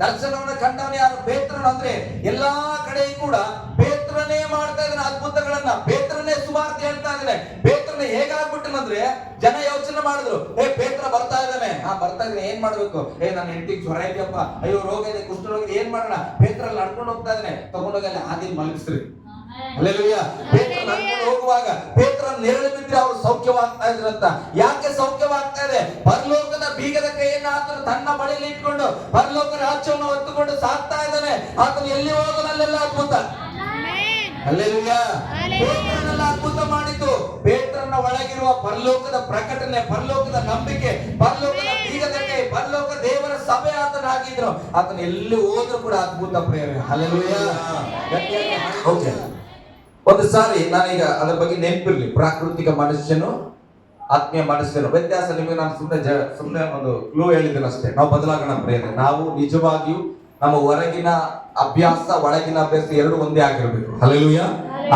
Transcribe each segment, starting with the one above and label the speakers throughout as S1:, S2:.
S1: ದರ್ಶನವನ್ನು ಕಂಡವನು ಯಾರು? ಪೇತ್ರನು. ಅಂದ್ರೆ ಎಲ್ಲಾ ಕಡೆ ಕೂಡ ಪೇತ್ರನೇ ಮಾಡ್ತಾ ಇದ್ದಾನೆ ಅದ್ಭುತಗಳನ್ನ, ಪೇತ್ರನೇ ಸುವಾರ್ತೆ ಹೇಳ್ತಾ ಇದ್ದಾನೆ. ಪೇತ್ರನೇ ಹೇಗಾಗ್ಬಿಟ್ಟನಂದ್ರೆ ಜನ ಯೋಚನೆ ಮಾಡಿದ್ರು, ಪೇತ್ರ ಬರ್ತಾ ಇದ್ದಾನೆ, ಬರ್ತಾ ಇದ್ದಾನೆ, ಏನ್ ಮಾಡ್ಬೇಕು? ನನ್ನ ಹೆಂಡತಿಗೆ ಜ್ವರ ಇದೆಯಪ್ಪ, ಅಯ್ಯೋ ರೋಗ ಇದೆ, ಕುಷ್ಠರೋಗ ಇದೆ, ಏನ್ ಮಾಡೋಣ? ಪೇತ್ರ ಅಲ್ಲಿ ನಡ್ಕೊಂಡು ಹೋಗ್ತಾ ಇದ್ದಾನೆ, ತಗೊಂಡೋಗಿ ಅಲ್ಲಿ ಆದಿಲ್ ಮಲಗಿಸ್ರಿ. ಹಲ್ಲೆಲೂಯಾ. ಪೇತ್ರ ನಡ್ಕೊಂಡು ಹೋಗುವಾಗ ಪೇತ್ರ ನೆರಳು ಬಿದ್ದರೆ ಅವರು ಸೌಖ್ಯವಾಗ್ತಾ ಇದ್ರಂತ. ಯಾಕೆ ಸೌಖ್ಯವಾಗ್ತಾ ಇದೆ? ಪರಲೋಕದ ಬೀಗದ ಕೈಯನ್ನು ಆತನು ತನ್ನ ಬಳಿಯಲ್ಲಿ ಇಟ್ಕೊಂಡು ಪರಲೋಕ ರಾಜ್ಯವನ್ನು ಹೊತ್ತುಕೊಂಡು ಸಾಕ್ತಾ ಇದ್ದಾನೆ. ಆತನು ಎಲ್ಲಿ ಹೋಗೋನಲ್ಲೆಲ್ಲ ಅದ್ಭುತ. ಹಲ್ಲೆಲೂಯಾ. ಪೇತ್ರನೆಲ್ಲ ಅದ್ಭುತ ಮಾಡಿದ್ದು ಪೇತ್ರನ ಒಳಗಿರುವ ಪರಲೋಕದ ಪ್ರಕಟಣೆ, ಪರಲೋಕದ ನಂಬಿಕೆ, ಪರಲೋಕದ ಬೀಗದ ಕೈ, ಪರಲೋಕ ದೇವರ ಸಭೆ ಆತನಾಗಿದ್ರು. ಆತನ ಎಲ್ಲಿ ಹೋದ್ರು ಕೂಡ ಅದ್ಭುತ ಪ್ರೇರಣೆ. ಹಲ್ಲೆಲೂಯಾ. ಓಕೆ, ಒಂದು ಸಾರಿ ನಾನೀಗ ಅದರ ಬಗ್ಗೆ ನೆನಪಿರ್ಲಿ. ಪ್ರಾಕೃತಿಕ ಮನುಷ್ಯನು, ಆತ್ಮೀಯ ಮನುಷ್ಯನು ವ್ಯತ್ಯಾಸ ನಿಮಗೆ ನಾನು ಸುಮ್ಮನೆ ಒಂದು ಕ್ಲೂ ಹೇಳಿದ್ದೇನೆ ಅಷ್ಟೇ. ನಾವು ಬದಲಾಗೋಣ ಪ್ರೇರಣೆ. ನಾವು ನಿಜವಾಗಿಯೂ ನಮ್ಮ ಹೊರಗಿನ ಅಭ್ಯಾಸ, ಒಳಗಿನ ಅಭ್ಯಾಸ ಎರಡು ಒಂದೇ ಆಗಿರಬೇಕು. ಹಲ್ಲೆಲೂಯಾ.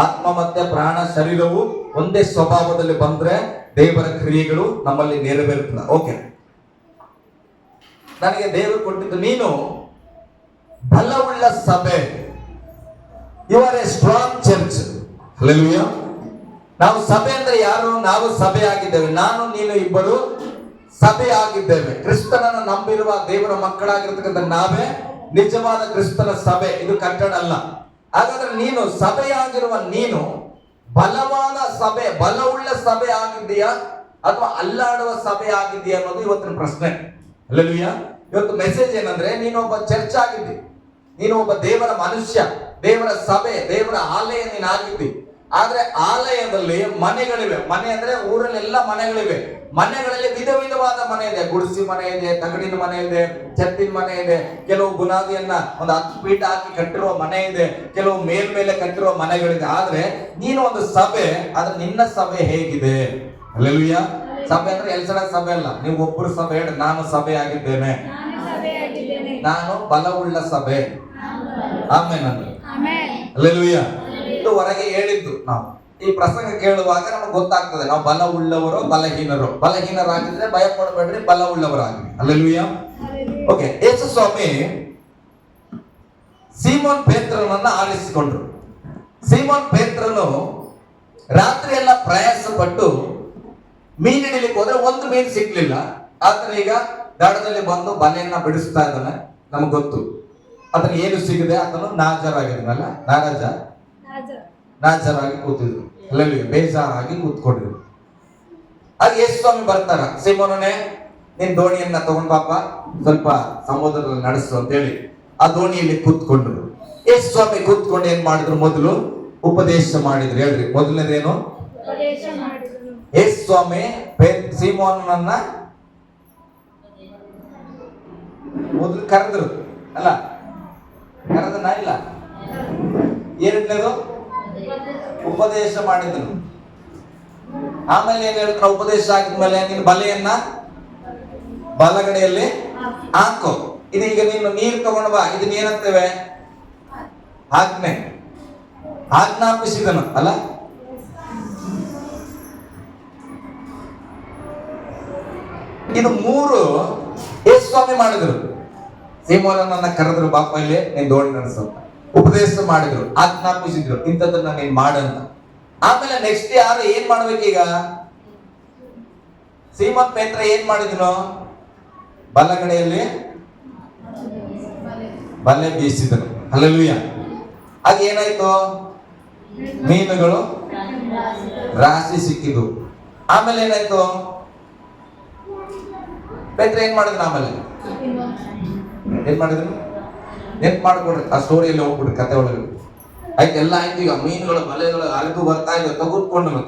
S1: ಆತ್ಮ ಮತ್ತೆ ಪ್ರಾಣ ಶರೀರವು ಒಂದೇ ಸ್ವಭಾವದಲ್ಲಿ ಬಂದ್ರೆ ದೇವರ ಕ್ರಿಯೆಗಳು ನಮ್ಮಲ್ಲಿ ನೆರವೇರುತ್ತದೆ. ಓಕೆ, ನನಗೆ ದೇವರು ಕೊಟ್ಟಿದ್ದು, ನೀನು ಬಲವುಳ್ಳ ಸಭೆ, you are a strong church. Hallelujah. ನಾವು ಸಭೆ ಅಂದ್ರೆ ಯಾರು? ನಾವು ಸಭೆ ಆಗಿದ್ದೇವೆ. ನಾನು ನೀನು ಇಬ್ಬರು ಸಭೆ ಆಗಿದ್ದೇವೆ. ಕ್ರಿಸ್ತನನ್ನು ನಂಬಿರುವ ದೇವರ ಮಕ್ಕಳಾಗಿರ್ತಕ್ಕಂಥ ನಾವೇ ನಿಜವಾದ ಕ್ರಿಸ್ತನ ಸಭೆ. ಇದು ಕಟ್ಟಡ ಅಲ್ಲ. ಹಾಗಾದ್ರೆ ನೀನು ಸಭೆಯಾಗಿರುವ ನೀನು ಬಲವಾದ ಸಭೆ, ಬಲವುಳ್ಳ ಸಭೆ ಆಗಿದೆಯಾ ಅಥವಾ ಅಲ್ಲಾಡುವ ಸಭೆ ಆಗಿದೆಯಾ ಅನ್ನೋದು ಇವತ್ತಿನ ಪ್ರಶ್ನೆ. ಹಲ್ಲೆಲೂಯಾ. ಇವತ್ತು ಮೆಸೇಜ್ ಏನಂದ್ರೆ, ನೀನು ಒಬ್ಬ ಚರ್ಚ್ ಆಗಿದ್ದಿ, ನೀನು ಒಬ್ಬ ದೇವರ ಮನುಷ್ಯ, ದೇವರ ಸಭೆ, ದೇವರ ಆಲಯ ನೀನು ಆಗಿದ್ದಿ. ಆದ್ರೆ ಆಲಯದಲ್ಲಿ ಮನೆಗಳಿವೆ. ಮನೆ ಅಂದ್ರೆ ಊರಲ್ಲೆಲ್ಲ ಮನೆಗಳಿವೆ. ಮನೆಗಳಲ್ಲಿ ವಿಧ ವಿಧವಾದ ಮನೆ ಇದೆ. ಗುಡಿಸಿ ಮನೆ ಇದೆ, ತಗಡಿನ ಮನೆ ಇದೆ, ಛತ್ತಿನ ಮನೆ ಇದೆ, ಕೆಲವು ಬುನಾದಿಯನ್ನ ಒಂದು 10 ಫೀಟ್ ಹಾಕಿ ಕಟ್ಟಿರುವ ಮನೆ ಇದೆ, ಕೆಲವು ಮೇಲ್ಮೇಲೆ ಕಟ್ಟಿರುವ ಮನೆಗಳಿದೆ. ಆದ್ರೆ ನೀನು ಒಂದು ಸಭೆ, ಆದ್ರೆ ನಿನ್ನ ಸಭೆ ಹೇಗಿದೆ? ಹಲ್ಲೆಲೂಯಾ. ಸಭೆ ಅಂದ್ರೆ ಎಲ್ಸಡ ಸಭೆ ಅಲ್ಲ. ನೀವು ಒಬ್ಬರು ಸಭೆ ಹೇಳಿ, ನಾನು ಸಭೆ ಆಗಿದ್ದೇನೆ, ನಾನು ಬಲವುಳ್ಳ ಸಭೆ. ಆಮೇಲೆ ಹಲ್ಲೆಲೂಯಾ. ಇದು ಹೊರಗೆ ಹೇಳಿದ್ದು. ನಾವು ಈ ಪ್ರಸಂಗ ಕೇಳುವಾಗ ನಮಗೆ ಗೊತ್ತಾಗ್ತದೆ ನಾವು ಬಲವುಳ್ಳವರು ಬಲಹೀನರು. ಬಲಹೀನರಾಗಿದ್ರೆ ಭಯ ಪಡಬೇಡ್ರಿ, ಬಲವುಳ್ಳವರಾಗಿ. ಹಲ್ಲೆಲೂಯಾ. ಓಕೆ, ಯೇಸು ಸ್ವಾಮಿ ಸೀಮೋನ್ ಪೇತ್ರನನ್ನ ಆರಿಸಿಕೊಂಡ್ರು. ಸೀಮೋನ್ ಪೇತ್ರನು ರಾತ್ರಿ ಎಲ್ಲ ಪ್ರಯಾಸ ಪಟ್ಟು ಮೀನು ಹಿಡಿಲಿಕ್ಕೆ ಹೋದ್ರೆ ಒಂದು ಮೀನು ಸಿಗ್ಲಿಲ್ಲ. ಆತನ ಈಗ ದಡದಲ್ಲಿ ಬಂದು ಬಲೆಯನ್ನ ಬಿಡಿಸ್ತಾ ಇದ್ದಾನೆ. ನಮಗ್ ಗೊತ್ತು ಆತನ ಏನು ಸಿಗದೆ ಆತನು ನಾಜರಾಗಿದ್ನಲ್ಲ, ನಾಜರಾಗಿ ಕೂತಿದ್ರು. ಅಲ್ಲಲ್ಲಿ ಬೇಜಾರಾಗಿ ಕೂತ್ಕೊಂಡಿದ್ರು. ಆಗ ಯೇಸು ಸ್ವಾಮಿ ಬರ್ತಾರ, ಸೀಮೋನನೇ ನಿನ್ ದೋಣಿಯನ್ನ ತಗೊಂಡ್ ಬಾಪ, ಸ್ವಲ್ಪ ಸಮುದ್ರದಲ್ಲಿ ನಡೆಸು ಅಂತ ಹೇಳಿ ಆ ದೋಣಿಯಲ್ಲಿ ಕೂತ್ಕೊಂಡ್ರು. ಯೇಸು ಸ್ವಾಮಿ ಕೂತ್ಕೊಂಡು ಏನ್ ಮಾಡಿದ್ರು? ಮೊದಲು ಉಪದೇಶ ಮಾಡಿದ್ರು. ಹೇಳ್ರಿ, ಮೊದಲನೇದೇನು? ಯೇಸು ಸ್ವಾಮಿ ಸೀಮೋನನ್ನ ಮೊದಲು ಕರೆದ್ರು ಅಲ್ಲ, ಕರೆದನ ಇಲ್ಲ. ಎರಡನೇದು ಉಪದೇಶ ಮಾಡಿದ್ರು. ಆಮೇಲೆ ಏನ್ ಹೇಳ್ತಾರೆ? ಉಪದೇಶ ಆಗಿದ್ಮೇಲೆ ನಿನ್ನ ಬಲೆಯನ್ನ ಬಲಗಡೆಯಲ್ಲಿ ಹಾಕೋ, ಇದೀಗ ನೀನು ನೀರು ತಗೊಂಡು ಬಾ. ಇದನ್ನ ಏನಂತೇವೆ? ಆಜ್ಞೆ. ಆಜ್ಞಾಪಿಸಿದನು ಅಲ್ಲ. ಇದು ಮೂರು ಯೇಸು ಸ್ವಾಮಿ ಮಾಡಿದ್ರು. ಸೀಮೋನನ್ನ ಕರೆದ್ರು, ಬಾಪ ಇಲ್ಲಿ ನೀನ್ ದೋಣಿ ನಡೆಸು. ಉಪದೇಶ ಮಾಡಿದ್ರು, ಆಜ್ಞಾಪಿಸಿದ್ರು, ಇಂಥದ್ದನ್ನ ನೀನ್ ಮಾಡಂತ. ಆಮೇಲೆ ನೆಕ್ಸ್ಟ್ ಯಾರು ಏನ್ ಮಾಡ್ಬೇಕೀಗ? ಸೀಮೋನ್ ಪೇತ್ರ ಏನ್ ಮಾಡಿದ್ರು? ಬಲಗಡೆಯಲ್ಲಿ ಬಲೆ ಬೀಸಿದ್ರು. ಹಲ್ಲೆಲೂಯಾ. ಆಗ ಏನಾಯ್ತು? ಮೀನುಗಳು ರಾಶಿ ಸಿಕ್ಕಿದ್ವು. ಆಮೇಲೆ ಏನಾಯ್ತು? ಪೇತ್ರ ಏನ್ ಮಾಡಿದ್ರು? ಆಮೇಲೆ ಏನ್ ಮಾಡಿದ್ರು? ನೆನ್ಪು ಮಾಡ್ಕೊಡ್ರಿ, ಆ ಸ್ಟೋರಿಯಲ್ಲಿ ಹೋಗ್ಬಿಡ್ರಿ, ಕತೆ ಒಳಗೆ. ಆಯ್ತು, ಎಲ್ಲ ಆಯ್ತು. ಈಗ ಮೀನುಗಳು ಬಲೆಗಳು ಅರಿದು ಬರ್ತಾ ಇದ್ವು.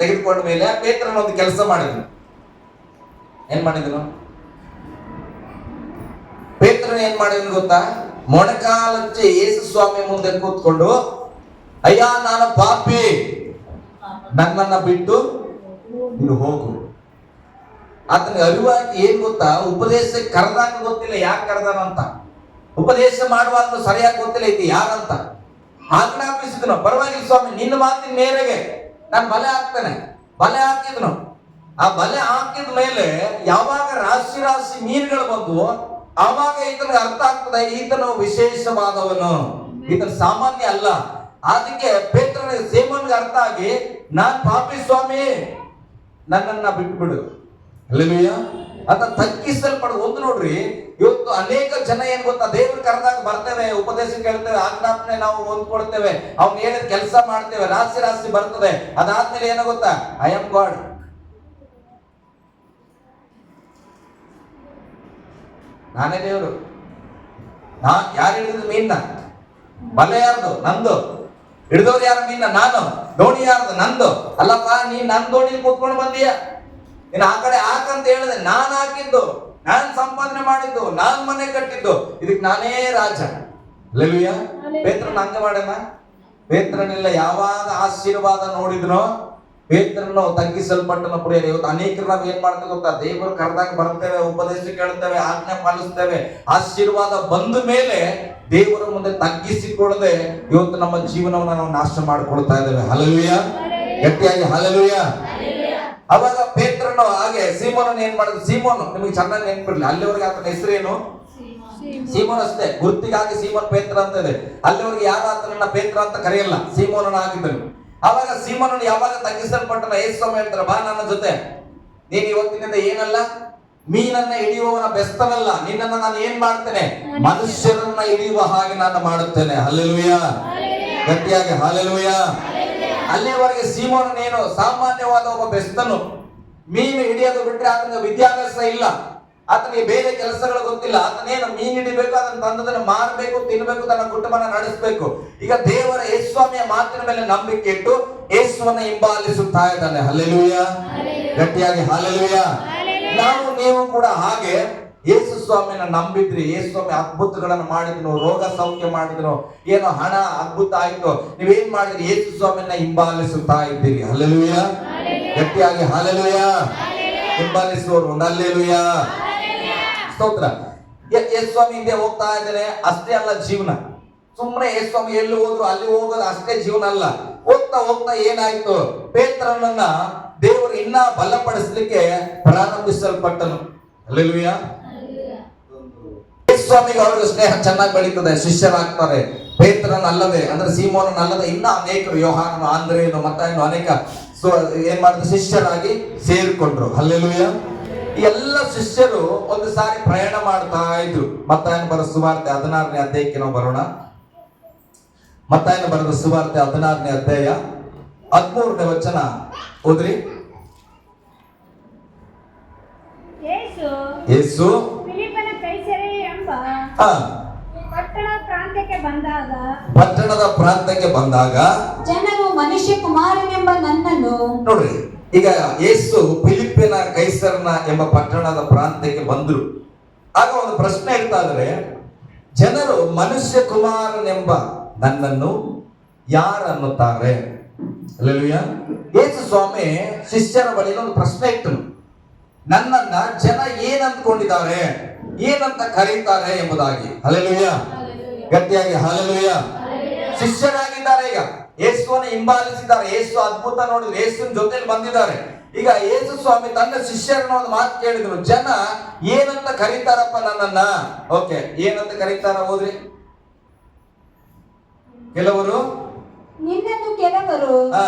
S1: ತೆಗೆದುಕೊಂಡ ಮೇಲೆ ಪೇತ್ರನ ಒಂದು ಕೆಲಸ ಮಾಡಿದ್ರು. ಏನ್ ಮಾಡಿದ್ರು? ಪೇತ್ರನ ಏನ್ ಮಾಡಿದ್ರು ಗೊತ್ತಾ? ಮೊಣಕಾಲಚ್ಚಿ ಯೇಸು ಸ್ವಾಮಿ ಮುಂದೆ ಕೂತ್ಕೊಂಡು, ಅಯ್ಯ ನಾನು ಪಾಪಿ, ನನ್ನನ್ನ ಬಿಟ್ಟು ನೀನು ಹೋಗು. ಆತನಿಗೆ ಅರಿವಾಗಿ ಏನ್ ಗೊತ್ತಾ? ಉಪದೇಶ ಕರೆದಾಗ ಗೊತ್ತಿಲ್ಲ ಯಾಕೆ ಕರೆದಾನ ಅಂತ. ಉಪದೇಶ ಮಾಡುವಾಗ ಸರಿಯಾಗಿ ಗೊತ್ತಿಲ್ಲ ಇದು ಯಾರಂತ. ಆಜ್ಞಾಪಿಸಿದನು, ಪರವಾಗಿಲ್ಲ ಸ್ವಾಮಿ, ನಿನ್ನ ಮಾತಿನ ಮೇರೆಗೆ ನಾನು ಬಲೆ ಹಾಕ್ತೇನೆ. ಬಲೆ ಹಾಕಿದ್ನು. ಆ ಬಲೆ ಹಾಕಿದ ಮೇಲೆ ಯಾವಾಗ ರಾಶಿ ರಾಶಿ ಮೀನುಗಳು ಬಂದು ಆವಾಗ ಈತನಿಗೆ ಅರ್ಥ ಆಗ್ತದೆ, ಈತನು ವಿಶೇಷವಾದವನು, ಈತನು ಸಾಮಾನ್ಯ ಅಲ್ಲ. ಅದಕ್ಕೆ ಪೇತ್ರನಿಗೆ ಸೀಮೋನ್ಗೆ ಅರ್ಥ ಆಗಿ, ನಾನ್ ಪಾಪಿ ಸ್ವಾಮಿ, ನನ್ನನ್ನ ಬಿಟ್ಬಿಡು. ಹಲ್ಲೆಲೂಯಾ. ಅದ ತಗ್ಗಿಸಲ್ಪಡ. ಒಂದು ನೋಡ್ರಿ, ಇವತ್ತು ಅನೇಕ ಜನ ಏನ್ ಗೊತ್ತಾ, ದೇವ್ರ ಕರೆದಾಗ ಬರ್ತೇವೆ, ಉಪದೇಶ ಕೇಳ್ತೇವೆ, ಆಜ್ಞಾಪನೆ ನಾವು ಹೊಂದ್ಕೊಳ್ತೇವೆ, ಅವ್ನು ಹೇಳಿದ ಕೆಲಸ ಮಾಡ್ತೇವೆ, ರಾಶಿ ರಾಶಿ ಬರ್ತದೆ. ಅದಾದ್ಮೇಲೆ ಏನೋ ಗೊತ್ತಾ, ಐ ಆಮ್ ಗಾಡ್, ನಾನೇ ದೇವರು, ಯಾರು ಹಿಡಿದ್ರು ಮೀನ್ನ, ಬಲೆ ಯಾರ್ದು, ನಂದು, ಹಿಡಿದವ್ರು ಯಾರು ಮೀನ್ನ, ನಾನು, ದೋಣಿ ಯಾರ್ದು, ನಂದು. ಅಲ್ಲಪ್ಪ, ನೀನ್ ನನ್ ದೋಣಿ ಕೂತ್ಕೊಂಡು ಬಂದೀಯ, ನೀನ್ ಆ ಕಡೆ ಹಾಕಂತ ಹೇಳಿದೆ, ನಾನ್ ಹಾಕಿದ್ದು, ನಾನ್ ಸಂಪಾದನೆ ಮಾಡಿದ್ದು, ನಾನ್ ಮನೆ ಕಟ್ಟಿದ್ದು, ಇದಕ್ಕೆ ನಾನೇ ರಾಜ. ಹಲ್ಲೆಲೂಯಾ. ಪೇತ್ರನ ಹಂಗ ಮಾಡ್ಯಾನ. ಪೇತ್ರನೆಲ್ಲ ಯಾವಾಗ ಆಶೀರ್ವಾದ ನೋಡಿದ್ನೋ ಪೇತ್ರನು ತಗ್ಗಿಸಲ್ಪಟ್ಟನ. ಪ್ರಿಯರೇ, ಇವತ್ತು ಅನೇಕರು ನಾವು ಏನ್ ಮಾಡ್ತೇವೆ ಗೊತ್ತಾ, ದೇವರು ಕರೆದಾಗ ಬರ್ತೇವೆ, ಉಪದೇಶ ಕೇಳ್ತೇವೆ, ಆಜ್ಞೆ ಪಾಲಿಸ್ತೇವೆ, ಆಶೀರ್ವಾದ ಬಂದ ಮೇಲೆ ದೇವರ ಮುಂದೆ ತಗ್ಗಿಸಿಕೊಳ್ಳದೆ ಇವತ್ತು ನಮ್ಮ ಜೀವನವನ್ನು ನಾವು ನಾಶ ಮಾಡಿಕೊಳ್ತಾ ಇದ್ದೇವೆ. ಹಲ್ಲೆಲೂಯಾ. ಗಟ್ಟಿಯಾಗಿ ಹಲ್ಲೆಲೂಯಾ. ಅವಾಗ ಪೇತ್ರನು ಹಾಗೆ ಸೀಮೋನನ್ನು ಏನ್ ಮಾಡಿದ್ರು, ಸೀಮೋನು ನಿಮಗೆ ಚೆನ್ನಾಗಿ ನೆನ್ಪಿರ್ಲಿ, ಅಲ್ಲಿವರೆಗೆ ಆತನ ಹೆಸರೇನು ಸೀಮೋನ್ ಅಷ್ಟೇ, ಗುರ್ತಿಗಾಗಿ ಸೀಮೋನ್ ಪೇತ್ರ ಅಂತ ಇದೆ. ಅಲ್ಲಿವರೆಗೆ ಯಾರು ಆತನನ್ನ ಪೇತ್ರ ಅಂತ ಕರೆಯಲ್ಲ, ಸೀಮೋನನ ಆಗಿದ್ದನು. ಅವಾಗ ಸೀಮೋನನ್ನು ಯಾವಾಗ ತಗ್ಗಿಸಲ್ಪಟ್ಟನ, ಯೇಸು ಹೇಳ್ತಾರೆ, ಬಾ ನನ್ನ ಜೊತೆ, ನೀನು ಇವತ್ತಿನಿಂದ ಏನಲ್ಲ, ಮೀನನ್ನ ಹಿಡಿಯುವವನ ಬೆಸ್ತನಲ್ಲ, ನಿನ್ನನ್ನ ನಾನು ಏನ್ ಮಾಡ್ತೇನೆ, ಮನುಷ್ಯರನ್ನ ಹಿಡಿಯುವ ಹಾಗೆ ನಾನು ಮಾಡುತ್ತೇನೆ. ಹಲ್ಲೆಲೂಯಾ. ಗಟ್ಟಿಯಾಗಿ ಹಲ್ಲೆಲೂಯಾ. ಅಲ್ಲಿವರೆಗೆ ಸೀಮೋನನೇನು ಸಾಮಾನ್ಯವಾದ ಒಬ್ಬ ಬೆಸ್ತನು, ಮೀನು ಹಿಡಿಯೋದು ಬಿಟ್ರೆ ಆತನಿಗೆ ವಿದ್ಯಾಭ್ಯಾಸ ಇಲ್ಲ, ಆತನಿಗೆ ಬೇರೆ ಕೆಲಸಗಳು ಗೊತ್ತಿಲ್ಲ. ಆತನೇನು ಮೀನು ಹಿಡಿಬೇಕು, ಅದನ್ನು ತಂದದನ್ನು ಮಾರಬೇಕು, ತಿನ್ನಬೇಕು, ತನ್ನ ಕುಟುಂಬನ ನಡೆಸಬೇಕು. ಈಗ ದೇವರ ಯೇಸುಸ್ವಾಮಿಯ ಮಾತಿನ ಮೇಲೆ ನಂಬಿಕೆ ಇಟ್ಟು ಯೇಸುವನ್ನ ಹಿಂಬಾಲಿಸುತ್ತಾ ಇದ್ದಾನೆ. ಹಲ್ಲೆಲೂಯಾ. ಗಟ್ಟಿಯಾಗಿ ಹಲ್ಲೆಲೂಯಾ. ನಾವು ನೀವು ಕೂಡ ಹಾಗೆ ಯೇಸು ಸ್ವಾಮಿನ ನಂಬಿದ್ರಿ, ಯೇಸು ಸ್ವಾಮಿ ಅದ್ಭುತಗಳನ್ನು ಮಾಡಿದ್ರು, ರೋಗ ಸೌಖ್ಯ ಮಾಡಿದ್ರು, ಏನೋ ಹಣ ಅದ್ಭುತ ಆಯ್ತು, ನೀವೇನ್ ಮಾಡಿದ್ರಿ, ಯೇಸು ಸ್ವಾಮಿನ ಹಿಂಬಾಲಿಸುತ್ತಾ ಇದ್ದೀರಿ. ಹಲ್ಲೆಲೂಯಾ. ಗಟ್ಟಿಯಾಗಿ ಹಲ್ಲೆಲೂಯಾ. ಹಿಂಬಾಲಿಸುವವರು ಒಂದು ಹಲ್ಲೆಲೂಯಾ. ಸ್ತೋತ್ರ. ಯೇಸು ಸ್ವಾಮಿ ಹಿಂದೆ ಹೋಗ್ತಾ ಇದ್ದಾರೆ ಅಷ್ಟೇ ಅಲ್ಲ ಜೀವನ. ಸುಮ್ಮನೆ ಯೇಸು ಸ್ವಾಮಿ ಎಲ್ಲಿ ಹೋದ್ರು ಅಲ್ಲಿ ಹೋಗೋದು ಅಷ್ಟೇ ಜೀವನ ಅಲ್ಲ. ಹೋಗ್ತಾ ಹೋಗ್ತಾ ಏನಾಯ್ತು, ಪೇತ್ರನನ್ನ ದೇವರು ಇನ್ನ ಬಲಪಡಿಸಲಿಕ್ಕೆ ಪ್ರಾರಂಭಿಸಲ್ಪಟ್ಟನು. ಹಲ್ಲೆಲೂಯಾ. ಯೇಸು ಸ್ವಾಮಿಗೆ ಅವ್ರಿಗೆ ಸ್ನೇಹ ಚೆನ್ನಾಗಿ ಬೆಳೀತದೆ, ಶಿಷ್ಯರಾಗ್ತಾರೆ. ಪೇತ್ರನ ಅಲ್ಲದೆ ಅಂದ್ರೆ ಸೀಮೋನನ ಅಲ್ಲದೆ ಇನ್ನ ಅನೇಕರು, ಯೋಹಾನನು, ಆಂದ್ರೇಯನು, ಮತ್ತಾಯನು ಅನೇಕ ಏನ್ ಮಾಡಿದ್ರು, ಶಿಷ್ಯರಾಗಿ ಸೇರಿಕೊಂಡ್ರು. ಹಲ್ಲೆಲೂಯಾ. ಈ ಎಲ್ಲ ಶಿಷ್ಯರು ಒಂದು ಸಾರಿ ಪ್ರಯಾಣ ಮಾಡ್ತಾ ಇದ್ರು. ಮತ್ತಾಯನ ಬರೆದ ಸುವಾರ್ತೆ 16ನೇ ಅಧ್ಯಾಯಕ್ಕೆ ನಾವು ಬರೋಣ. ಮತ್ತಾಯನ ಬರೆದ ಸುವಾರ್ತೆ 16ನೇ ಅಧ್ಯಾಯ 13ನೇ ವಚನ ಓದ್ರಿ. ಯೇಸು
S2: ಫಿಲಿಪ್ಪನ ಕೈಸರೈ ಎಂಬ
S1: ಪಟ್ಟಣದ ಪ್ರಾಂತ್ಯಕ್ಕೆ ಬಂದಾಗ
S2: ಜನರು ಮನುಷ್ಯ ಕುಮಾರನೆಂಬ ನನ್ನನ್ನು
S1: ನೋಡ್ರಿ. ಈಗ ಯೇಸು ಫಿಲಿಪ್ಪಿನ ಕೈಸರನ ಎಂಬ ಪಟ್ಟಣದ ಪ್ರಾಂತ್ಯಕ್ಕೆ ಬಂದ್ರು. ಆಗ ಒಂದು ಪ್ರಶ್ನೆ ಇರ್ತಾ ಇದ್ರೆ, ಜನರು ಮನುಷ್ಯ ಕುಮಾರನೆಂಬ ನನ್ನನ್ನು ಯಾರು ಅನ್ನುತ್ತಾರೆ? ಹಲ್ಲೆಲೂಯಾ. ಯೇಸು ಸ್ವಾಮಿ ಶಿಷ್ಯರ ಬಳಿ ಒಂದು ಪ್ರಶ್ನೆ ಇಟ್ಟನು, ನನ್ನನ್ನ ಜನ ಏನ್ ಅಂದ್ಕೊಂಡಿದ್ದಾರೆ, ಏನಂತ ಕರೀತಾರೆ ಎಂಬುದಾಗಿ. ಹಲ್ಲೆಲೂಯಾ. ಗಟ್ಟಿಯಾಗಿ ಹಲ್ಲೆಲೂಯಾ. ಶಿಷ್ಯರಾಗಿದ್ದಾರೆ, ಈಗ ಯೇಸುವನ್ನು ಹಿಂಬಾಲಿಸಿದ್ದಾರೆ, ಯೇಸು ಅದ್ಭುತ ನೋಡಿದ್ರು, ಯೇಸುವಿನ ಜೊತೆಲಿ ಬಂದಿದ್ದಾರೆ. ಈಗ ಯೇಸು ಸ್ವಾಮಿ ತನ್ನ ಶಿಷ್ಯರನ್ನ ಒಂದು ಮಾತು ಕೇಳಿದ್ರು, ಜನ ಏನಂತ ಕರೀತಾರಪ್ಪ ನನ್ನನ್ನ? ಓಕೆ, ಏನಂತ ಕರೀತಾರ ಹೋದ್ರಿ. ಕೆಲವರು
S2: ನಿನ್ನನ್ನು, ಕೆಲವರು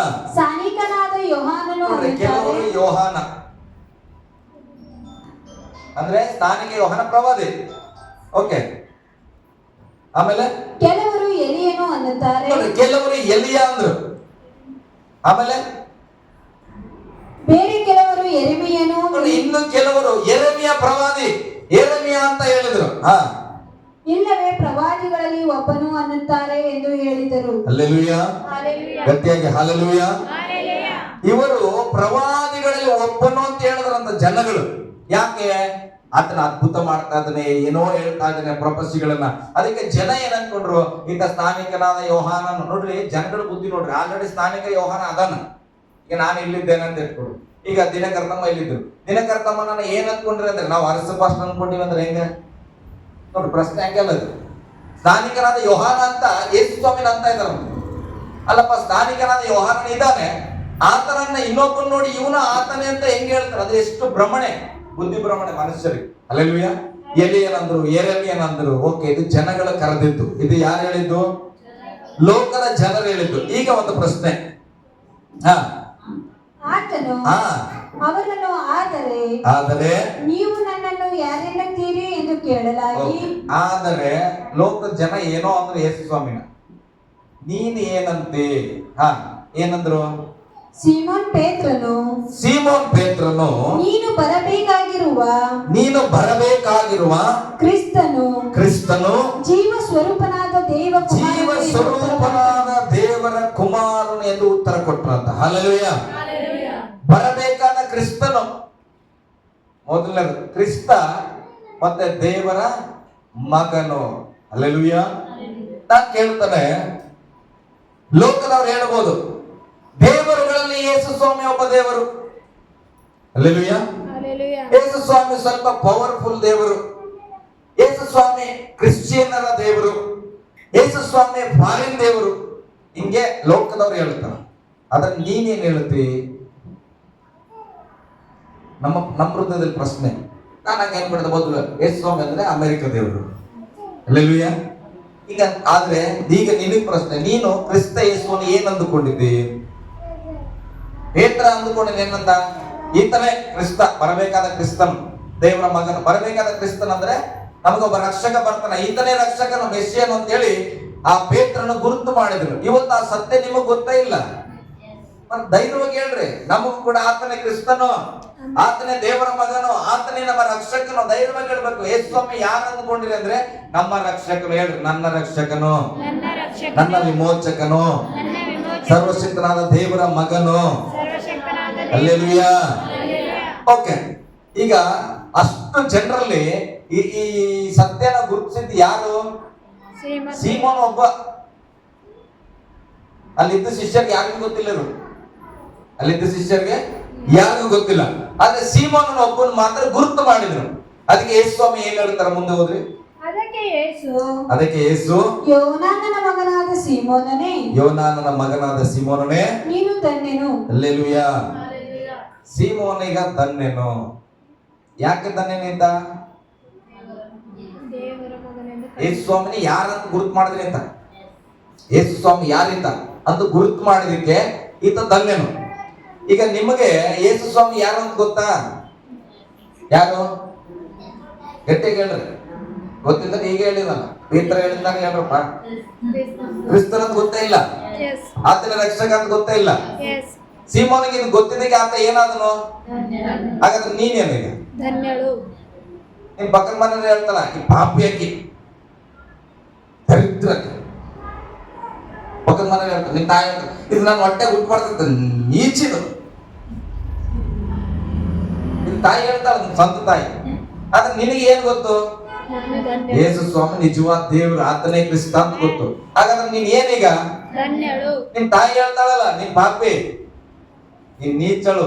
S2: ಸ್ಥಾನಿಕನಾದ ಯೋಹಾನನು,
S1: ಕೆಲವರು ಯೋಹಾನ ಅಂದ್ರೆ ಸ್ಥಾನಿಕ ಯೋಹಾನ ಪ್ರವಾದಿ. ಓಕೆ, ಆಮೇಲೆ
S2: ಕೆಲವರು ಎಲಿಯನು ಅನ್ನುತ್ತಾರೆ.
S1: ಕೆಲವರು ಎಲಿಯ ಅಂದ್ರು. ಆಮೇಲೆ
S2: ಬೇರೆ ಕೆಲವರು ಯೆರೆಮೀಯನು,
S1: ಇನ್ನು ಕೆಲವರು ಯೆರೆಮೀಯ ಪ್ರವಾದಿ, ಯೆರೆಮೀಯ ಅಂತ ಹೇಳಿದ್ರು.
S2: ಇಲ್ಲವೇ ಪ್ರವಾದಿಗಳಲ್ಲಿ ಒಬ್ಬನು ಅನ್ನುತ್ತಾರೆ ಎಂದು ಹೇಳಿದರು.
S1: ಹಲ್ಲೆಲೂಯಾ. ಗಟ್ಟಿಯಾಗಿ ಹಲ್ಲೆಲೂಯಾ. ಇವರು ಪ್ರವಾದಿಗಳಲ್ಲಿ ಒಬ್ಬನು ಅಂತ ಹೇಳಿದ್ರಂತ ಜನಗಳು. ಯಾಕೆ? ಆತನ ಅದ್ಭುತ ಮಾಡ್ತಾ ಇದ್ದಾನೆ, ಏನೋ ಹೇಳ್ತಾ ಇದ್ದಾನೆ ಪ್ರಪಂಚಿಗಳನ್ನ. ಅದಕ್ಕೆ ಜನ ಏನ್ ಅನ್ಕೊಂಡ್ರು, ಇಂಥ ಸ್ಥಾನಿಕನಾದ ಯೋಹಾನನು. ನೋಡ್ರಿ, ಜನಗಳ ಬುದ್ಧಿ ನೋಡ್ರಿ. ಆಲ್ರೆಡಿ ಸ್ಥಾನಿಕ ಯೋಹಾನ ಅದಾನ. ಈಗ ನಾನು ಇಲ್ಲಿದ್ದೇನೆ ಅಂತ ಇಟ್ಕೊಡು. ಈಗ ದಿನಕರ್ತಮ್ಮ ಇಲ್ಲಿದ್ರು, ದಿನಕರ್ತಮ್ಮನ ಏನ್ ಅನ್ಕೊಂಡ್ರಿ ಅಂದ್ರೆ, ನಾವು ಅರಸ ಪಾಸ್ಟ್ ಅನ್ಕೊಂಡಿವಿ ಅಂದ್ರೆ ಹೆಂಗ ನೋಡ್ರಿ, ಪ್ರಶ್ನೆ ಹಂಗೆಲ್ಲ. ಸ್ಥಾನಿಕನಾದ ಯೋಹಾನ ಅಂತ ಯೇಸು ಸ್ವಾಮಿನ ಅಂತ ಇದ್ದಾರ. ಅಲ್ಲಪ್ಪ, ಸ್ಥಾನಿಕನಾದ ಯೋಹಾನನ ಇದ್ದಾನೆ, ಆತನನ್ನ ಇನ್ನೊಬ್ಬನ ನೋಡಿ ಇವನ ಆತನೇ ಅಂತ ಹೆಂಗ್ ಹೇಳ್ತಾರೆ? ಅದು ಎಷ್ಟು ಭ್ರಮಣೆ, ಬುದ್ಧಿ ಭ್ರಮಣೆ ಮನುಷ್ಯರಿಗೆ. ಹಲ್ಲೆಲೂಯಾ. ಎಲಿಯನಂದ್ರು, ಯೆರೆಮೀಯನಂದ್ರು. ಓಕೆ, ಇದು ಜನಗಳು ಕರೆದಿದ್ದು. ಇದು ಯಾರು ಹೇಳಿದ್ದು? ಲೋಕದ ಜನರು ಹೇಳಿದ್ದು. ಈಗ ಒಂದು ಪ್ರಶ್ನೆ.
S2: ಆತನು ಅವರನ್ನು ಆದರೆ ನೀವು ನನ್ನನ್ನು ಯಾರೆನ್ನುತ್ತೀರಿ ಎಂದು ಕೇಳಲಾಗಿ,
S1: ಆದರೆ ಲೋಕದ ಜನ ಏನೋ ಅಂದ್ರೆ ಯೇಸು ಸ್ವಾಮಿನ ನೀನ್ ಏನಂತೆ? ಏನಂದ್ರು?
S2: ಸೀಮೋನ್ ಪೇತ್ರನು ನೀನು ಬರಬೇಕಾಗಿರುವ ಕ್ರಿಸ್ತನು ಜೀವ ಸ್ವರೂಪನಾದ
S1: ದೇವರ ಕುಮಾರನು ಎಂದು ಉತ್ತರ ಕೊಟ್ಟರಂತ. ಹಲ್ಲೆಲೂಯ. ಬರಬೇಕಾದ ಕ್ರಿಸ್ತನು ಮೊದಲನೇದು ಕ್ರಿಸ್ತ, ಮತ್ತೆ ದೇವರ ಮಗನು. ಹಲ್ಲೆಲೂಯ. ನಾನು ಕೇಳ್ತಾನೆ, ಲೋಕದವ್ರು ಹೇಳ್ಬೋದು ದೇವರುಗಳಲ್ಲಿ ಯೇಸು ಸ್ವಾಮಿ ಒಬ್ಬ ದೇವರು. ಹಲ್ಲೆಲೂಯ. ಯೇಸು ಸ್ವಾಮಿ ಸ್ವಲ್ಪ ಪವರ್ಫುಲ್ ದೇವರು. ಯೇಸು ಸ್ವಾಮಿ ಕ್ರಿಶ್ಚಿಯನ್ನರ ದೇವರು. ಯೇಸು ಸ್ವಾಮಿ ಫಾರಿನ್ ದೇವರು. ಹಿಂಗೆ ಲೋಕದವ್ರು ಹೇಳ್ತಾರೆ. ಆದ್ರೆ ನೀನೇನ್ ಹೇಳ್ತಿ? ನಮ್ಮ ಹೃದಯದಲ್ಲಿ ಪ್ರಶ್ನೆ. ನಾನು ಹಂಗೆ ಏನ್ಬಿಡ್ದ ಮೊದಲು ಯೇಸು ಸ್ವಾಮಿ ಅಂದ್ರೆ ಅಮೆರಿಕ ದೇವರು. ಹಲ್ಲೆಲೂಯ. ಈಗ ಆದ್ರೆ ಈಗ ನಿನಗೆ ಪ್ರಶ್ನೆ, ನೀನು ಕ್ರಿಸ್ತ ಯೇಸುವನ್ನು ಏನ್ ಅಂದುಕೊಂಡಿದ್ದಿ? ಪೇತ್ರ ಅಂದುಕೊಂಡಿದ್ದ ಏನಂತ? ಈತನೇ ಕ್ರಿಸ್ತ, ಬರಬೇಕಾದ ಕ್ರಿಸ್ತನು, ದೇವರ ಮಗನು. ಬರಬೇಕಾದ ಕ್ರಿಸ್ತನ್ ಅಂದ್ರೆ ನಮಗೊಬ್ಬ ರಕ್ಷಕ ಬರ್ತಾನೆ, ಈತನೇ ರಕ್ಷಕನು, ಮೆಸ್ಸಿಯನು ಅಂತ ಹೇಳಿ ಆ ಪೇತ್ರನ ಗುರುತು ಮಾಡಿದ್ರು. ಇವತ್ತು ಆ ಸತ್ಯ ನಿಮಗ್ ಗೊತ್ತೇ ಇಲ್ಲ. ಧೈರ್ಯವಾಗಿ ಹೇಳ್ರಿ, ನಮಗೂ ಕೂಡ ಆತನೇ ಕ್ರಿಸ್ತನು, ಆತನೇ ದೇವರ ಮಗನು, ಆತನೇ ನಮ್ಮ ರಕ್ಷಕನು. ಧೈರ್ಯವಾಗಿ ಹೇಳ್ಬೇಕು. ಯೇಸು ಸ್ವಾಮಿ ಯಾರು ಅಂದ್ಕೊಂಡಿರಿ ಅಂದ್ರೆ ನಮ್ಮ ರಕ್ಷಕನು. ಹೇಳ್ರಿ, ನನ್ನ ರಕ್ಷಕನು, ನನ್ನ ವಿಮೋಚಕನು, ಸರ್ವಶಕ್ತನಾದ ದೇವರ ಮಗನು. ಹಲ್ಲೆಲೂಯ. ಓಕೆ, ಈಗ ಅಷ್ಟು ಜನರಲ್ಲಿ ಈ ಸತ್ಯನ ಗುರುತಿಸಿದ್ದು ಯಾರು? ಸೀಮೋನ್ ಒಬ್ಬ. ಅಲ್ಲಿದ್ದ ಶಿಷ್ಯರಿಗೆ ಯಾರಿಗೂ ಗೊತ್ತಿಲ್ಲ. ಅಲ್ಲಿದ್ದ ಶಿಷ್ಯರಿಗೆ ಯಾರಿಗೂ ಗೊತ್ತಿಲ್ಲ. ಆದ್ರೆ ಸೀಮೋನನ ಒಬ್ಬನ ಮಾತ್ರ ಗುರುತು ಮಾಡಿದ್ರು. ಅದಕ್ಕೆ ಯೇಸು ಸ್ವಾಮಿ ಏನ್ ಹೇಳ್ತಾರೆ? ಮುಂದೆ ಹೋದ್ರಿ. ಅದಕ್ಕೆ ಯೇಸು
S2: ಯೋನಾನನ
S1: ಮಗನಾದ ಸೀಮೋನನೇ
S2: ನೀನು ಧನ್ಯನು.
S1: ಹಲ್ಲೆಲೂಯ. ಸೀಮೋನಿಗ ಧನ್ಯನು. ಯಾಕೆ ಧನ್ಯನಿಂದ? ಯೇಸು ಸ್ವಾಮಿನಿ ಯಾರಂತ ಗುರುತು ಮಾಡಿದ್ರಿ ಅಂತ. ಯೇಸು ಸ್ವಾಮಿ ಯಾರಿಂದ ಅಂತ ಗುರುತು ಮಾಡಿದಕ್ಕೆ ಈತ ಧನ್ಯನು. ಈಗ ನಿಮಗೆ ಯೇಸು ಸ್ವಾಮಿ ಯಾರು ಅಂತ ಗೊತ್ತಾ? ಯಾರು? ಗಟ್ಟಿಗೆ ಹೇಳ್ರಿ. ಗೊತ್ತಿದ್ದಾಗ ಈಗ ಹೇಳಿದಲ್ಲ, ಪೇತ್ರ ಹೇಳಿದಾಗ ಹೇಳ್ರಪ್ಪ. ಕ್ರಿಸ್ತನ ಅಂತ ಗೊತ್ತೇ ಇಲ್ಲ, ಆತನ ರಕ್ಷಕ ಅಂತ ಗೊತ್ತೇ ಇಲ್ಲ. ಸೀಮೋನಿಗೆ ಇದು ಗೊತ್ತಿದ್ದಕ್ಕೆ ಆತ ಏನಾದನು? ಹಾಗಾದ್ರೆ ನೀನೇನು ಈಗ? ನಿನ್ ಪಕ್ಕದ ಮನೇಲಿ ಹೇಳ್ತಾನ, ಈ ಪಾಪಿ ಅಕ್ಕಿ, ದರಿದ್ರ ಪಕ್ಕದ ಮನೇಲಿ ಹೇಳ್ತಾನೆ. ನಿನ್ ತಾಯಿ ಹೇಳ್ತಾನೆ, ಇದು ನಾನು ಹೊಟ್ಟೆ ಗುಟ್ಟು ಮಾಡ್ತಿದ್ದೆ, ನೀಚಿದು. ನಿನ್ ತಾಯಿ ಹೇಳ್ತಾಳ, ಸ್ವಂತ ತಾಯಿ. ಆದ್ರೆ ನಿನಗೆ ಏನ್ ಗೊತ್ತು? ಯೇಸು ಸ್ವಾಮಿ ನಿಜವಾದ ದೇವರು, ಆತನೇ ಕ್ರಿಸ್ತ ಅಂತ ಗೊತ್ತು. ಹಾಗಾದ್ರೆ ನೀನ್ ಏನೀಗ? ನಿನ್ ತಾಯಿ ಹೇಳ್ತಾಳಲ್ಲ, ನಿನ್ ಪಾಪಿ, ನೀನ್ ನೀಚಳು,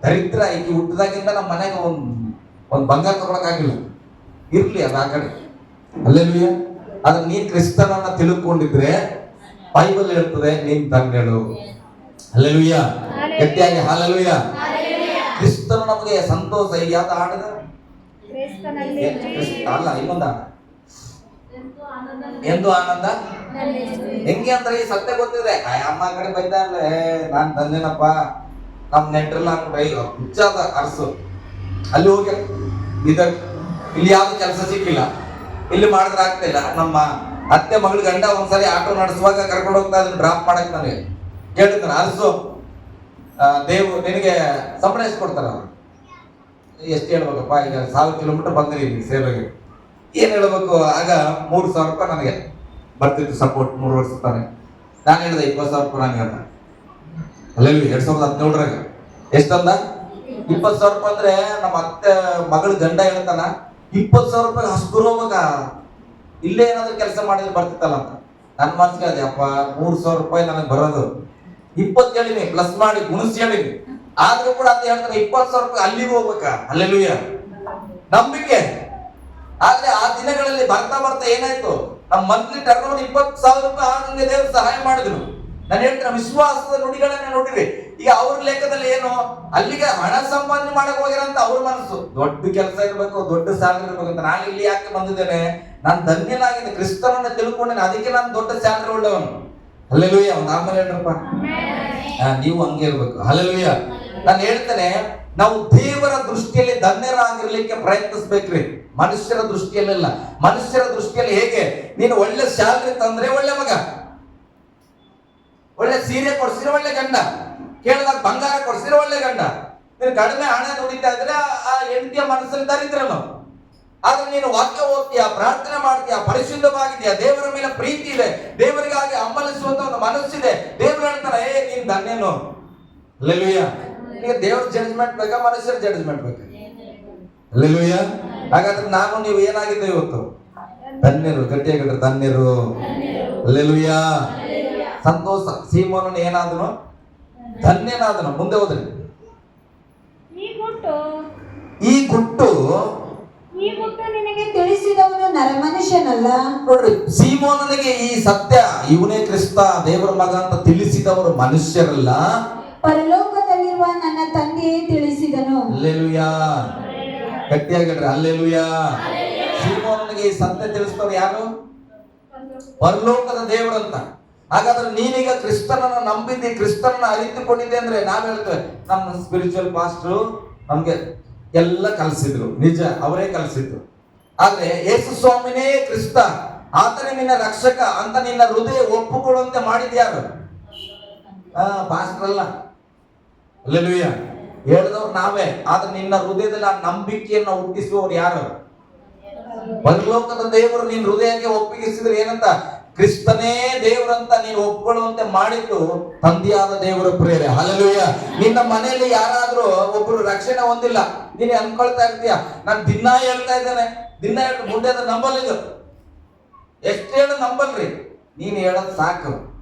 S1: ದರಿದ್ರ. ಈಗ ಹುಟ್ಟದಾಗಿಂದ ನಮ್ಮ ಮನೆಗೆ ಒಂದ್ ಬಂಗಾರ ತಗೊಳಕಾಗಿಲ್ಲ. ಇರ್ಲಿ ಅದು ಆ ಕಡೆ. ಹಲ್ಲೆಲೂಯ. ಆದ್ರೆ ನೀನ್ ಕ್ರಿಸ್ತನನ್ನ ತಿಳ್ಕೊಂಡಿದ್ರೆ ಬೈಬಲ್ ಹೇಳ್ತದೆ ನೀನ್ ಧನ್ಯಳು. ಹಲ್ಲೆಲೂಯ. ಗಟ್ಟಿಯಾಗಿ ಹಲ್ಲೆಲೂಯ. ಕ್ರಿಸ್ತನು ನಮಗೆ ಸಂತೋಷ. ಈಗ ಯಾವ್ದು ಹಾಡಿದ ಅಲ್ಲ, ಇನ್ನೊಂದು ಹಾಡ, ಎಂದು ಆನಂದ. ಹೆಂಗೆ ಅಂದ್ರೆ ಈ ಸತ್ಯ ಗೊತ್ತಿದೆ. ಅಮ್ಮ ಕಡೆ ಬೈದಾರ್ಲೆ, ನಾನ್ ಧನ್ಯನಪ್ಪ, ನಮ್ ನೆಂಟ್ರೆಲ್ಲ ಹುಚ್ಚಾದ ಅರಸು. ಅಲ್ಲಿ ಹೋಗಿ ಇಲ್ಲಿ ಯಾವ್ದು ಕೆಲಸ ಸಿಕ್ಕಿಲ್ಲ, ಇಲ್ಲಿ ಮಾಡಿದ್ರೆ ಆಗ್ತಿಲ್ಲ. ನಮ್ಮ ಅತ್ತೆ ಮಗಳ ಗಂಡ ಒಂದ್ಸರಿ ಆಟೋ ನಡೆಸುವಾಗ ಕರ್ಕೊಂಡು ಹೋಗ್ತಾ ಇದ್ರೆ ಡ್ರಾಪ್ ಮಾಡಕ್ ನನಗೆ ಕೇಳ್ತಾನೆ, ಅರಸು ದೇವ್ರು ನಿನಗೆ ಸಂಬಳ ಎಷ್ಟು ಕೊಡ್ತಾರ? ಎಷ್ಟು ಹೇಳ್ಬೇಕಪ್ಪ? ಈಗ 1000 ಕಿಲೋಮೀಟರ್ ಬಂದ್ರಿ ಇಲ್ಲಿ ಸೇವೆಗೆ, ಏನ್ ಹೇಳ್ಬೇಕು? ಆಗ 3,000 ರೂಪಾಯಿ ನನಗೆ ಬರ್ತಿತ್ತು ಸಪೋರ್ಟ್ 3 ವರ್ಷ ತಾನೆ. ನಾನು ಹೇಳಿದೆ 20,000 ರೂಪಾಯಿ ನಾನು ಹೇಳ್ದೆ. ಅಲ್ಲೆಲ್ಲಿ 2017ರಾಗ ಎಷ್ಟಂದ? 20,000 ರೂಪಾಯಿ. ಅಂದ್ರೆ ನಮ್ಮ ಅತ್ತೆ ಮಗಳ ಗಂಡ ಹೇಳ್ತಾನ, 20,000 ರೂಪಾಯಿ ಅಷ್ಟು ಹೋಗ್ಬೇಕ, ಇಲ್ಲೇ ಏನಾದ್ರು ಕೆಲಸ ಮಾಡಿದ್ರೆ ಬರ್ತಿತ್ತಲ್ಲ ಅಂತ. ನನ್ನ ಮನ್ಸಿಗೆ ಅದೇ, ಅಪ್ಪ 3,000 ರೂಪಾಯಿ ನನಗೆ ಬರೋದು, 20 ಹೇಳಿನಿ, ಪ್ಲಸ್ ಮಾಡಿ ಗುಣಿಸಿ ಹೇಳಿನಿ. ಆದ್ರೂ ಕೂಡ ಅಂತ ಹೇಳ್ತಾನೆ 20,000 ರೂಪಾಯಿ ಅಲ್ಲಿಗೆ ಹೋಗ್ಬೇಕಾ? ಹಲ್ಲೆಲೂಯ. ನಂಬಿಕೆ. ಆದ್ರೆ ಆ ದಿನಗಳಲ್ಲಿ ಬರ್ತಾ ಬರ್ತಾ ಏನಾಯ್ತು? ನಮ್ಮ ಮಂತ್ಲಿ ಟರ್ನ್ 20,000 ರೂಪಾಯಿ ಆಗಂಗೆ ದೇವ್ರು ಸಹಾಯ ಮಾಡಿದ್ರು. ನಾನು ಹೇಳ್ತೇನೆ, ವಿಶ್ವಾಸದ ನುಡಿಗಳನ್ನ ನೋಡಿರಿ. ಈಗ ಅವ್ರ ಲೆಕ್ಕದಲ್ಲಿ ಏನು, ಅಲ್ಲಿಗೆ ಹಣ ಸಂಪಾದನೆ ಮಾಡಕ್ ಹೋಗಿರಂತ ಅವ್ರ ಮನಸ್ಸು, ದೊಡ್ಡ ಕೆಲಸ ಇರ್ಬೇಕು, ದೊಡ್ಡ ಸ್ಯಾಲರಿ ಇರ್ಬೇಕು ಅಂತ. ನಾನು ಇಲ್ಲಿ ಯಾಕೆ ಬಂದಿದ್ದೇನೆ, ನಾನು ಧನ್ಯನಾಗಿದೆ, ಕ್ರಿಸ್ತನನ್ನ ತಿಳ್ಕೊಂಡೇನೆ, ಅದಕ್ಕೆ ನಾನು ದೊಡ್ಡ ಸ್ಯಾಲರಿ ಉಳ್ಳವನು. ಹಲ್ಲೆಲೂಯಾ. ಒಂದು ಆಮೇಲೆ ಹೇಳ್ರಪ್ಪ, ನೀವು ಹಂಗೆ ಇರ್ಬೇಕು. ಹಲ್ಲೆಲೂಯಾ. ನಾನು ಹೇಳ್ತೇನೆ, ನಾವು ದೇವರ ದೃಷ್ಟಿಯಲ್ಲಿ ಧನ್ಯರಾಗಿರ್ಲಿಕ್ಕೆ ಪ್ರಯತ್ನಿಸ್ಬೇಕ್ರಿ, ಮನುಷ್ಯರ ದೃಷ್ಟಿಯಲ್ಲ. ಮನುಷ್ಯರ ದೃಷ್ಟಿಯಲ್ಲಿ ಹೇಗೆ, ನೀನು ಒಳ್ಳೆ ಸ್ಯಾಲರಿ ತಂದ್ರೆ ಒಳ್ಳೆ ಮಗ, ಒಳ್ಳೆ ಸೀರೆ ಕೊಡ್ಸಿದ್ರೆ ಒಳ್ಳೆ ಗಂಡ, ಕೇಳಿದಾಗ ಬಂಗಾರ ಕೊಡ್ಸಿದ್ರೆ ಒಳ್ಳೆ ಗಂಡ. ನೀನು ಕಡಿಮೆ ಹಣ ದುಡಿತಾ ಇದ್ರೆ ಆ ಹೆಂಡತಿಯ ಮನಸ್ಸಲ್ಲಿ ದರಿದ್ರನು. ಆದ್ರೆ ನೀನು ವಾಕ್ಯ ಓದ್ತೀಯ, ಪ್ರಾರ್ಥನೆ ಮಾಡ್ತೀಯ, ಪರಿಶುದ್ಧವಾಗಿದೆಯಾ, ದೇವರ ಮೇಲೆ ಪ್ರೀತಿ ಇದೆ, ದೇವರಿಗಾಗಿ ಹಂಬಲಿಸುವಂತ ಒಂದು ಮನಸ್ಸಿದೆ, ದೇವರು ಹೇಳ್ತಾನೆ, ನೀನ್ ಧನ್ಯನು. ಹಲ್ಲೆಲೂಯಾ. ಈಗ ದೇವ್ರ ಜಡ್ಜ್ಮೆಂಟ್ ಬೇಕಾ, ಮನುಷ್ಯರ ಜಡ್ಜ್ಮೆಂಟ್ ಬೇಕಾ? ಹಲ್ಲೆಲೂಯಾ. ಹಾಗಾದ್ರೆ ನಾನು ನೀವು ಏನಾಗಿದ್ದೇವೆ ಇವತ್ತು? ಧನ್ಯರು. ಗಟ್ಟಿಯಾಗಿದ್ರೆ ಧನ್ಯರು. ಹಲ್ಲೆಲೂಯಾ. ಸಂತೋಷ. ಸೀಮೋನನು ಏನಾದನು? ಧನ್ಯನಾದನು. ಮುಂದೆ ಹೋದ್ರಿ. ಈ ಗುಟ್ಟು
S2: ನಿನಗೆ ತಿಳಿಸಿದವನು ನರಮನುಷ್ಯನಲ್ಲ.
S1: ನೋಡ್ರಿ, ಸೀಮೋನನಿಗೆ ಈ ಸತ್ಯ, ಇವನೇ ಕ್ರಿಸ್ತ, ದೇವರ ಮಗ ಅಂತ ತಿಳಿಸಿದವರು ಮನುಷ್ಯರಲ್ಲ,
S2: ಪರಲೋಕದಲ್ಲಿರುವ ನನ್ನ ತಂದೆಯೇ ತಿಳಿಸಿದನು.
S1: ಹಲ್ಲೆಲೂಯಾ. ಗಟ್ಟಿಯಾಗಿಡ್ರಿ. ಹಲ್ಲೆಲೂಯಾ. ಸೀಮೋನನಿಗೆ ಈ ಸತ್ಯ ತಿಳಿಸಿದವರು ಯಾರು? ಪರಲೋಕದ ದೇವರಂತ. ಹಾಗಾದ್ರೆ ನೀನೀಗ ಕ್ರಿಸ್ತನನ್ನ ನಂಬಿದ್ದಿ, ಕ್ರಿಸ್ತನನ್ನ ಅರಿತುಕೊಂಡಿದ್ದೆ ಅಂದ್ರೆ ನಾವ್ ಹೇಳ್ತೇವೆ, ನಮ್ಮ ಸ್ಪಿರಿಚುವಲ್ ಪಾಸ್ಟರ್ ನಮ್ಗೆ ಎಲ್ಲ ಕಲಿಸಿದ್ರು. ನಿಜ, ಅವರೇ ಕಲಿಸಿದ್ರು. ಆದ್ರೆ ಯೇಸು ಸ್ವಾಮಿನೇ ಕ್ರಿಸ್ತ, ಆತನೇ ನಿನ್ನ ರಕ್ಷಕ ಅಂತ ನಿನ್ನ ಹೃದಯ ಒಪ್ಪುಕೊಳ್ಳುವಂತೆ ಮಾಡಿದ್ಯಾರು? ಪಾಸ್ಟರ್ ಅಲ್ಲ. ಹಲ್ಲೆಲೂಯಾ. ಹೇಳಿದವ್ರು ನಾವೇ. ಆದ್ರೆ ನಿನ್ನ ಹೃದಯದಲ್ಲಿ ಆ ನಂಬಿಕೆಯನ್ನು ಹುಟ್ಟಿಸುವವರು ಯಾರು? ಪರಲೋಕದ ದೇವರು ನಿನ್ನ ಹೃದಯಕ್ಕೆ ಒಪ್ಪಿಗಿಸಿದ್ರೆ ಏನಂತ? ಕ್ರಿಸ್ತನೇ ದೇವರಂತ ನೀನು ಒಪ್ಕೊಳ್ಳುವಂತೆ ಮಾಡಿದ್ದು ತಂದೆಯಾದ ದೇವರ ಪ್ರೇರೆ. ಹಲ್ಲೆಲೂಯಾ. ನಿನ್ನ ಮನೆಯಲ್ಲಿ ಯಾರಾದ್ರೂ ಒಬ್ರು ರಕ್ಷಣೆ ಹೊಂದಿಲ್ಲ, ನೀನು ಅನ್ಕೊಳ್ತಾ ಇರ್ತೀಯ, ನಾನು ದಿನ ಹೇಳ್ತಾ ಇದ್ದೇನೆ, ದಿನ ಹೇಳಿ ಮುಂದೆ ಅದು ನಂಬಲ್ಲಿದ್ದು. ಎಷ್ಟು ಹೇಳು ನಂಬಲ್ರಿ, ನೀನು ಹೇಳೋದು ಸಾಕು,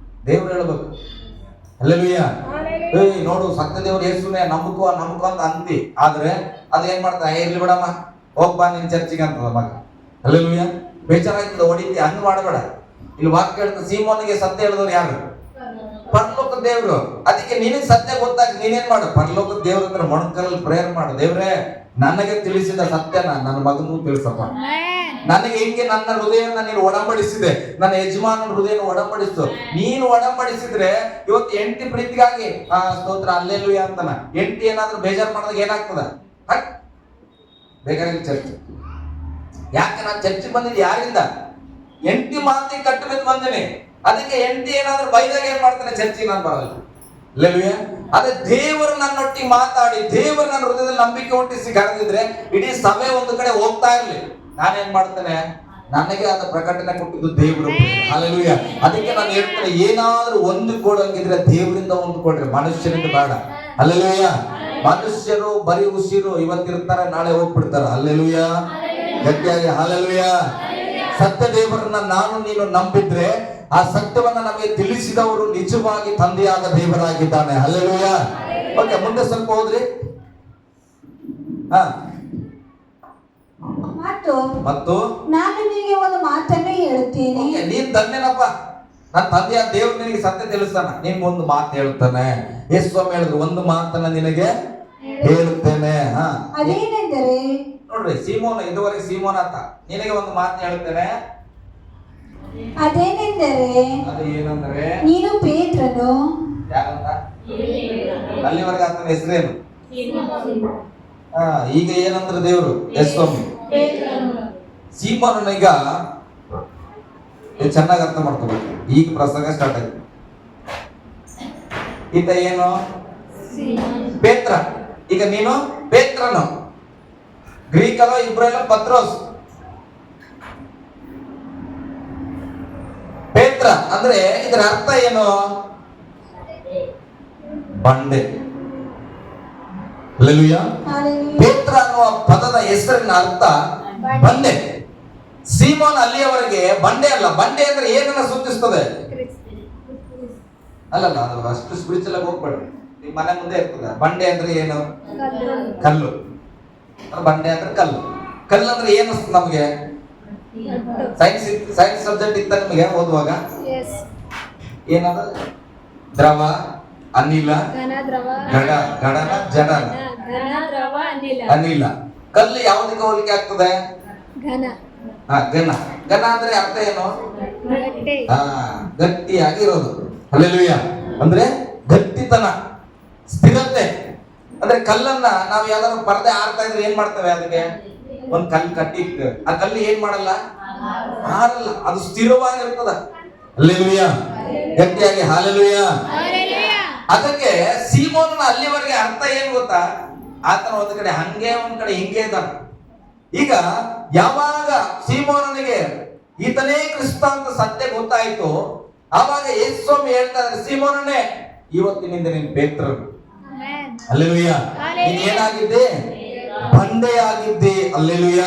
S1: ದೇವ್ರು ಹೇಳ್ಬೇಕು. ಹಲ್ಲೆಲೂಯಾ. ನೋಡು, ಸತ್ಯ ದೇವ್ರು ಯೇಸುನೇ ನಂಬಕೋ ಅಂತ ಅಂತಿ. ಆದ್ರೆ ಅದೇನ್ ಮಾಡ್ತಾ, ಇರ್ಲಿ ಬಿಡಮ್ಮ, ಹೋಗ್ಬಾ ನಿನ್ ಚರ್ಚಿಗೆ ಅಂತದ ಮಗ. ಹಲ್ಲೆಲೂಯಾ. ಬೇಜಾರಾಗ್ತದೆ, ಹೊಡಿತಿ, ಹಂಗ್ ಮಾಡಬೇಡ. ಇಲ್ಲಿ ವಾಕ್ಯ ಹೇಳ್ತ, ಸೀಮೋನಿಗೆ ಸತ್ಯ ಹೇಳಿದವ್ರು ಯಾರು? ಪರಲೋಕ ದೇವ್ರು. ಅದಕ್ಕೆ ನಿನಗೆ ಸತ್ಯ ಗೊತ್ತಾಗ ನೀನೇನ್ ಮಾಡು, ಪರಲೋಕ ದೇವ್ರ ಹತ್ರ ಮೊಣಕಲ್ಲಿ ಪ್ರೇಯರ್ ಮಾಡು. ದೇವ್ರೇ, ನನಗೆ ತಿಳಿಸಿದ ಸತ್ಯನ ನನ್ನ ಮಗನೂ ತಿಳಿಸಪ್ಪ. ನನಗೆ ಹಿಂಗೆ ನನ್ನ ಹೃದಯನ ನೀನು ಒಡಂಬಡಿಸಿದೆ, ನನ್ನ ಯಜಮಾನನ ಹೃದಯನ ಒಡಂಬಡಿಸು. ನೀನು ಒಡಂಬಡಿಸಿದ್ರೆ ಇವತ್ತು ಹೆಂಡತಿ ಪ್ರೀತಿಗಾಗಿ ಸ್ತೋತ್ರ ಹಲ್ಲೆಲೂಯಾ ಅಂತಾನ. ಹೆಂಡತಿ ಏನಾದ್ರೂ ಬೇಜಾರು ಮಾಡಿದಾಗ ಏನಾಗ್ತದ? ಬೇಕಾಗಿಲ್ಲ ಚರ್ಚ್. ಯಾಕೆ ನಾನು ಚರ್ಚಿಗೆ ಬಂದಿದ್ದು? ಯಾರಿಂದ? ಹೆಂಡತಿ ಮಾತಿ ಕಟ್ಟಬೇಕು ಬಂದೇನೆ. ಅದಕ್ಕೆ ಹೆಂಡತಿ ಏನಾದ್ರೂ ಬೈದಾಗ ಏನ್ ಮಾಡ್ತಾನೆ? ಚರ್ಚಿಗೆ ನಾನು ಬರಲ್ಲ. ಹಲ್ಲೆಲೂಯಾ. ಅದೇ ದೇವರು ನನ್ನೊಟ್ಟಿಗೆ ಮಾತಾಡಿ, ದೇವರು ನನ್ನ ಹೃದಯದಲ್ಲಿ ನಂಬಿಕೆ ಹುಟ್ಟಿಸಿ ಕರೆದಿದ್ರೆ ಇಡೀ ಸಭೆ ಒಂದು ಕಡೆ ಹೋಗ್ತಾ ಇರ್ಲಿ, ನಾನೇನ್ ಮಾಡ್ತೇನೆ? ನನಗೆ ಆದ ಪ್ರಕಟಣೆ ಕೊಟ್ಟಿದ್ದು ದೇವರು. ಹಲ್ಲೆಲೂಯಾ. ಅದಕ್ಕೆ ನಾನು ಹೇಳ್ತೇನೆ, ಏನಾದ್ರೂ ಹೊಂದಿಕೊಳ್ಳಂಗಿದ್ರೆ ದೇವರಿಂದ ಹೊಂದಿಕೊಡ್ರಿ, ಮನುಷ್ಯರಿಂದ ಬೇಡ. ಹಲ್ಲೆಲೂಯಾ. ಮನುಷ್ಯರು ಬರೀ ಉಸಿರು, ಇವತ್ತಿರ್ತಾರೆ, ನಾಳೆ ಹೋಗ್ಬಿಡ್ತಾರೆ. ಹಲ್ಲೆಲೂಯಾ. ಗಟ್ಟಿಯಾಗಿ ಹಲ್ಲೆಲೂಯಾ. ಸತ್ಯ ದೇವರನ್ನ ನಾನು ನೀನು ನಂಬಿದ್ರೆ ಆ ಸತ್ಯವನ್ನ ನಮಗೆ ತಿಳಿಸಿದವರು ನಿಜವಾಗಿ ತಂದೆಯಾದ ದೇವರಾಗಿದ್ದಾನೆ. ಹಲ್ಲೆಲೂಯಾ. ಓಕೆ, ಮುಂದೆ ಸ್ವಲ್ಪ ಹೋದ್ರಿ. ಮತ್ತು
S2: ನಾನು ನಿನಗೆ ಒಂದು ಮಾತನ್ನು ಹೇಳುತ್ತೇನೆ.
S1: ನೀನ್ ಧನ್ಯನಪ್ಪ, ನನ್ನ ತಂದೆಯ ದೇವರು ನಿನಗೆ ಸತ್ಯ ತಿಳಿಸ್ತಾನ, ನಿನ್ ಒಂದು ಮಾತು ಹೇಳ್ತಾನೆ. ಯೇಸು ಸ್ವಾಮಿ ಹೇಳಿದ್ರು, ಒಂದು ಮಾತನ್ನ ನಿನಗೆ ಹೇಳುತ್ತೇನೆ.
S2: ಅದೇನೆಂದರೆ,
S1: ನೋಡ್ರಿ, ಸೀಮೋನ ಇದುವರೆಗೆ ಸೀಮೋನ ಅಂತ, ನಿನಗೆ ಒಂದು ಮಾತು ಹೇಳ್ತೇನೆ.
S2: ಅದೇನೆಂದರೆ,
S1: ಅದು ಏನಂದ್ರೆ,
S2: ನೀನು ಪೇತ್ರನು.
S1: ಯಾರಂತ? ಅಲ್ಲಿವರೆಗೆ ಆತನ ಹೆಸರೇನು? ಈಗ ಏನಂದ್ರೆ ದೇವರು ಯೇಸು ಸ್ವಾಮಿ ಸೀಮೋನನ ಈಗ ಚೆನ್ನಾಗಿ ಅರ್ಥ ಮಾಡ್ಕೋಬೇಕು. ಈಗ ಪ್ರಸಂಗ ಸ್ಟಾರ್ಟ್ ಆಯ್ತು. ಈತ ಏನು? ಪೇತ್ರ. ಈಗ ನೀನು ಪೇತ್ರನು. ಗ್ರೀಕ್ ಅಲ್ಲೋ ಇಬ್ರಲ್ಲೋ ಪತ್ರೋಸ್. ಪೇತ್ರ ಅಂದ್ರೆ ಇದರ ಅರ್ಥ ಏನು? ಬಂಡೆ. ಹಲ್ಲೆಲೂಯಾ. ಪೇತ್ರ ಅನ್ನುವ ಪದದ ಹೆಸರಿನ ಅರ್ಥ ಬಂಡೆ. ಸೀಮೋನ್ ಅಲ್ಲಿಯವರೆಗೆ ಬಂಡೆ ಅಲ್ಲ. ಬಂಡೆ ಅಂದ್ರೆ ಏನನ್ನ ಸೂಚಿಸ್ತದೆ? ಅಲ್ಲಲ್ಲ, ಅದು ಅಷ್ಟು ಸ್ಪಿರಿಚುವಲ್ ಆಗಿ ಹೋಗ್ಬೇಡ್ರಿ, ನಿಮ್ಮ ಮನೆ ಮುಂದೆ ಇರ್ತದೆ. ಬಂಡೆ ಅಂದ್ರೆ ಏನು? ಕಲ್ಲು. ಬಂಡೆ ಅಂದ್ರೆ ಕಲ್ಲು. ಕಲ್ಲು ಅಂದ್ರೆ ಏನು ನಮಗೆ? ಸೈನ್ಸ್ ಸಬ್ಜೆಕ್ಟ್ ಇತ್ತ ನಿಮಗೆ ಓದುವಾಗ? ಏನದ? ದ್ರವ, ಅನಿಲ,
S3: ಘನ ದ್ರವ
S1: ಗಡನ, ಜಡನ,
S3: ಘನ ದ್ರವ ಅನಿಲ
S1: ಅನಿಲ. ಕಲ್ಲು ಯಾವುದಕ್ಕೆ ಹೋಲಿಕೆ ಆಗ್ತದೆ?
S3: ಘನ
S1: ಘನ. ಘನ ಅಂದ್ರೆ ಅರ್ಥ ಏನು?
S3: ಗಟ್ಟಿ
S1: ಗಟ್ಟಿಯಾಗಿ ಇರೋದು. ಹಲ್ಲೆಲೂಯ. ಅಂದ್ರೆ ಗಟ್ಟಿತನ, ಸ್ಥಿರತೆ. ಅಂದ್ರೆ ಕಲ್ಲನ್ನ ನಾವು ಯಾವ್ದಾದ್ರು ಪರದೆ ಆಡ್ತಾ ಇದ್ರೆ ಏನ್ ಮಾಡ್ತೇವೆ? ಅದಕ್ಕೆ ಒಂದ್ ಕಲ್ಲು ಕಟ್ಟಿ ಇರ್ತೇವೆ. ಆ ಕಲ್ಲು ಏನ್ ಮಾಡಲ್ಲ? ಹಾರಲ್ಲ. ಅದು ಸ್ಥಿರವಾಗಿರ್ತದ. ಹಲ್ಲೆಲೂಯ. ಗಟ್ಟಿಯಾಗಿ. ಹಲ್ಲೆಲೂಯ. ಅದಕ್ಕೆ ಸೀಮೋನನ ಅಲ್ಲಿವರೆಗೆ ಅರ್ಥ ಏನ್ ಗೊತ್ತಾ? ಆತನ ಒಂದ್ ಕಡೆ ಹಂಗೆ, ಒಂದ್ ಕಡೆ ಹಿಂಗೆ ಇದ್ದಾನೆ. ಈಗ ಯಾವಾಗ ಸೀಮೋನನಿಗೆ ಈತನೇ ಕ್ರಿಸ್ತ ಅಂತ ಸತ್ಯ ಗೊತ್ತಾಯ್ತು, ಆವಾಗ ಯೇಸು ಸ್ವಾಮಿ ಹೇಳ್ತಾ ಇದ್ದಾರೆ, ಸೀಮೋನನೇ, ಇವತ್ತಿನಿಂದ ನೀನು ಪೇತ್ರನು. ಹಲ್ಲೆಲೂಯ. ನೀನ್ ಏನಾಗಿದ್ದೆ? ಬಂಡೆಯಾಗಿದ್ದೆ. ಹಲ್ಲೆಲೂಯ.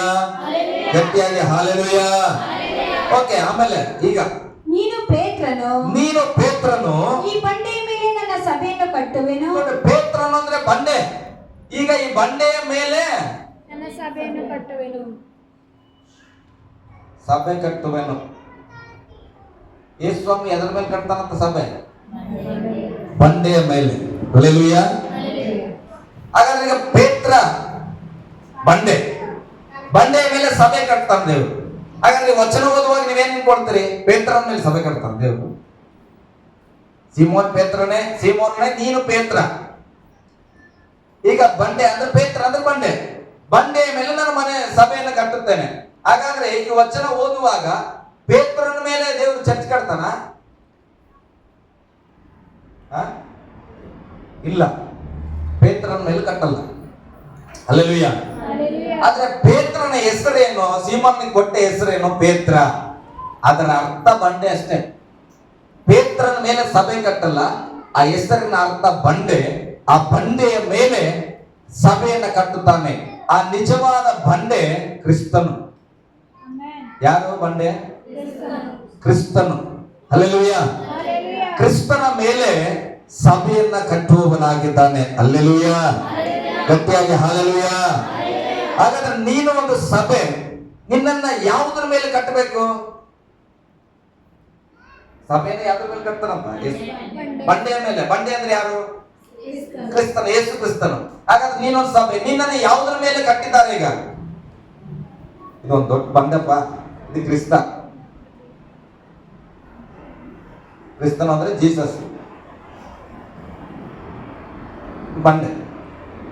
S1: ಗಟ್ಟಿಯಾಗಿ. ಹಲ್ಲೆಲೂಯ. ಓಕೆ, ಆಮೇಲೆ ಈಗ
S2: ನೀನು ಪೇತ್ರನು, ಈ ಬಂಡೆಯ ಮೇಲೆ ನನ್ನ ಸಭೆಯನ್ನು ಕಟ್ಟುವೆನು.
S1: ಪೇತ್ರನು ಅಂದ್ರೆ ಬಂಡೆ. ಈಗ ಈ ಬಂಡೆಯ ಮೇಲೆ
S3: ನನ್ನ ಸಭೆಯನ್ನು ಕಟ್ಟುವೆನು.
S1: ಸಭೆ ಕಟ್ಟುವೆನು. ಯೇಸು ಸ್ವಾಮಿ ಎದ್ರ ಮೇಲೆ ಕಟ್ತಾನಂತ? ಸಭೆ ಬಂಡೆಯ ಮೇಲೆ. ಹಲ್ಲೆಲೂಯ. ಹಾಗಾದ್ರೆ ಈಗ ಪೇತ್ರ ಬಂಡೆ, ಬಂಡೆಯ ಮೇಲೆ ಸಭೆ ಕಟ್ತಾನೆ ದೇವರು. ಹಾಗಾದ್ರೆ ವಚನ ಓದುವಾಗ ನೀವೇನ್ ಅನ್ಕೊಳ್ತೀರಿ? ಪೇತ್ರನ ಮೇಲೆ ಸಭೆ ಕಟ್ತಾನೆ ದೇವರು. ಸೀಮೋನೇ ನೀನು ಪೇತ್ರ. ಈಗ ಬಂಡೆ ಅಂದ್ರೆ ಪೇತ್ರ ಅಂದ್ರೆ ಬಂಡೆ. ಬಂಡೆಯ ಮೇಲೆ ನಾನು ಮನೆ ಸಭೆಯನ್ನು ಕಟ್ಟುತ್ತೇನೆ. ಹಾಗಾದ್ರೆ ಈ ವಚನ ಓದುವಾಗ ಪೇತ್ರನ ಮೇಲೆ ದೇವರು ಚರ್ಚ್ ಕಟ್ತಾನ? ಇಲ್ಲ, ಪೇತ್ರನ ಮೇಲೆ ಕಟ್ಟಲ್ಲ. ಹಲ್ಲೆಲೂಯ. ಆದ್ರೆ ಪೇತ್ರನ ಹೆಸರೇನು? ಸೀಮೋನಿಗೆ ಕೊಟ್ಟ ಹೆಸರೇನು? ಪೇತ್ರ. ಅದರ ಅರ್ಥ ಬಂಡೆ ಅಷ್ಟೇ. ಪೇತ್ರನ ಮೇಲೆ ಸಭೆ ಕಟ್ಟಲ್ಲ. ಆ ಹೆಸರಿನ ಅರ್ಥ ಬಂಡೆ. ಆ ಬಂಡೆಯ ಮೇಲೆ ಸಭೆಯನ್ನ ಕಟ್ಟುತ್ತಾನೆ. ಆ ನಿಜವಾದ ಬಂಡೆ ಕ್ರಿಸ್ತನು. ಯಾರು ಬಂಡೆ? ಕ್ರಿಸ್ತನು. ಹಲ್ಲೆಲೂಯ. ಕ್ರಿಸ್ತನ ಮೇಲೆ ಸಭೆಯನ್ನ ಕಟ್ಟುವವನಾಗಿದ್ದಾನೆ. ಹಲ್ಲೆಲೂಯ. ಗಟ್ಟಿಯಾಗಿ. ಹಲ್ಲೆಲೂಯ. ಹಾಗಾದ್ರೆ ನೀನು ಒಂದು ಸಭೆ, ನಿನ್ನನ್ನ ಯಾವುದ್ರ ಮೇಲೆ ಕಟ್ಟಬೇಕು? ಸಭೆಯನ್ನು ಯಾವ್ದ್ರ ಮೇಲೆ ಕಟ್ತಾನಂತ? ಬಂಡೆಯ ಮೇಲೆ. ಬಂಡೆ ಅಂದ್ರೆ ಯಾರು? ಕ್ರಿಸ್ತನು, ಯೇಸು ಕ್ರಿಸ್ತನು. ಹಾಗಾದ್ರೆ ನೀನೊಂದು ಸಭೆ, ನಿನ್ನನ್ನು ಯಾವುದ್ರ ಮೇಲೆ ಕಟ್ಟಿದ್ದಾರೆ? ಈಗ ಇದೊಂದು ದೊಡ್ಡ ಬಂಡೆಪ್ಪ, ಇದು ಕ್ರಿಸ್ತ. ಕ್ರಿಸ್ತನು ಅಂದ್ರೆ ಜೀಸಸ್. ಬಂಡೆ.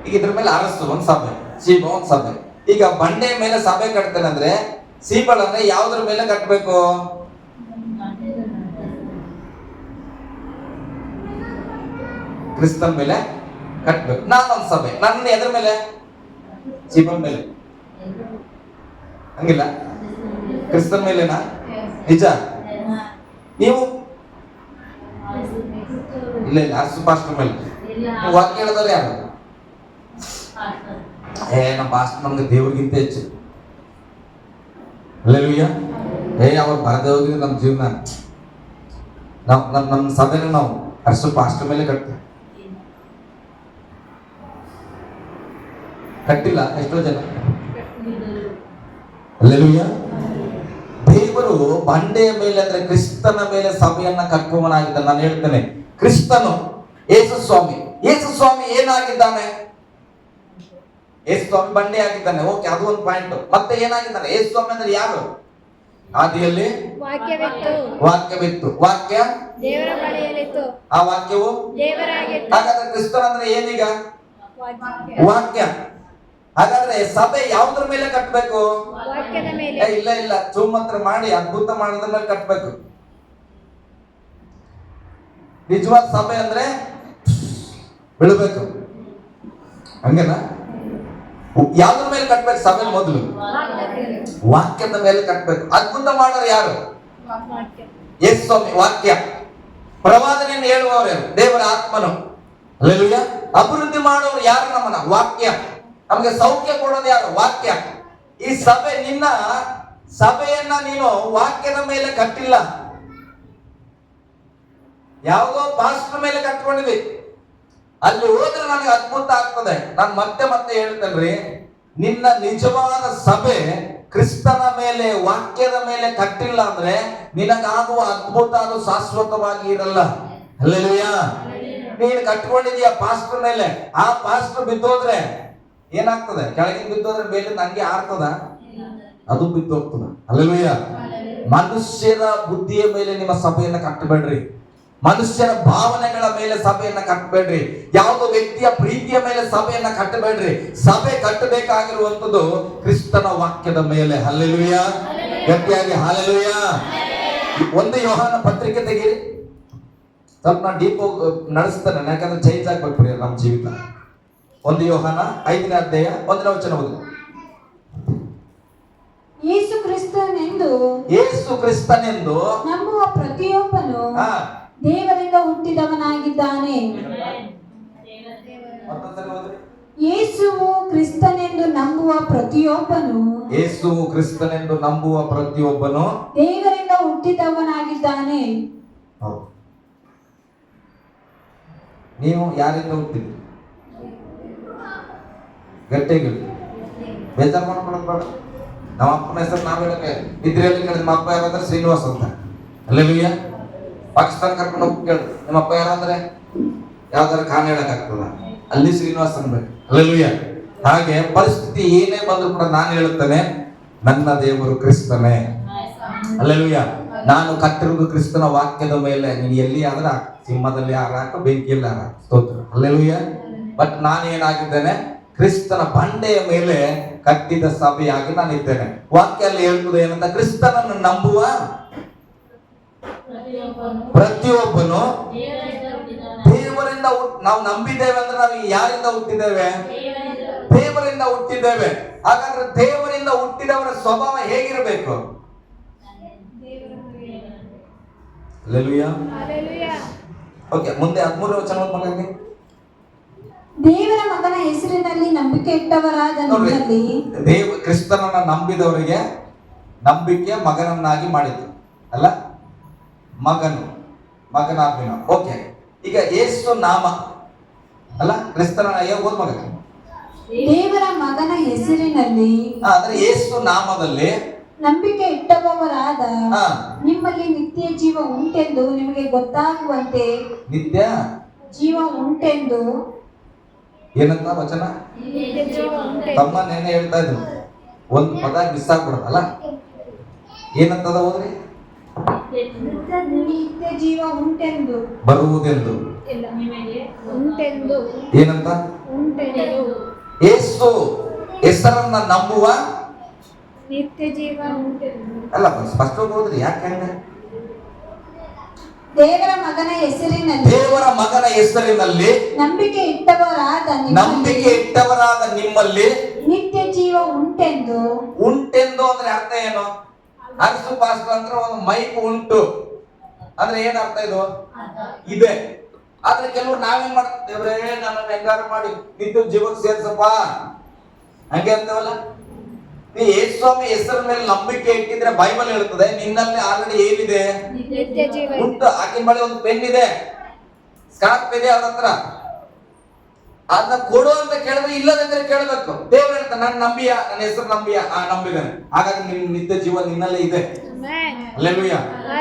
S1: ಈಗ ಇದ್ರ ಮೇಲೆ ಅರಸು ಒಂದ್ ಸಭೆ, ಸೀಬ ಒಂದ್ ಸಭೆ. ಈಗ ಬಂಡೆ ಮೇಲೆ ಸಭೆ ಕಟ್ತೇನೆ ಅಂದ್ರೆ ಸೀಬಲ್ ಅಂದ್ರೆ ಯಾವ್ದ್ರ ಮೇಲೆ ಕಟ್ಟಬೇಕು? ಕ್ರಿಸ್ತನ್ ಮೇಲೆ ಕಟ್ಟಬೇಕು. ನಾನೊಂದ್ ಸಭೆ, ನನ್ನ ಎದ್ರ ಮೇಲೆ? ಸೀಬಲ್ ಮೇಲೆ. ಹಂಗಿಲ್ಲ, ಕ್ರಿಸ್ತನ್ ಮೇಲೆನಾ? ನಿಜ. ನೀವು ಇಲ್ಲ ಇಲ್ಲ, ಅರ್ಸು ಪಾಸ್ಟರ್ ಮೇಲೆ. ವಾಕ್ಯ ಹೇಳಿದವ್ರು ಯಾರು? ನಮ್ಮ ಪಾಸ್ಟರ್ ನಮ್ಗೆ ದೇವ್ರಿಗಿಂತ ಹೆಚ್ಚು. ಹಲ್ಲೆಲೂಯ. ಅವ್ರು ಬರದೇ ಹೋಗಿದ್ರೆ ನಮ್ಮ ಜೀವನ, ನಮ್ಮ ಸಭೆನ ನಾವು ಅರ್ಸು ಪಾಸ್ಟರ್ ಮೇಲೆ ಕಟ್ಟಿಲ್ಲ ಎಷ್ಟೋ ಜನ. ಹಲ್ಲೆಲೂಯ. ದೇವರು ಬಂಡೆಯ ಮೇಲೆ ಅಂದ್ರೆ ಕ್ರಿಸ್ತನ ಮೇಲೆ ಸಭೆಯನ್ನ ಕಟ್ಟುವವನಾಗಿದ್ದಾನೆ. ನಾನು ಹೇಳ್ತೇನೆ, ಕ್ರಿಸ್ತನು ಯೇಸು ಸ್ವಾಮಿ ಏನಾಗಿದ್ದಾನೆ? ಯೇಸು ಸ್ವಾಮಿ ಬಂಡೆ ಆಗಿದ್ದಾನೆ. ಓಕೆ, ಅದು ಒಂದು ಪಾಯಿಂಟ್. ಮತ್ತೆ ಏನಾಗಿದ್ದಾನೆ? ಯೇಸು ಸ್ವಾಮಿ ಅಂದ್ರೆ ಯಾರು? ಆದಿಯಲ್ಲಿ ವಾಕ್ಯವಿತ್ತು, ವಾಕ್ಯ
S3: ದೇವರ ಬಳಿಯಲ್ಲಿತ್ತು,
S1: ಆ ವಾಕ್ಯವು
S3: ದೇವರಾಗಿತ್ತು.
S1: ಹಾಗಾದ್ರೆ ಕ್ರಿಸ್ತನ ಅಂದ್ರೆ ಏನೀಗ? ವಾಕ್ಯ. ಹಾಗಾದ್ರೆ ಸಭೆ ಯಾವ್ದ್ರ ಮೇಲೆ ಕಟ್ಟಬೇಕು?
S3: ವಾಕ್ಯದ ಮೇಲೆ.
S1: ಇಲ್ಲ, ಚೂಮಂತ್ರ ಮಾಡಿ ಅದ್ಭುತ ಮಾಡೋದ್ರ ಮೇಲೆ ಕಟ್ಟಬೇಕು. ನಿಜವಾದ ಸಭೆ ಅಂದ್ರೆ ಬಿಡಬೇಕು. ಹಂಗೇನಾ? ಯಾವ್ದ್ರ ಮೇಲೆ ಕಟ್ಬೇಕು ಸಭೆ? ಮೊದಲು ವಾಕ್ಯದ ಮೇಲೆ ಕಟ್ಬೇಕು. ಅದ್ಭುತ ಮಾಡೋರು ಯಾರು? ಯೇಸು ಸ್ವಾಮಿ. ವಾಕ್ಯ. ಪ್ರವಾದನೆಯನ್ನು ಹೇಳುವವರು ಯಾರು? ದೇವರ ಆತ್ಮನು. ಹಲ್ಲೆಲೂಯ. ಅಭಿವೃದ್ಧಿ ಮಾಡೋರು ಯಾರು? ನಮ್ಮನ್ನ ವಾಕ್ಯ. ನಮಗೆ ಸೌಖ್ಯ ಕೊಡೋದು ಯಾರು? ವಾಕ್ಯ. ಈ ಸಭೆ, ನಿನ್ನ ಸಭೆಯನ್ನ ನೀನು ವಾಕ್ಯದ ಮೇಲೆ ಕಟ್ಟಿಲ್ಲ, ಯಾವುದೋ ಪಾಸ್ಟರ್ ಮೇಲೆ ಕಟ್ಕೊಂಡಿದ್ವಿ. ಅಲ್ಲಿ ಹೋದ್ರೆ ನನಗೆ ಅದ್ಭುತ ಆಗ್ತದೆ. ನಾನು ಮತ್ತೆ ಹೇಳ್ತೇನ್ರಿ, ನಿನ್ನ ನಿಜವಾದ ಸಭೆ ಕ್ರಿಸ್ತನ ಮೇಲೆ, ವಾಕ್ಯದ ಮೇಲೆ ಕಟ್ಟಿಲ್ಲ ಅಂದ್ರೆ ನಿನಗಾಗುವ ಅದ್ಭುತ ಅದು ಶಾಶ್ವತವಾಗಿ ಇರಲ್ಲ. ಹಲ್ಲೆಲೂಯಾ. ನೀನು ಕಟ್ಕೊಂಡಿದೀಯ ಪಾಸ್ಟರ್ ಮೇಲೆ, ಆ ಪಾಸ್ಟರ್ ಬಿದ್ದೋದ್ರೆ ಏನಾಗ್ತದೆ? ಕೆಳಗಿನ ಬಿದ್ದೋದ್ರೆ ಮೇಲಿಂದ ಹಂಗೆ ಆರ್ತದ? ಅದು ಬಿದ್ದೋಗ್ತದ. ಹಲ್ಲೆಲೂಯಾ. ಮನುಷ್ಯರ ಬುದ್ಧಿಯ ಮೇಲೆ ನಿಮ್ಮ ಸಭೆಯನ್ನ ಕಟ್ಟಬೇಡ್ರಿ. ಮನುಷ್ಯರ ಭಾವನೆಗಳ ಮೇಲೆ ಸಭೆಯನ್ನ ಕಟ್ಟಬೇಡ್ರಿ. ಯಾವುದೋ ವ್ಯಕ್ತಿಯ ಪ್ರೀತಿಯ ಮೇಲೆ ಸಭೆಯನ್ನ ಕಟ್ಟಬೇಡ್ರಿ. ಸಭೆ ಕಟ್ಟಬೇಕಾಗಿರುವಂತದ್ದು ಕ್ರಿಸ್ತನ ವಾಕ್ಯದ ಮೇಲೆ. ಹಲ್ಲೆಲೂಯಾ. ಗಟ್ಟಿಯಾಗಿ ಹಲ್ಲೆಲೂಯಾ. 1 ಯೋಹಾನ ಪತ್ರಿಕೆ ತೆಗೀರಿ. ಸ್ವಲ್ಪ ನಾನು ಡೀಪ್ ನಡೆಸ್ತೇನೆ, ಯಾಕಂದ್ರೆ ಚೇಂಜ್ ಆಗ್ಬೇಕು ನಮ್ಮ ಜೀವಿತ. 1 ಯೋಹಾನ 5ನೇ ಅಧ್ಯಾಯ 1ನೇ ವಚನ ಓದಿ.
S2: ಯೇಸು ಕ್ರಿಸ್ತನೆಂದು ನಂಬುವ ಪ್ರತಿಯೊಬ್ಬನು ದೇವರಿಂದ ಹುಟ್ಟಿದವನಾಗಿದ್ದಾನೆ. ಯೇಸುವು ಕ್ರಿಸ್ತನೆಂದು ನಂಬುವ ಪ್ರತಿಯೊಬ್ಬನು ದೇವರಿಂದ ಹುಟ್ಟಿದವನಾಗಿದ್ದಾನೆ.
S1: ನೀವು ಯಾರಿಂದ ಹುಟ್ಟಿದ್ರಿ? ಗಟ್ಟಿಗೆ ಬೇಜಾರು ಮಾಡ್ಕೊಳ್ಳೋದು ಬೇಡ. ನಮ್ಮ ಅಪ್ಪನ ಹೆಸರು ನಾವು ಹೇಳಕ್ಕೆ ಇದ್ರಲ್ಲಿ ಕೇಳಿದ ನಮ್ಮ ಅಪ್ಪ ಯಾರಂದ್ರೆ ಶ್ರೀನಿವಾಸ್ ಅಂತ. ಹಲ್ಲೆಲೂಯಾ. ಪಾಕಿಸ್ತಾನ ಕರ್ಕೊಂಡು ಹೋಗಿ ಕೇಳಿ ನಿಮ್ಮ ಅಪ್ಪ ಯಾರಂದ್ರೆ ಯಾವ್ದಾರ ಖಾನ್ ಹೇಳಕ್ಕಾಗ್ತದ? ಅಲ್ಲಿ ಶ್ರೀನಿವಾಸ್ ಅನ್ಬೇಕು. ಹಲ್ಲೆಲೂಯಾ. ಹಾಗೆ ಪರಿಸ್ಥಿತಿ ಏನೇ ಬಂದ್ರು ಕೂಡ ನಾನು ಹೇಳುತ್ತೇನೆ, ನನ್ನ ದೇವರು ಕ್ರಿಸ್ತನೇ. ಹಲ್ಲೆಲೂಯಾ. ನಾನು ಕಟ್ಟಿರುವುದು ಕ್ರಿಸ್ತನ ವಾಕ್ಯದ ಮೇಲೆ. ನೀನು ಎಲ್ಲಿ ಆದ್ರೆ ಸಿಂಹದಲ್ಲಿ ಹಾರಾಕ, ಬೆಂಕಿಯಲ್ಲಿ ಹಾರಾಕ. ಸ್ತೋತ್ರ. ಹಲ್ಲೆಲೂಯಾ. ಬಟ್ ನಾನು ಏನಾಗಿದ್ದೇನೆ? ಕ್ರಿಸ್ತನ ಬಂಡೆಯ ಮೇಲೆ ಕಟ್ಟಿದ ಸಭೆಯಾಗಿ ನಾನು ಇದ್ದೇನೆ. ವಾಕ್ಯ ಅಲ್ಲಿ ಹೇಳ್ತದೆ ಏನಂತ? ಕ್ರಿಸ್ತನನ್ನು ನಂಬುವ ಪ್ರತಿಯೊಬ್ಬನು ದೇವರಿಂದ ನಾವು ನಂಬಿದ್ದೇವೆ ಅಂದ್ರೆ ನಾವು ಯಾರಿಂದ ಹುಟ್ಟಿದ್ದೇವೆ? ದೇವರಿಂದ ಹುಟ್ಟಿದ್ದೇವೆ. ಹಾಗಾದ್ರೆ ದೇವರಿಂದ ಹುಟ್ಟಿದವರ ಸ್ವಭಾವ ಹೇಗಿರಬೇಕು? ಹಲ್ಲೆಲೂಯಾ. ಓಕೆ, ಮುಂದೆ 13ನೇ ವಚನ ಓದ್ಕೊಳ್ಳಿ.
S2: ದೇವರ ಮಗನ ಹೆಸರಿನಲ್ಲಿ ನಂಬಿಕೆ ಇಟ್ಟವರಾದ ನಿಮ್ಮಲ್ಲಿ
S1: ಕ್ರಿಸ್ತನನ್ನ ನಂಬಿದವರಿಗೆ ನಂಬಿಕೆ ಮಗನನ್ನಾಗಿ ಮಾಡಿದ್ರು ಅಲ್ಲ? ಮಗನಾಗ್ಬಿನ. ಓಕೆ, ಈಗ ಯೇಸು ನಾಮ ಅಲ್ಲ, ಕ್ರಿಸ್ತನ ಓದ್ ಮಗ.
S2: ದೇವರ ಮಗನ ಹೆಸರಿನಲ್ಲಿ
S1: ಅಂದ್ರೆ ಯೇಸು ನಾಮದಲ್ಲಿ
S2: ನಂಬಿಕೆ ಇಟ್ಟವರಾದ ನಿಮ್ಮಲ್ಲಿ ನಿತ್ಯ ಜೀವ ಉಂಟೆಂದು ನಿಮಗೆ ಗೊತ್ತಾಗುವಂತೆ.
S1: ನಿತ್ಯ
S2: ಜೀವ ಉಂಟೆಂದು
S1: ಏನಂತ ವಚನ? ತಮ್ಮ ನೆನೆ ಹೇಳ್ತಾ ಇದ್ರು, ಒಂದು ಪದ ಮಿಸ್ ಆಗ್ಬಿಡದಲ್ಲ. ಏನಂತದ ಓದ್ರಿ?
S2: ನಿತ್ಯ ಜೀವ ಉಂಟೆಂದು
S1: ಬರುವುದೆಂದು. ಏನಂತ? ಯೇಸು ಹೆಸರನ್ನ ನಂಬುವ
S3: ನಿತ್ಯ ಜೀವ ಉಂಟೆಂದು.
S1: ಅಲ್ಲ, ಸ್ಪಷ್ಟ ಓದ್ರಿ. ಯಾಕೆ?
S2: ದೇವರ ಮಗನ ಹೆಸರಿನಲ್ಲಿ ನಂಬಿಕೆ ಇಟ್ಟವರಾದ
S1: ನಿಮ್ಮಲ್ಲಿ
S2: ನಿತ್ಯ ಜೀವ ಉಂಟೆಂದು.
S1: ಅಂದ್ರೆ ಅರ್ಥ ಏನು? ಅರ್ಸು ಪಾಸ್ಟರ್ ಅಂದ್ರೆ ಒಂದು ಮೈಕ್ ಉಂಟು ಅಂದ್ರೆ ಏನ್ ಅರ್ಥ? ಇದು ಇದೆ. ಆದ್ರೆ ಕೆಲವರು ನಾವೇನ್ ಮಾಡ್ತೇವ್ರೆ, ನನ್ನ ಹೆಂಗಾರು ಮಾಡಿ ನಿತ್ಯ ಜೀವಕ್ಕೆ ಸೇರ್ಸಪ್ಪ ಹಂಗೆ ಅಂತವಲ್ಲ. ನೀ ಯೇಸು ಸ್ವಾಮಿ ಹೆಸರ ಮೇಲೆ ನಂಬಿಕೆ ಇಟ್ಟಿದ್ರೆ ಬೈಬಲ್ ಹೇಳ್ತದೆ ನಿನ್ನಲ್ಲಿ ಆಲ್ರೆಡಿ ಏನಿದೆ? ಉಂಟು. ಆಕಿನ ಬಳಿ ಒಂದು ಪೆನ್ ಇದೆ, ಸ್ಕಾರ್ಪ್ ಇದೆ ಅವ್ರ ಹತ್ರ. ಅದನ್ನ ಕೊಡು ಅಂತ ಕೇಳಿದ್ರೆ ಇಲ್ಲದಂದ್ರೆ ಕೇಳಬೇಕು. ದೇವ್ರು ಹೇಳ್ತಾನೆ, ನನ್ನ ನಂಬಿಯ, ನನ್ನ ಹೆಸರು ನಂಬಿಯ, ನಂಬಿದ್ದಾನೆ. ಹಾಗಾಗಿ ನಿಮ್ ನಿತ್ಯ ಜೀವ ನಿನ್ನಲ್ಲೇ ಇದೆ. ಹಲ್ಲೆಲೂಯಾ.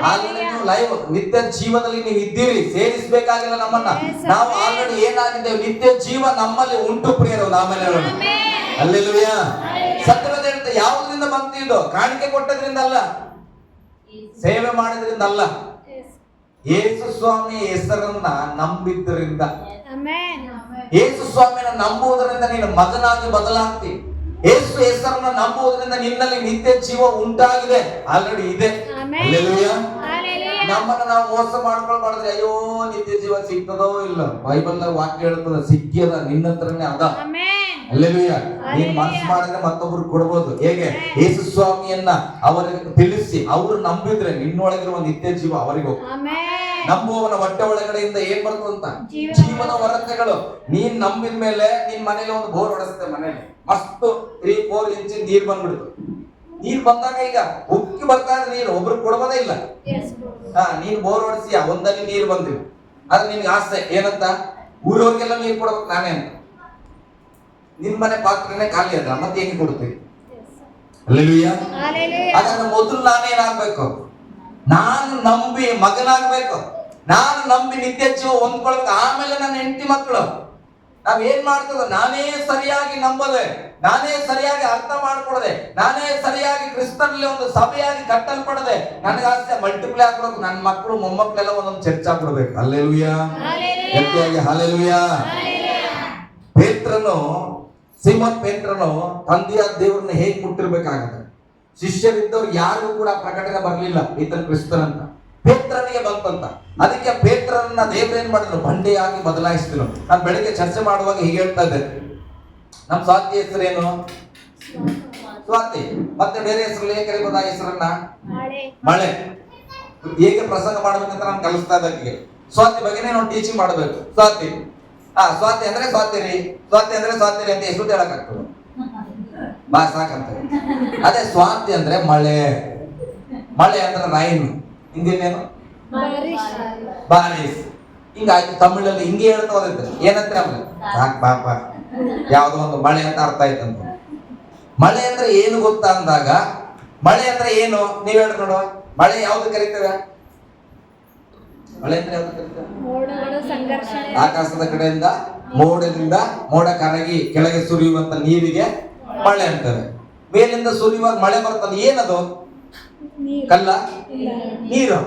S1: ಆಲ್ರೆಡಿ ನೀವು ಲೈವ್ ನಿತ್ಯ ಜೀವದಲ್ಲಿ ನೀವು ಇದ್ದೀರಿ. ಸೇರಿಸಬೇಕಾಗಿಲ್ಲ ನಮ್ಮನ್ನ. ನಾವು ಆಲ್ರೆಡಿ ಏನಾಗಿದ್ದೇವೆ? ನಿತ್ಯ ಜೀವ ನಮ್ಮಲ್ಲಿ ಉಂಟು ಪ್ರಿಯರು. ಆಮೇಲೆ ಹೇಳೋಣ ಹಲ್ಲೆಲೂಯಾ. ಸತ್ಯವಾದ ಹೇಳ್ತಾ ಯಾವುದರಿಂದ ಬಂತು ಇದು? ಕಾಣಿಕೆ ಕೊಟ್ಟದ್ರಿಂದ ಅಲ್ಲ, ಸೇವೆ ಮಾಡಿದ್ರಿಂದ ಅಲ್ಲ, ಯೇಸು ಸ್ವಾಮಿ ಹೆಸರನ್ನ ನಂಬಿದ್ದರಿಂದ. ಯೇಸು ಸ್ವಾಮಿನ ನಂಬುವುದರಿಂದ ನೀನು ಮಗನಾಗಿ ಬದಲಾಗ್ತಿ. ಯೇಸು ಹೆಸರನ್ನ ನಂಬುವುದರಿಂದ ನಿನ್ನಲ್ಲಿ ನಿತ್ಯ ಜೀವ ಉಂಟಾಗಿದೆ, ಆಲ್ರೆಡಿ ಇದೆ. ಹಲ್ಲೆಲೂಯಾ. ನಮ್ಮನ್ನ ನಾವು ಮೋಸ ಮಾಡ್ಕೊಳ್ಬಾರ್ದ್ರೆ, ಅಯ್ಯೋ ನಿತ್ಯ ಜೀವ ಸಿಗ್ತದೋ ಇಲ್ಲ. ಬೈಬಲ್ ವಾಕ್ಯ ಹೇಳ್ತದ, ಸಿಗ್ಯದ, ನಿನ್ನ ಹತ್ರನೇ ಅದ. ಹಲ್ಲೆಲೂಯಾ. ನೀನ್ ಮನಸ್ಸು ಮಾಡಿದ್ರೆ ಮತ್ತೊಬ್ರು ಕೊಡ್ಬೋದು. ಹೇಗೆ? ಯೇಸು ಸ್ವಾಮಿಯನ್ನ ಅವರಿಗೆ ತಿಳಿಸಿ ಅವರು ನಂಬಿದ್ರೆ ನಿನ್ನೊಳಗಿರುವ ನಿತ್ಯ ಜೀವ ಅವರಿಗೆ ಹೋಗ್ತದೆ. ನಂಬುವವನ ಹೊಟ್ಟೆ ಒಳಗಡೆಯಿಂದ ಏನ್ ಬರ್ತದಂತ? ಜೀವನ ವರತೆಗಳು. ನೀನ್ ನಂಬಿದ ಮೇಲೆ ನಿನ್ ಮನೇಲಿ ಒಂದು ಬೋರ್ ಹೊಡೆಸುತ್ತೆ. ಮನೇಲಿ ಮಸ್ತ್ 3-4 ಇಂಚ್ ನೀರ್ ಬಂದ್ಬಿಡ್ತು. ನೀರ್ ಬಂದಾಗ ಈಗ ಉಕ್ಕಿ ಬರ್ತಾ ಇದ್ರೆ ನೀರು ಒಬ್ರು ಕೊಡ್ಬೋದೇ ಇಲ್ಲ. ನೀನ್ ಬೋರ್ ಹೊಡೆಸಿಯ, ಒಂದಲ್ಲಿ ನೀರ್ ಬಂದಿವಿ. ಆದ್ರೆ ನಿನ್ಗೆ ಆಸೆ ಏನಂತ? ಊರವ್ರಿಗೆಲ್ಲ ನೀರ್ ಕೊಡ್ಬೇಕು ನಾನೇ ಅಂತ. ನಿನ್ ಮನೆ ಪಾತ್ರೆನೇ ಖಾಲಿ ಅದ, ಮತ್ತೆ ಹೆಂಗೆ ಕೊಡ್ತೀವಿ? ಹಲ್ಲೆಲೂಯಾ. ಹಾಗಾದ್ರೆ ಮೊದಲು ನಾನೇನಾಗ್ಬೇಕು? ನಾನು ನಂಬಿ ಮಗನಾಗ್ಬೇಕು. ನಾನು ನಂಬಿ ನಿತ್ಯ ಜೀವ ಹೊಂದ್ಕೊಳ್ಬೇಕು. ಆಮೇಲೆ ನನ್ನ ಹೆಂಡತಿ ಮಕ್ಕಳು. ನಾವ್ ಏನ್ ಮಾಡ್ತದ, ನಾನೇ ಸರಿಯಾಗಿ ನಂಬದೆ, ನಾನೇ ಸರಿಯಾಗಿ ಅರ್ಥ ಮಾಡ್ಕೊಡದೆ, ನಾನೇ ಸರಿಯಾಗಿ ಕ್ರಿಸ್ತನಲ್ಲಿ ಒಂದು ಸಭೆಯಾಗಿ ಕಟ್ಟಲ್ಪಡದೆ, ನನಗೆ ಆಸೆ ಮಲ್ಟಿಪ್ಲೈ ಆಗ್ಬೇಕು. ನನ್ನ ಮಕ್ಕಳು ಮೊಮ್ಮಕ್ಕಳೆಲ್ಲ ಒಂದೊಂದು ಚರ್ಚ್ ಆಗ್ಬಿಡ್ಬೇಕು. ಹಲ್ಲೆಲೂಯಾ, ಗಟ್ಟಿಯಾಗಿ ಹಲ್ಲೆಲೂಯಾ. ಪೇತ್ರನು, ಸೀಮೋನ್ ಪೇತ್ರನು ತಂದೆಯ ದೇವರನ್ನ ಹೇಗೆ ಮುಟ್ಟಿರ್ಬೇಕಾಗತ್ತೆ. ಶಿಷ್ಯರಿದ್ದವ್ರು ಯಾರಿಗೂ ಕೂಡ ಪ್ರಕಟಣೆ ಬರಲಿಲ್ಲ ಈತನ ಕ್ರಿಸ್ತನಂತ. ಪೇತ್ರನಿಗೆ ಬಂತಂತ. ಅದಕ್ಕೆ ಪೇತ್ರನನ್ನ ದೇವರೇನ್ ಮಾಡಿದ್ರು, ಬಂಡೆಯಾಗಿ ಬದಲಾಯಿಸಿದ್ರು. ನಾನು ಬೆಳಿಗ್ಗೆ ಚರ್ಚೆ ಮಾಡುವಾಗ ಹೀಗೆ ಹೇಳ್ತಾ ಇದ್ದೆ, ನಮ್ ಸ್ವಾತಿ ಹೆಸರೇನು? ಸ್ವಾತಿ. ಮತ್ತೆ ಬೇರೆ ಹೆಸರು ಹೇಗೆ ಕರಿಬೋದ ಹೆಸರನ್ನ? ಮಳೆ. ಹೇಗೆ ಪ್ರಸಂಗ ಮಾಡ್ಬೇಕಂತ ನಾನು ಕಲಿಸ್ತಾ ಇದ್ದಕ್ಕೆ ಸ್ವಾತಿ ಬಗ್ಗೆನೇ ನಾವು ಟೀಚಿಂಗ್ ಮಾಡಬೇಕು. ಸ್ವಾತಿ, ಸ್ವಾತಿ ಅಂದ್ರೆ ಸ್ವಾತಿ ರೀ, ಸ್ವಾತಿ ಅಂದ್ರೆ ಸ್ವಾತಿ ರೀ ಅಂತ ಎಷ್ಟು ಹೇಳಕ್ಕಾಗ್ತದೆ, ಬಾ ಸಾಕಂತ. ಅದೇ ಸ್ವಾತಿ ಅಂದ್ರೆ ಮಳೆ. ಮಳೆ ಅಂದ್ರೆ ರೈನ್. ಹಿಂದಿನೇನು? ಬಾರಿಸ್. ಹಿಂಗಾಯ್ತು. ತಮಿಳಲ್ಲಿ ಹಿಂಗೆ ಹೇಳ್ತಾ ಹೋದೈತೆ. ಏನಂತ ಸಾಕ್ ಪಾಪ, ಯಾವ್ದೋ ಒಂದು ಮಳೆ ಅಂತ ಅರ್ಥ ಆಯ್ತಂತ. ಮಳೆ ಅಂದ್ರೆ ಏನು ಗೊತ್ತಾ ಅಂದಾಗ, ಮಳೆ ಅಂದ್ರೆ ಏನು ನೀವ್ ಹೇಳ್ರಿ ನೋಡುವ. ಮಳೆ ಯಾವ್ದು ಕರೀತೇವೆ? ಮಳೆ ಅಂದ್ರೆ ಯಾವ್ದು ಕರೀತೇವೆ? ಆಕಾಶದ ಕಡೆಯಿಂದ ಮೋಡದಿಂದ ಮೋಡ ಕರಗಿ ಕೆಳಗೆ ಸುರಿಯುವಂತ ನೀರಿಗೆ ಮಳೆ ಅಂತೇವೆ. ಮೇಲಿಂದ ಸುರಿಯುವಾಗ ಮಳೆ ಬರ್ತದೆ. ಏನದು? ಕಲ್ಲ? ನೀರು.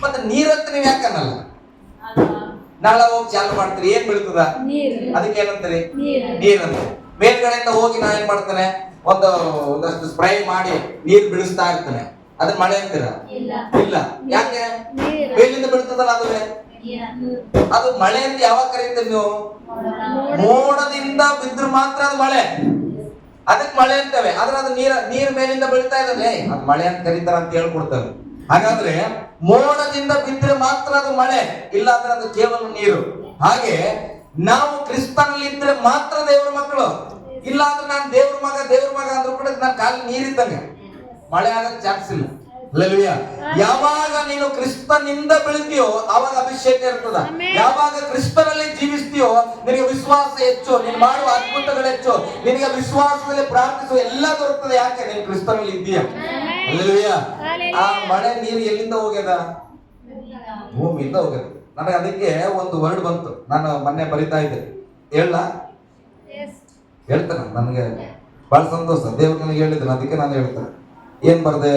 S1: ಮತ್ತೆ ನೀರಂತ ನೀವ್ ಯಾಕನ್ನಲ್ಲ? ನಾಳೆ ಹೋಗಿ ಚಾಲು ಮಾಡ್ತೀರಿ, ಏನ್ ಬೀಳ್ತದ? ಅದಕ್ಕೆ ಏನಂತೀರಿ? ನೀರಂತ. ಮೇಲ್ಗಡೆಯಿಂದ ಹೋಗಿ ನಾ ಏನ್ ಮಾಡ್ತೇನೆ, ಒಂದಷ್ಟು ಸ್ಪ್ರೇ ಮಾಡಿ ನೀರ್ ಬೀಳಿಸ್ತಾ ಇರ್ತೇನೆ, ಅದನ್ನ ಮಳೆ ಅಂತೀರ? ಇಲ್ಲ. ಯಾಕೆ? ಮೇಲಿಂದ ಬೀಳ್ತದಲ್ಲ ಅದುವೇ. ಅದು ಮಳೆ ಅಂತ ಯಾವಾಗ ಕರೀತೀರಿ ನೀವು? ಮೋಡದಿಂದ ಬಿದ್ರು ಮಾತ್ರ ಅದು ಮಳೆ. ಅದಕ್ಕೆ ಮಳೆ ಅಂತೇವೆ. ಆದ್ರೆ ಅದು ನೀರ್ ಮೇಲಿಂದ ಬೀಳ್ತಾ ಇದ್ದಾನೆ, ಅದು ಮಳೆ ಅಂತ ಕರೀತಾರ ಅಂತ ಹೇಳ್ಕೊಡ್ತಾರೆ. ಹಾಗಾದ್ರೆ ಮೋಡದಿಂದ ಬಿದ್ರೆ ಮಾತ್ರ ಅದು ಮಳೆ, ಇಲ್ಲ ಅಂದ್ರೆ ಅದು ಕೇವಲ ನೀರು. ಹಾಗೆ ನಾವು ಕ್ರಿಸ್ತನಲ್ಲಿ ಇದ್ರೆ ಮಾತ್ರ ದೇವ್ರ ಮಕ್ಕಳು. ಇಲ್ಲ ಅಂದ್ರೆ ನಾನು ದೇವ್ರ ಮಗ ಅಂದ್ರೂ ಕೂಡ ನಾನು ಕಾಲಿ ನೀರಿದ್ದಂಗೆ, ಮಳೆ ಆಗಕ್ಕೆ ಚಾನ್ಸ್ ಇಲ್ಲ. ಹಲ್ಲೆಲೂಯಾ. ಯಾವಾಗ ನೀನು ಕ್ರಿಸ್ತನಿಂದ ಬೆಳಿತೀಯೋ ಅವಾಗ ಅಭಿಷೇಕ ಇರ್ತದ. ಯಾವಾಗ ಕ್ರಿಸ್ತನಲ್ಲಿ ಜೀವಿಸ್ತೀಯೋ ನಿನಗೆ ವಿಶ್ವಾಸ ಹೆಚ್ಚು, ನೀನು ಮಾಡುವ ಅದ್ಭುತಗಳು ಹೆಚ್ಚು, ನಿನಗೆ ವಿಶ್ವಾಸದಲ್ಲಿ ಪ್ರಾರ್ಥಿಸುವ ಎಲ್ಲ ದೊರಕುತ್ತದೆ. ಯಾಕೆ? ನೀನು ಕ್ರಿಸ್ತನಲ್ಲಿ ಇದ್ದೀಯ. ಹಲ್ಲೆಲೂಯಾ. ಆ ಮಳೆ ನೀರು ಎಲ್ಲಿಂದ ಹೋಗ್ಯದ? ಭೂಮಿಯಿಂದ ಹೋಗ್ಯದ. ನನಗೆ ಅದಕ್ಕೆ ಒಂದು ವರ್ಡ್ ಬಂತು, ನಾನು ಮೊನ್ನೆ ಬರಿತಾ ಇದ್ದೆ. ಹೇಳ್ತೇನೆ, ನನಗೆ ಬಹಳ ಸಂತೋಷ. ದೇವ್ರು ನನಗೆ ಹೇಳಿದ್ರು, ಅದಕ್ಕೆ ನಾನು ಹೇಳ್ತೇನೆ. ಏನ್ ಬರ್ದೆ?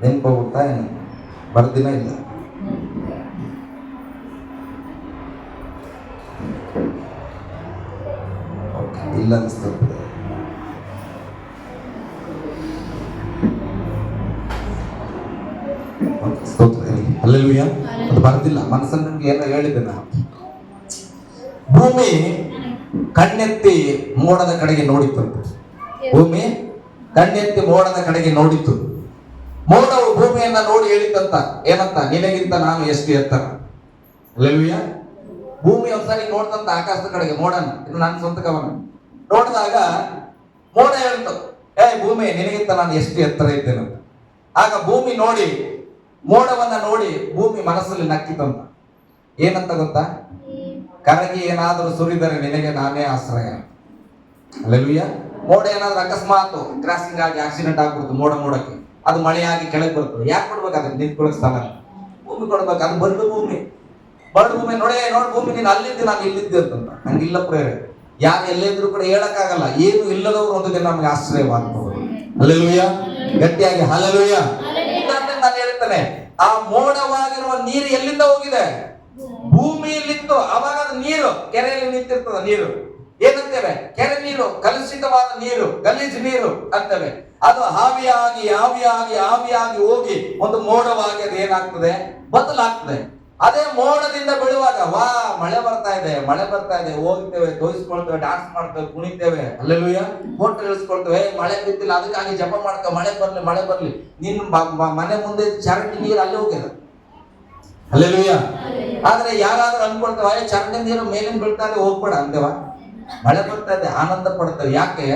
S1: ನೆನ್ಪೋಗ್ತಾ ಏನು ಬರ್ದಿನ ಇಲ್ಲ. ಇಲ್ಲ ಅನಿಸ್ತದೆ. ಹಲ್ಲೆಲೂಯಾ. ಅದು ಬರ್ದಿಲ್ಲ, ಮನಸ್ಸಲ್ಲಿ ನಿಮ್ಗೆ ಏನೋ ಹೇಳಿದ್ದೆ ನಾನು. ಭೂಮಿ ಕಣ್ಣೆತ್ತಿ ಮೋಡದ ಕಡೆಗೆ ನೋಡಿತ್ತು. ಭೂಮಿ ಕಣ್ಣೆತ್ತಿ ಮೋಡದ ಕಡೆಗೆ ನೋಡಿತ್ತು. ಮೋಡವು ಭೂಮಿಯನ್ನ ನೋಡಿ ಹೇಳಿತ್ತಂತ, ಏನಂತ? ನಿನಗಿಂತ ನಾನು ಎಷ್ಟು ಎತ್ತರ. ಹಲ್ಲೆಲೂಯಾ. ಭೂಮಿ ಒಂದ್ಸರಿ ನೋಡ್ತಂತ ಆಕಾಶದ ಕಡೆಗೆ ಮೋಡನ, ಇದು ನನ್ನ ಸ್ವಂತ ಗಮನ. ನೋಡಿದಾಗ ಮೋಡ ಹೇಳ್ತು, ಭೂಮಿ ನಿನಗಿಂತ ನಾನು ಎಷ್ಟು ಎತ್ತರ ಇದ್ದೇನಂತ. ಆಗ ಭೂಮಿ ನೋಡಿ, ಮೋಡವನ್ನ ನೋಡಿ ಭೂಮಿ ಮನಸ್ಸಲ್ಲಿ ನಕ್ಕಿತಂತ. ಏನಂತ ಗೊತ್ತಾ? ಕರಗಿ ಏನಾದರೂ ಸುರಿದರೆ ನಿನಗೆ ನಾನೇ ಆಶ್ರಯ. ಹಲ್ಲೆಲೂಯಾ. ಮೋಡ ಏನಾದ್ರೂ ಅಕಸ್ಮಾತ್ ಕ್ರಾಸಿಂಗ್ ಆಗಿ ಆಕ್ಸಿಡೆಂಟ್ ಆಗ್ಬಿಡ್ತು ಮೋಡಕ್ಕೆ, ಅದು ಮಳೆಯಾಗಿ ಕೆಳಗೆ ಬರ್ತದೆ. ಯಾಕೆ ಕೊಡ್ಬೇಕು? ಅದಕ್ಕೆ ನಿಂತ್ಕೊಳ್ಳೋ ಸ್ಥಳ ಭೂಮಿ ಕೊಡ್ಬೇಕು. ಅದು ಬರಡು ಭೂಮಿ ನೋಡಿ ಭೂಮಿ, ನೀನು ಅಲ್ಲಿದ್ದೆ ನಾನು ಇಲ್ಲಿದ್ದೆ ಅಂತಂತ. ಹಂಗಿಲ್ಲ ಪ್ರೇರೆ. ಯಾರು ಎಲ್ಲಿದ್ರು ಕೂಡ ಹೇಳಕ್ಕಾಗಲ್ಲ. ಏನು ಇಲ್ಲದವ್ರು ಒಂದು ದಿನ ನಮ್ಗೆ ಆಶ್ರಯವಾಗಬಹುದು. ಹಲ್ಲೆಲೂಯಾ. ಗಟ್ಟಿಯಾಗಿ ಹಲ್ಲೆಲೂಯಾ. ನಾನು ಹೇಳ್ತೇನೆ, ಆ ಮೋಡವಾಗಿರುವ ನೀರು ಎಲ್ಲಿಂದ ಹೋಗಿದೆ? ಭೂಮಿಯಲ್ಲಿತ್ತು. ಅವಾಗ ಅದು ನೀರು ಕೆರೆಯಲ್ಲಿ ನಿಂತಿರ್ತದ. ನೀರು ಏನಂತೇವೆ? ಕೆರೆ ನೀರು, ಕಲುಷಿತವಾದ ನೀರು, ಗಲೀಜು ನೀರು ಅಂತೇವೆ. ಅದು ಆವಿಯಾಗಿ ಹೋಗಿ ಒಂದು ಮೋಡವಾಗಿ ಅದು ಏನಾಗ್ತದೆ? ಬದಲಾಗ್ತದೆ. ಅದೇ ಮೋಡದಿಂದ ಬೀಳುವಾಗ ಮಳೆ ಬರ್ತಾ ಇದೆ, ಹೋಗ್ತೇವೆ, ತೋರಿಸ್ಕೊಳ್ತೇವೆ, ಡಾನ್ಸ್ ಮಾಡ್ತೇವೆ, ಕುಣಿತೇವೆ. ಹಲ್ಲೆಲೂಯಾ. ಫೋಟೋ ಇಳಿಸ್ಕೊಳ್ತೇವೆ. ಮಳೆ ಬಿದ್ದಿಲ್ಲ, ಅದಕ್ಕಾಗಿ ಜಪ ಮಾಡ್ತೇವೆ, ಮಳೆ ಬರ್ಲಿ. ನಿನ್ನ ಮನೆ ಮುಂದೆ ಚರಂಡಿ ನೀರು ಅಲ್ಲಿ ಹೋಗ್ಯದ. ಹಲ್ಲೆಲೂಯಾ. ಆದ್ರೆ ಯಾರಾದ್ರೂ ಅನ್ಕೊಳ್ತೇವೆ, ಚರಂಡಿ ನೀರು ಮೇಲಿನ ಬೀಳ್ತಾ ಇದೆ, ಹೋಗ್ಬೇಡ ಅಂದೇವ. ಮಳೆ ಬರ್ತಾ ಇದೆ, ಆನಂದ ಪಡ್ತೇವೆ. ಯಾಕೆ?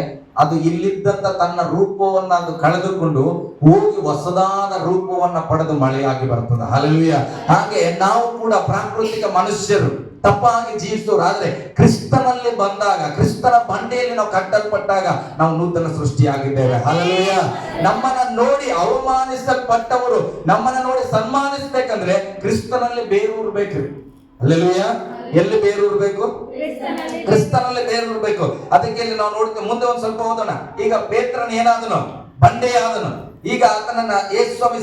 S1: ಅದು ಇಲ್ಲಿದ್ದಂತ ತನ್ನ ರೂಪವನ್ನ ಅದು ಕಳೆದುಕೊಂಡು ಹೋಗಿ ಹೊಸದಾದ ರೂಪವನ್ನ ಪಡೆದು ಮಳೆಯಾಗಿ ಬರ್ತದೆ. ಹಲ್ಲೆಲೂಯಾ. ಹಾಗೆ ನಾವು ಕೂಡ ಪ್ರಾಕೃತಿಕ ಮನುಷ್ಯರು ತಪ್ಪಾಗಿ ಜೀವಿಸೋರು, ಆದ್ರೆ ಕ್ರಿಸ್ತನಲ್ಲಿ ಬಂದಾಗ, ಕ್ರಿಸ್ತನ ಬಂಡೆಯಲ್ಲಿ ನಾವು ಕಟ್ಟಲ್ಪಟ್ಟಾಗ ನಾವು ನೂತನ ಸೃಷ್ಟಿಯಾಗಿದ್ದೇವೆ. ಹಲ್ಲೆಲೂಯಾ. ನಮ್ಮನ್ನ ನೋಡಿ ಅವಮಾನಿಸಲ್ಪಟ್ಟವರು ನಮ್ಮನ್ನ ನೋಡಿ ಸನ್ಮಾನಿಸ್ಬೇಕಂದ್ರೆ ಕ್ರಿಸ್ತನಲ್ಲಿ ಬೇರೂರ್ಬೇಕ್ರಿ. ಹಲ್ಲೆಲೂಯಾ. ಎಲ್ಲಿ ಬೇರೂರ್ಬೇಕು? ಕ್ರಿಸ್ತನಲ್ಲಿ ಬೇರೂರ್ಬೇಕು. ಅದಕ್ಕೆ ಇಲ್ಲಿ ನಾವು ನೋಡ್ತೀವಿ. ಮುಂದೆ ಒಂದ್ ಸ್ವಲ್ಪ ಓದೋಣ. ಈಗ ಪೇತ್ರನ ಏನಾದನು? ಬಂಡೆಯಾದನು. ಈಗ ಆತನನ್ನ ಯೇಸು ಸ್ವಾಮಿ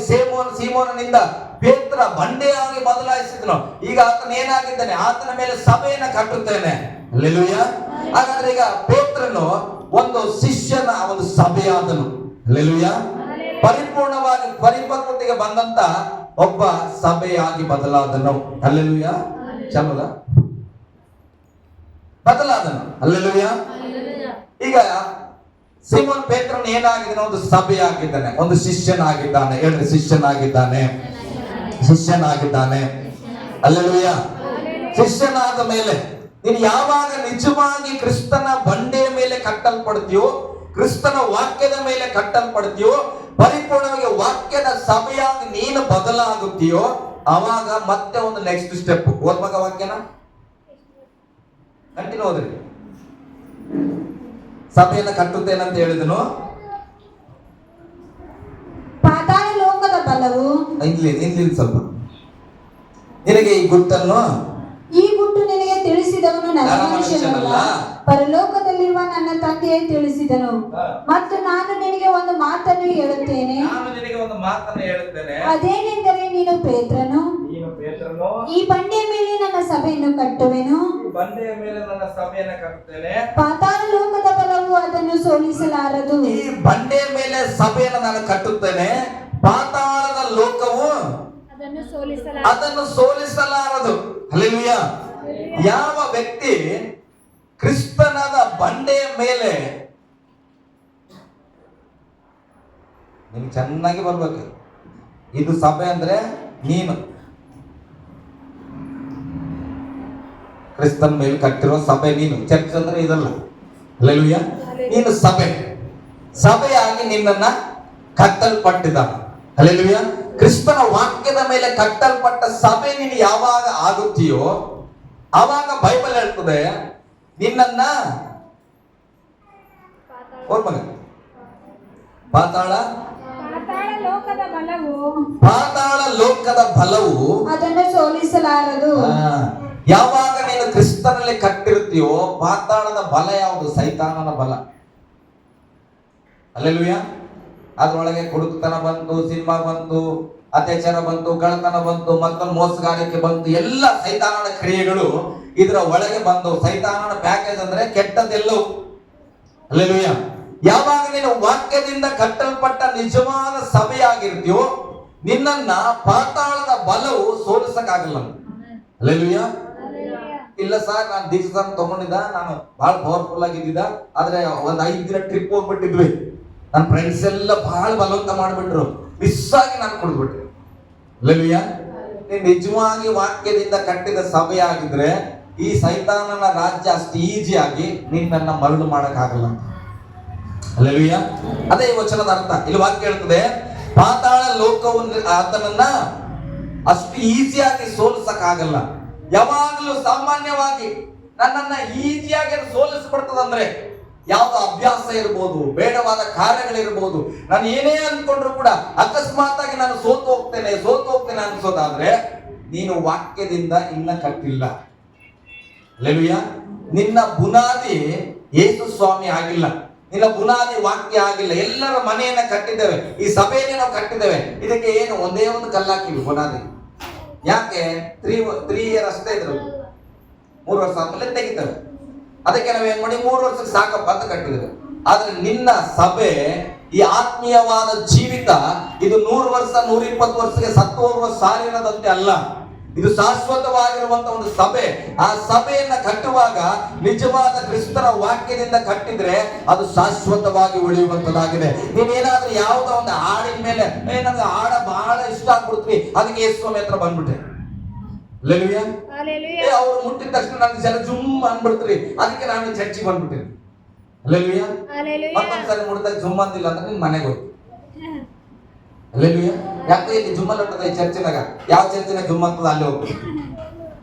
S1: ಸೀಮೋನನಿಂದ ಪೇತ್ರ ಬಂಡೆಯಾಗಿ ಬದಲಾಯಿಸಿದನು. ಈಗ ಆತನ ಏನಾಗಿದ್ದಾನೆ? ಆತನ ಮೇಲೆ ಸಭೆಯನ್ನ ಕಟ್ಟುತ್ತೇನೆ. ಹಲ್ಲೆಲೂಯಾ. ಹಾಗಾದ್ರೆ ಈಗ ಪೇತ್ರನು ಒಂದು ಶಿಷ್ಯನ ಒಂದು ಸಭೆಯಾದನು. ಹಲ್ಲೆಲೂಯಾ. ಪರಿಪೂರ್ಣವಾಗಿ ಪರಿಪಕ್ವತೆಗೆ ಬಂದಂತ ಒಬ್ಬ ಸಭೆಯಾಗಿ ಬದಲಾದನು. ಹಲ್ಲೆಲೂಯಾ. ಚಲೋದ ಬದಲಾದನು. ಹಲ್ಲೆಲೂಯಾ. ಈಗ ಸಿಮೋನ್ ಪೇತ್ರನ್ ಏನಾಗಿದ್ದಾನೆ? ಒಂದು ಸಭೆಯಾಗಿದ್ದಾನೆ, ಒಂದು ಶಿಷ್ಯನಾಗಿದ್ದಾನೆ. ಹೇಳ್ರಿ, ಶಿಷ್ಯನಾಗಿದ್ದಾನೆ, ಶಿಷ್ಯನಾಗಿದ್ದಾನೆ. ಹಲ್ಲೆಲೂಯಾ. ಶಿಷ್ಯನಾದ ಮೇಲೆ ನೀನು ಯಾವಾಗ ನಿಜವಾಗಿ ಕ್ರಿಸ್ತನ ಬಂಡೆಯ ಮೇಲೆ ಕಟ್ಟಲ್ಪಡ್ತೀಯೋ, ಕ್ರಿಸ್ತನ ವಾಕ್ಯದ ಮೇಲೆ ಕಟ್ಟಲ್ಪಡ್ತೀಯೋ, ಪರಿಪೂರ್ಣವಾಗಿ ವಾಕ್ಯದ ಸಭೆಯಾಗಿ ನೀನು ಬದಲಾಗುತ್ತೀಯೋ, ಅವಾಗ ಮತ್ತೆ ಒಂದು ನೆಕ್ಸ್ಟ್ ಸ್ಟೆಪ್. ಓದ್ಮಗ ವಾಕ್ಯನ ಕಂಟಿನ್ಯೂ ಓದ್ರಿ. ಸಭೆಯನ್ನು ಕಟ್ಟುತ್ತೇನಂತ ಹೇಳಿದನು.
S2: ಪಾತಾಳ ಲೋಕದ ಬಲವು,
S1: ಇಲ್ಲಿ ಸ್ವಲ್ಪ ನಿನಗೆ ಈ ಗುಟ್ಟನ್ನು,
S2: ಈ ಗುಟ್ಟು ನಿನಗೆ ತಿಳಿಸಿದವನು ನರಮನುಷ್ಯನಲ್ಲ, ಪರಲೋಕದಲ್ಲಿರುವ ನನ್ನ ತಂದೆಯೇ ತಿಳಿಸಿದನು. ಮತ್ತು ನಾನು ನಿನಗೆ ಒಂದು ಮಾತನ್ನು ಹೇಳುತ್ತೇನೆ, ಅದೇನೆಂದರೆ ನೀನು ಪೇತ್ರನು, ಈ ಬಂಡೆಯ ಮೇಲೆ ನನ್ನ ಸಭೆಯನ್ನು ಕಟ್ಟುವೆನು, ಪಾತಾಳ ಲೋಕದ ಬಲವು ಅದನ್ನು ಸೋಲಿಸಲಾರದು.
S1: ಈ ಬಂಡೆಯ ಮೇಲೆ ಸಭೆಯನ್ನು ನಾನು ಕಟ್ಟುತ್ತೇನೆ, ಪಾತಾಳದ ಲೋಕವು ಅದನ್ನು ಸೋಲಿಸಲಾರದು. ಹಲ್ಲೆಲೂಯಾ. ಯಾವ ವ್ಯಕ್ತಿ ಕ್ರಿಸ್ತನದ ಬಂಡೆಯ ಮೇಲೆ, ನಿಮ್ಗೆ ಚೆನ್ನಾಗಿ ಬರ್ಬೇಕು, ಇದು ಸಭೆ ಅಂದ್ರೆ ನೀನು ಕ್ರಿಸ್ತನ ಮೇಲೆ ಕಟ್ಟಿರೋ ಸಭೆ ನೀನು. ಚರ್ಚ್ ಅಂದ್ರೆ ಇದಲ್ಲ. ಹಲ್ಲೆಲೂಯಾ. ನೀನು ಸಭೆಯಾಗಿ ನಿನ್ನನ್ನ ಕಟ್ಟಲ್ಪಟ್ಟಿದ್ದಾನೆ. ಹಲ್ಲೆಲೂಯಾ. ಕ್ರಿಸ್ತನ ವಾಕ್ಯದ ಮೇಲೆ ಕಟ್ಟಲ್ಪಟ್ಟ ಸಭೆ ನೀನು ಯಾವಾಗ ಆಗುತ್ತೀಯೋ ಆವಾಗ ಬೈಬಲ್ ಹೇಳ್ತದೆ ನಿನ್ನನ್ನ ಪಾತಾಳ ಲೋಕದ ಬಲವು
S2: ಅದನ್ನು ಸೋಲಿಸಲಾರದು.
S1: ಯಾವಾಗ ನೀನು ಕ್ರಿಸ್ತನಲ್ಲಿ ಕಟ್ಟಿರ್ತೀಯೋ, ಪಾತಾಳದ ಬಲ ಯಾವುದು? ಸೈತಾನನ ಬಲ. ಹಲ್ಲೆಲೂಯಾ. ಅದ್ರೊಳಗೆ ಕುಡುಕತನ ಬಂತು, ಸಿನಿಮಾ ಬಂತು, ಅತ್ಯಾಚಾರ ಬಂತು, ಕಳ್ಳತನ ಬಂತು, ಮತ್ತೊಂದು ಮೋಸಗಾರಿಕೆ ಬಂತು, ಎಲ್ಲ ಸೈತಾನನ ಕ್ರಿಯೆಗಳು ಇದರ ಒಳಗೆ ಬಂದು. ಸೈತಾನನ ಪ್ಯಾಕೇಜ್ ಅಂದ್ರೆ ಕೆಟ್ಟದೆಲ್ಲವೂ. ಹಲ್ಲೆಲೂಯಾ. ಯಾವಾಗ ನೀನು ವಾಕ್ಯದಿಂದ ಕಟ್ಟಲ್ಪಟ್ಟ ನಿಜವಾದ ಸಭೆಯಾಗಿರ್ತೀಯೋ, ನಿನ್ನನ್ನ ಪಾತಾಳದ ಬಲವು ಸೋಲಿಸಕ್ಕಾಗಲ್ಲ. ಹಲ್ಲೆಲೂಯಾ. ಇಲ್ಲ ಸರ್, ನಾನು ದೀಕ್ಷಾ ತಗೊಂಡಿದ್ದ, ನಾನು ಬಹಳ ಪವರ್ಫುಲ್ ಆಗಿದ್ದ, ಆದ್ರೆ ಒಂದ್ 5 ದಿನ ಟ್ರಿಪ್ ಹೋಗ್ಬಿಟ್ಟಿದ್ವಿ, ನನ್ನ ಫ್ರೆಂಡ್ಸ್ ಎಲ್ಲ ಬಹಳ ಬಲವಂತ ಮಾಡ್ಬಿಟ್ರು, ಮಿಸ್ ಆಗಿ ನಾನು ಕುಡಿದ್ಬಿಟ್ರಿ. ಹಲ್ಲೆಲೂಯಾ. ನೀನು ನಿಜವಾಗಿ ವಾಕ್ಯದಿಂದ ಕಟ್ಟಿದ ಸಭೆ ಆಗಿದ್ರೆ ಈ ಸೈತಾನನ ರಾಜ್ಯ ಅಷ್ಟು ಈಜಿಯಾಗಿ ನಿನ್ನನ್ನ ಮರಳು ಮಾಡಕ್ಕಾಗಲ್ಲ. ಹಲ್ಲೆಲೂಯಾ. ಅದೇ ಈ ವಚನದ ಅರ್ಥ. ಇಲ್ಲಿ ವಾಕ್ಯ ಹೇಳ್ತದೆ, ಪಾತಾಳ ಲೋಕವನ್ನು ಆತನನ್ನ ಅಷ್ಟು ಈಸಿಯಾಗಿ ಸೋಲಿಸಕ್ಕಾಗಲ್ಲ. ಯಾವಾಗಲೂ ಸಾಮಾನ್ಯವಾಗಿ ನನ್ನನ್ನ ಈಜಿಯಾಗಿ ಸೋಲಿಸ್ಬಿಡ್ತದಂದ್ರೆ ಯಾವ್ದು ಅಭ್ಯಾಸ ಇರ್ಬೋದು, ಬೇಡವಾದ ಕಾರ್ಯಗಳಿರ್ಬೋದು, ನಾನು ಏನೇ ಅನ್ಕೊಂಡ್ರು ಕೂಡ ಅಕಸ್ಮಾತ್ ಆಗಿ ನಾನು ಸೋತು ಹೋಗ್ತೇನೆ ಅನ್ಸೋದಾದ್ರೆ ನೀನು ವಾಕ್ಯದಿಂದ ಇನ್ನ ಕಟ್ಟಿಲ್ಲ. ಹಲ್ಲೆಲೂಯಾ. ನಿನ್ನ ಬುನಾದಿ ಯೇಸು ಸ್ವಾಮಿ ಆಗಿಲ್ಲ, ನಿನ್ನ ಬುನಾದಿ ವಾಕ್ಯ ಆಗಿಲ್ಲ. ಎಲ್ಲರ ಮನೆಯನ್ನ ಕಟ್ಟಿದ್ದೇವೆ, ಈ ಸಭೆಯನ್ನೇ ನಾವು ಕಟ್ಟಿದ್ದೇವೆ. ಇದಕ್ಕೆ ಏನು ಒಂದೇ ಒಂದು ಕಲ್ಲಾಕಿವಿ ಬುನಾದಿ. ಯಾಕೆ? 3 ಇಯರ್ ಅಷ್ಟೇ ಇದ್ರು, 3 ವರ್ಷ ಆದ್ಮೇಲೆ ತೆಗಿತೇವೆ. ಅದಕ್ಕೆ ನಾವೇನ್ ಮಾಡಿ 3 ವರ್ಷಕ್ಕೆ ಸಾಕಪ್ಪ ಅಂತ ಕಟ್ಟಿದ್ದೇವೆ. ಆದ್ರೆ ನಿನ್ನ ಸಭೆ, ಈ ಆತ್ಮೀಯವಾದ ಜೀವಿತ, ಇದು 100 ವರ್ಷ 120 ವರ್ಷಕ್ಕೆ ಸತ್ತು ಹೋಗುವ ಸಾಲಿನದಂತೆ ಅಲ್ಲ. ಇದು ಶಾಶ್ವತವಾಗಿರುವಂತ ಒಂದು ಸಭೆ. ಆ ಸಭೆಯನ್ನ ಕಟ್ಟುವಾಗ ನಿಜವಾದ ಕ್ರಿಸ್ತನ ವಾಕ್ಯದಿಂದ ಕಟ್ಟಿದ್ರೆ ಅದು ಶಾಶ್ವತವಾಗಿ ಉಳಿಯುವಂತದ್ದಾಗಿದೆ. ನೀನೇನಾದ್ರೂ ಯಾವುದೋ ಒಂದು ಹಾಡಿನ ಮೇಲೆ ನನಗೆ ಹಾಡ ಬಹಳ ಇಷ್ಟ ಆಗ್ಬಿಡ್ತೀವಿ, ಅದಕ್ಕೆ ಯೇಸು ಸ್ವಾಮಿ ಹತ್ರ ಬಂದ್ಬಿಟ್ಟೆ. ಅವ್ರು ಮುಟ್ಟಿದ ತಕ್ಷಣ ನನಗೆ ಜನ ಜುಮ್ ಅನ್ಬಿಡ್ತೀರಿ, ಅದಕ್ಕೆ ನಾನು ಚರ್ಚಿಗೆ ಬಂದ್ಬಿಟ್ಟಿನಿ. ಹಲ್ಲೆಲೂಯಾ.
S3: Hallelujah.
S1: ಮತ್ತೊಂದ್ಸರಿ ಮುಡ್ದಾಗ ಜುಮ್ ಅಂದಿಲ್ಲ ಅಂದ್ರೆ ನಿನ್ ಮನೆಗೆ ಹೋಗಿ. ಹಲ್ಲೆಲೂಯಾ. ಯಾಕೆ ಇಲ್ಲಿ ಜುಮ್ಮಲ್ ಹೊಟ್ಟದ ಈ ಚರ್ಚಿನಾಗ? ಯಾವ ಚರ್ಚಿನಾಗ ಜುಮ್ ಅಂತದ ಅಲ್ಲಿ ಹೋಗಿ.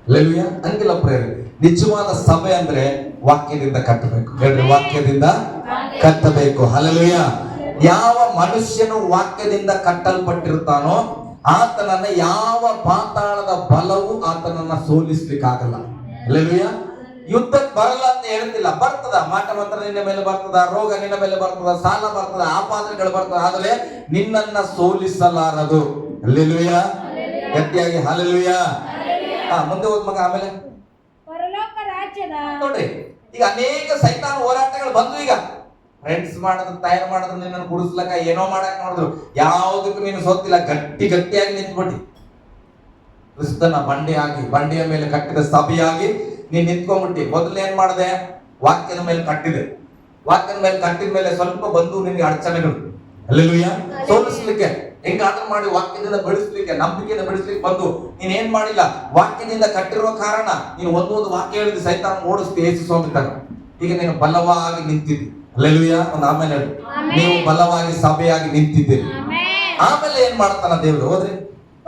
S1: ಹಲ್ಲೆಲೂಯಾ. ಹಂಗಿಲ್ಲ ಪ್ರೇರೆ. ನಿಜವಾದ ಸಭೆ ಅಂದ್ರೆ ವಾಕ್ಯದಿಂದ ಕಟ್ಟಬೇಕು. ಹೇಳ್ರಿ, ವಾಕ್ಯದಿಂದ ಕಟ್ಟಬೇಕು. ಹಲ್ಲೆಲೂಯಾ. ಯಾವ ಮನುಷ್ಯನು ವಾಕ್ಯದಿಂದ ಕಟ್ಟಲ್ಪಟ್ಟಿರ್ತಾನೋ ಆತನನ್ನ ಯಾವ ಪಾತಾಳದ ಬಲವು ಆತನನ್ನ ಸೋಲಿಸ್ಲಿಕ್ಕಾಗಲ್ಲ. ಹಲ್ಲೆಲೂಯಾ. ಯುದ್ಧಕ್ಕೆ ಬರಲ್ಲ ಅಂತ ಹೇಳ್ತಿಲ್ಲ, ಬರ್ತದ. ಮಾಟ ಮಂತ್ರ ನಿನ್ನ ಮೇಲೆ ಬರ್ತದ, ರೋಗ ನಿನ್ನ ಮೇಲೆ ಬರ್ತದ, ಸಾಲ ಬರ್ತದ, ಆಪಾದನೆಗಳು ಬರ್ತದ, ಆದ್ರೆ ನಿನ್ನನ್ನ ಸೋಲಿಸಲಾರದು. ಹಲ್ಲೆಲೂಯಾ. ಗಟ್ಟಿಯಾಗಿ ಹಲ್ಲೆಲೂಯಾ. ಮುಂದೆ ಹೋದ್ ಮಗ. ಆಮೇಲೆ
S3: ಪರಲೋಕ ರಾಜ್ಯದ
S1: ನೋಡ್ರಿ, ಈಗ ಅನೇಕ ಸೈತಾನ ಹೋರಾಟಗಳು ಬಂದು, ಈಗ ಫ್ರೆಂಡ್ಸ್ ಮಾಡೋದು, ತಯಾರು ಮಾಡೋದು, ನಿನ್ನನ್ನು ಕುಡಿಸ್ಲಕ್ಕ ಏನೋ ಮಾಡಕ್ ನೋಡಿದ್ರು, ಯಾವುದಕ್ಕೂ ನೀನು ಸೋತಿಲ್ಲ. ಗಟ್ಟಿಯಾಗಿ ನಿಂತ್ಬಿಟ್ಟಿ ಕ್ರಿಸ್ತನ ಬಂಡೆಯ ಮೇಲೆ ಕಟ್ಟಿದ ಸಭೆಯಾಗಿ ನೀನ್ ನಿಂತ್ಕೊಂಡ್ಬಿಟ್ಟಿ. ಮೊದಲು ಏನ್ ಮಾಡಿದೆ? ವಾಕ್ಯದ ಮೇಲೆ ಕಟ್ಟಿದೆ. ವಾಕ್ಯದ ಮೇಲೆ ಕಟ್ಟಿದ ಮೇಲೆ ಸ್ವಲ್ಪ ಬಂದು ನಿನ್ಗೆ ಅಡಚಣೆಗಳು, ಹಲ್ಲೆಲೂಯಾ, ಸೋಲಿಸ್ಲಿಕ್ಕೆ ಹೆಂಗಾದ್ರೂ ಮಾಡಿ ವಾಕ್ಯದಿಂದ ಬೆಳೆಸ್ಲಿಕ್ಕೆ, ನಂಬಿಕೆಯಿಂದ ಬೆಳೆಸ್ಲಿಕ್ಕೆ ಬಂದು ನೀನ್ ಏನ್ ಮಾಡಿಲ್ಲ, ವಾಕ್ಯದಿಂದ ಕಟ್ಟಿರುವ ಕಾರಣ ನೀನು ಒಂದೊಂದು ವಾಕ್ಯ ಹೇಳಿದ ಸೈತಾನ ಓಡಿಸ್ತಿ ಯೇಸು ಸ್ವಾಮಿ. ಈಗ ನೀನು ಬಲವಾಗಿ ನಿಂತಿದ್ದಿ. ಹಲ್ಲೆಲೂಯಾ. ಒಂದು ಆಮೇಲೆ ನೀವು ಬಲವಾಗಿ ಸಭೆಯಾಗಿ ನಿಂತಿದ್ದೀರಿ. ಆಮೇಲೆ ಏನ್ ಮಾಡ್ತಾನ ದೇವರು? ಹೋದ್ರಿ,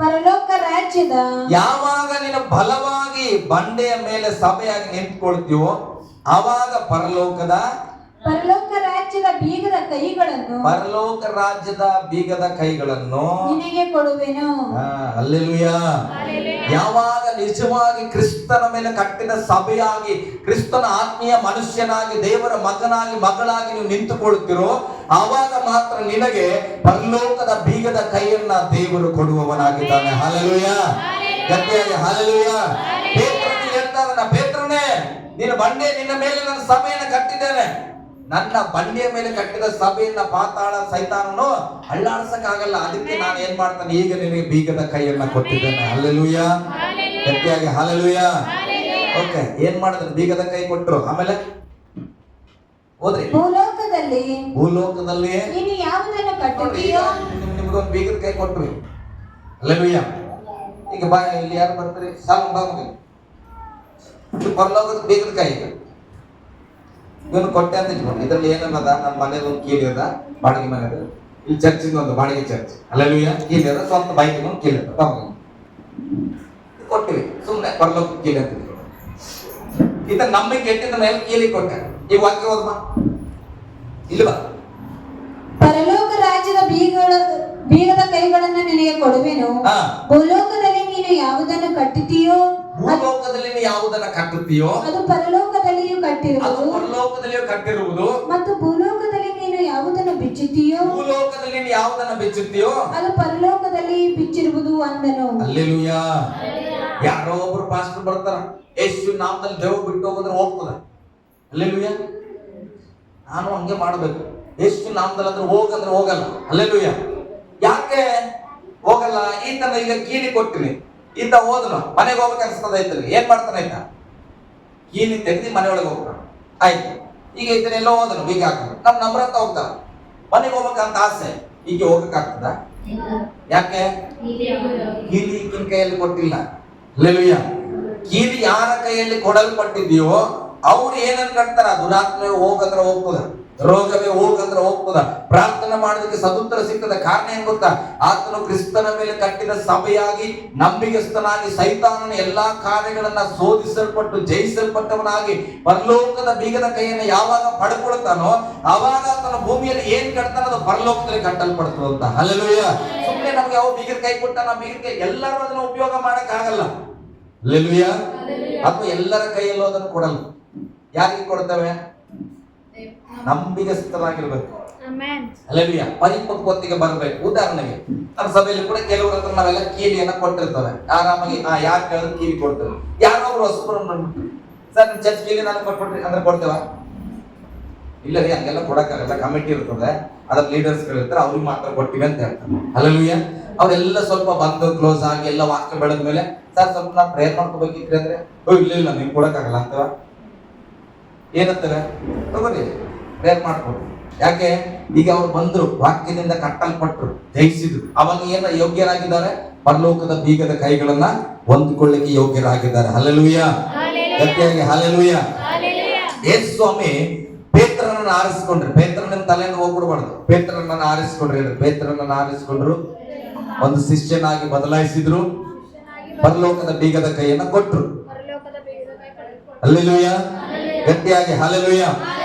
S2: ಪರಲೋಕ ರಾಜ್ಯದ
S1: ಯಾವಾಗ ನೀನು ಬಲವಾಗಿ ಬಂಡೆಯ ಮೇಲೆ ಸಭೆಯಾಗಿ ನಿಂತ್ಕೊಳ್ತೀವೋ ಆವಾಗ ಪರಲೋಕ
S2: ರಾಜ್ಯದ ಬೀಗದ ಕೈಗಳನ್ನು
S1: ಪರಲೋಕ ರಾಜ್ಯದ ಬೀಗದ ಕೈಗಳನ್ನು
S2: ನಿನಗೆ ಕೊಡುವೆನು.
S1: ಹಲ್ಲೆಲೂಯಾ. ಯಾವಾಗ ನಿಜವಾಗಿ ಕ್ರಿಸ್ತನ ಮೇಲೆ ಕಟ್ಟಿದ ಸಭೆಯಾಗಿ, ಕ್ರಿಸ್ತನ ಆತ್ಮೀಯ ಮನುಷ್ಯನಾಗಿ, ದೇವರ ಮಗನಾಗಿ, ಮಗಳಾಗಿ ನೀವು ನಿಂತುಕೊಳ್ತಿರೋ ಆವಾಗ ಮಾತ್ರ ನಿನಗೆ ಪರಲೋಕದ ಬೀಗದ ಕೈಯನ್ನ ದೇವರು ಕೊಡುವವನಾಗಿದ್ದಾನೆ. ಹಲ್ಲೆಲೂಯಾ. ಗಟ್ಟಿಯಾಗಿ ಹಲ್ಲೆಲೂಯಾ. ಪೇತ್ರನಿಗೆ ಹೇಳ್ತಾನೆ, ಪೇತ್ರನೇ, ನಿನ್ನ ಬಂಡೆ, ನಿನ್ನ ಮೇಲೆ ನನ್ನ ಸಭೆಯನ್ನು ಕಟ್ಟಿದ್ದೇನೆ. ನನ್ನ ಬಂಡೆಯ ಮೇಲೆ ಕಟ್ಟಿದ ಸಭೆಯನ್ನ ಪಾತಾಳ ಸೈತಾನನು ಅಳ್ಳಾಡ್ಸಕ್ಕಾಗಲ್ಲ. ಅದಕ್ಕೆ ನಾನು ಏನ್ ಮಾಡ್ತಾನೆ, ಈಗ ನಿನಗೆ ಬೀಗದ ಕೈಯನ್ನ ಕೊಟ್ಟಿದ್ದೇನೆ. ಹಲ್ಲೆಲೂಯಾ. ಗಟ್ಟಿಯಾಗಿ ಹಲ್ಲೆಲೂಯಾ. ಓಕೆ, ಏನ್ ಮಾಡಿದ್ರು? ಬೀಗದ ಕೈ ಕೊಟ್ಟರು. ಆಮೇಲೆ ಹೋದ್ರಿ, ಭೂಲೋಕದಲ್ಲಿ
S2: ನೀನು ಯಾವುದನ್ನು ಕಟ್ಟುತ್ತೀಯೋ
S1: ನಿಮ್ಗೊಂದು ಬೀಗದ ಕೈ ಕೊಟ್ರು. ಹಲ್ಲೆಲೂಯಾ. ಈಗ ಬಾ, ಇಲ್ಲಿ ಯಾರು ಬರ್ತಾರೆ? ಸಾಲು ಬಾ ಮಗ. ಪರಲೋಕದ ಬೀಗದ ಕೈ ಇವನು ಕೊಟ್ಟೆ ಅಂತ ಇಟ್ಕೊಂಡು, ಇದ್ರಲ್ಲಿ ಏನನ್ನದ, ನನ್ನ ಮನೇದು ಒಂದು ಕೀಲಿ ಅದ, ಬಾಡಿಗೆ ಮನೆ ಅದ, ಇಲ್ಲಿ ಚರ್ಚಿನ ಒಂದು ಬಾಡಿಗೆ ಚರ್ಚ್. ಹಲ್ಲೆಲೂಯಾ. ಕೀಲಿ ಅದ, ಸ್ವಂತ ಬೈಕ್ ಒಂದು ಕೀಲಿ ಅದ, ಕೊಟ್ಟಿವಿ. ಸುಮ್ಮನೆ ಪರಲೋಕ ಕೀಲಿ ಅಂತ ಈತ ನಂಬಿಕೆ ಇಟ್ಟಿದ್ದ ಮೇಲೆ ಕೀಲಿ ಕೊಟ್ಟೆ. ಈ ವಾಕ್ಯ ಹೋದ್ಮಾ ಇಲ್ವಾ?
S2: ಪರಲೋಕ ರಾಜ್ಯದ ಬೀಗದ ಕೈಗಳನ್ನು ನಿನಗೆ ಕೊಡುವೆನು. ಭೂಲೋಕದಲ್ಲಿ ನೀನು ಯಾವುದನ್ನು ಕಟ್ಟುತ್ತೀಯೋ
S1: ಭೂಲೋಕದಲ್ಲಿ ಯಾವುದನ್ನ ಕಟ್ಟುತ್ತೀಯೋ
S2: ಅದು ಪರಲೋಕದಲ್ಲಿಯೂ
S1: ಕಟ್ಟಿರುವುದು,
S2: ಮತ್ತು ಭೂಲೋಕದಲ್ಲಿ ನೀನು ಯಾವುದನ್ನು ಬಿಚ್ಚುತ್ತೀಯೋ ಅದು ಪರಲೋಕದಲ್ಲಿ ಬಿಚ್ಚಿರುವುದು ಅಂದನು.
S1: ಹಲ್ಲೆಲೂಯಾ. ಯಾರೋ ಒಬ್ರು ಪಾಸ್ಟರ್ ಬರ್ತಾರ, ಯೇಸು ನಾಮದಲ್ಲಿ ದೇವ ಬಿಟ್ಟು ಹೋಗೋದ್ರೆ ಹೋಗ್ತದ. ಹಲ್ಲೆಲೂಯಾ. ನಾನು ಹಂಗೆ ಮಾಡ್ಬೇಕು. ಯೇಸು ನಾಮದಲ್ಲಿ ಅಂದ್ರೆ ಹೋಗಂದ್ರೆ ಹೋಗಲ್ಲ. ಹಲ್ಲೆಲೂಯಾ. ಯಾಕೆ ಹೋಗಲ್ಲ? ಈತನ ಈಗ ಕೀಲಿ ಕೊಟ್ಟಿನಿ, ಈತ ಹೋದನು, ಮನೆಗೆ ಹೋಗ್ಬೇಕು ಅನ್ಸ್ತದ. ಐತಲ್ಲಿ ಏನ್ ಮಾಡ್ತಾನೆ? ಆಯ್ತಾ ಕೀಲಿ ತೆಗ್ದಿ ಮನೆ ಒಳಗೆ ಹೋಗ್ತಾನ. ಆಯ್ತು, ಈಗ ಈತನೆಲ್ಲ ಹೋದನು, ಬೀಗ ಹಾಕನು. ನಮ್ರತ ಹೋಗ್ತಾನ, ಮನೆಗೆ ಹೋಗ್ಬೇಕಂತ ಆಸೆ. ಈಗ ಹೋಗಕ್ಕಾಗ್ತದ? ಯಾಕೆ? ಕೀಲಿ ಈಗಿನ ಕೈಯಲ್ಲಿ ಕೊಟ್ಟಿಲ್ಲ. ಹಲ್ಲೆಲೂಯಾ. ಕೀಲಿ ಯಾರ ಕೈಯಲ್ಲಿ ಕೊಡಲ್ಪಟ್ಟಿದೆಯೋ ಅವ್ರು ಏನನ್ ಕಟ್ತಾರ? ದುರಾತ್ಮವೇ ಹೋಗಂದ್ರೆ ಹೋಗ್ತದ, ರೋಗವೇ ಹೋಗಂದ್ರೆ ಹೋಗ್ತದ. ಪ್ರಾರ್ಥನೆ ಮಾಡೋದಕ್ಕೆ ಸದುತ್ತರ ಸಿಕ್ಕದ ಕಾರಣ ಏನ್ ಗೊತ್ತಾ? ಆತನು ಕ್ರಿಸ್ತನ ಮೇಲೆ ಕಟ್ಟಿದ ಸಭೆಯಾಗಿ, ನಂಬಿಗಸ್ತನಾಗಿ, ಸೈತಾನನ ಎಲ್ಲಾ ಕಾರ್ಯಗಳನ್ನ ಶೋಧಿಸಲ್ಪಟ್ಟು ಜಯಿಸಲ್ಪಟ್ಟವನಾಗಿ ಪರಲೋಕದ ಬೀಗದ ಕೈಯನ್ನು ಯಾವಾಗ ಪಡ್ಕೊಳ್ತಾನೋ ಆವಾಗ ಆತನ ಭೂಮಿಯಲ್ಲಿ ಏನ್ ಕಟ್ತಾನ ಅದು ಪರಲೋಕದಲ್ಲಿ ಕಟ್ಟಲ್ಪಡ್ತದ ಅಂತ. ಹಲ್ಲೆಲೂಯಾ. ಸುಮ್ಮನೆ ನಮ್ಗೆ ಯಾವ ಬೀಗದ ಕೈ ಕೊಟ್ಟ, ನಾವು ಬೀಗದ ಕೈ ಎಲ್ಲರೂ ಅದನ್ನ ಉಪಯೋಗ ಮಾಡಕ್ ಆಗಲ್ಲ. ಹಲ್ಲೆಲೂಯಾ. ಅಥವಾ ಎಲ್ಲರ ಕೈಯಲ್ಲೂ ಅದನ್ನು ಕೊಡಲ್ಲ. ಯಾರಿಗೆ ಕೊಡ್ತೇವೆ? ನಂಬಿಗಸ್ತರಾಗಿರ್ಬೇಕು. ಹಲ್ಲೆಲೂಯಾ. ಪರಿಪಕ್ವತೆಗೆ ಬರಬೇಕು. ಉದಾಹರಣೆಗೆ ನಮ್ಮ ಸಭೆಯಲ್ಲಿ ಕೂಡ ಕೆಲವರ ಹತ್ರ ನಾವೆಲ್ಲ ಕೀಲಿಯನ್ನ ಕೊಟ್ಟಿರ್ತೇವೆ. ಆರಾಮಾಗಿ ಯಾರು ಕೇಳಿದ್ರೆ ಕೀಲಿ ಕೊಡ್ತೇವೆ. ಯಾರೋ ಒಬ್ರು ಹೊಸಬರು ಬಂದ್ಬಿಟ್ಟು, ಸರ್ ನಿಮ್ ಚರ್ಚ್ ಕೀಲಿ ನಾನು ಕೊಟ್ಬಿಟ್ರಿ ಅಂದ್ರೆ ಕೊಡ್ತೇವ? ಇಲ್ಲ ರೀ, ಹಂಗೆಲ್ಲ ಕೊಡಕ್ಕಾಗಲ್ಲ. ಕಮಿಟಿ ಇರ್ತದೆ, ಅದ್ರ ಲೀಡರ್ಸ್ ಗಳಿರ್ತಾರೆ, ಅವ್ರಿಗೆ ಮಾತ್ರ ಕೊಟ್ಟಿವಿ ಅಂತ ಹೇಳ್ತಾರೆ. ಹಲ್ಲೆಲೂಯಾ. ಅವರೆಲ್ಲ ಸ್ವಲ್ಪ ಬಂದು ಕ್ಲೋಸ್ ಆಗಿ ಎಲ್ಲ ವಾಕ್ಯ ಬೆಳೆದ ಮೇಲೆ, ಸರ್ ಸ್ವಲ್ಪ ನಾವು ಪ್ರೇಯರ್ ಮಾಡ್ಕೋಬೇಕಿತ್ರಿ ಅಂದ್ರೆ, ಇಲ್ಲ ನಿಮ್ಗೆ ಕೊಡಕ್ಕಾಗಲ್ಲ ಅಂತವ. ಏನಂತವೆ? ತಗೋರಿ ಪ್ರೇಯರ್ ಮಾಡ್ಕೊಡು. ಯಾಕೆ? ಈಗ ಅವ್ರು ಬಂದ್ರು, ವಾಕ್ಯದಿಂದ ಕಟ್ಟಲ್ಪಟ್ರು, ಜಯಿಸಿದ್ರು, ಅವಾಗ ಏನ ಯೋಗ್ಯರಾಗಿದ್ದಾರೆ? ಪರಲೋಕದ ಬೀಗದ ಕೈಗಳನ್ನ ಹೊಂದಿಕೊಳ್ಳಿಕ್ಕೆ ಯೋಗ್ಯರಾಗಿದ್ದಾರೆ. ಹಲ್ಲೆಲೂಯಾ. ಗಟ್ಟಿಯಾಗಿ ಹಲ್ಲೆಲೂಯಾ. ಯೇಸು ಸ್ವಾಮಿ ಪೇತ್ರನ ಪೇತ್ರನನ್ನ ಆರಿಸ್ಕೊಂಡ್ರಿ. ಪೇತ್ರ ನಿಮ್ ತಲೆಯಿಂದ ಹೋಗ್ಬಿಡ್ಬಾರ್ದು. ಪೇತ್ರನನ್ನ ಆರಿಸ್ಕೊಂಡ್ರಿ ಹೇಳ್ರಿ. ಪೇತ್ರನನ್ನ ಆರಿಸ್ಕೊಂಡ್ರು, ಒಂದು ಶಿಷ್ಯನಾಗಿ ಬದಲಾಯಿಸಿದ್ರು, ಪರಲೋಕದ ಬೀಗದ ಕೈಯನ್ನ ಕೊಟ್ರು.
S3: ಪರಲೋಕದ ಬೇಗದ ಕೈ ಪಡೆದುಕೊಂಡು
S1: ಹಲ್ಲೆಲೂಯ, ಗಟ್ಟಿಯಾಗಿ ಹಲ್ಲೆಲೂಯ.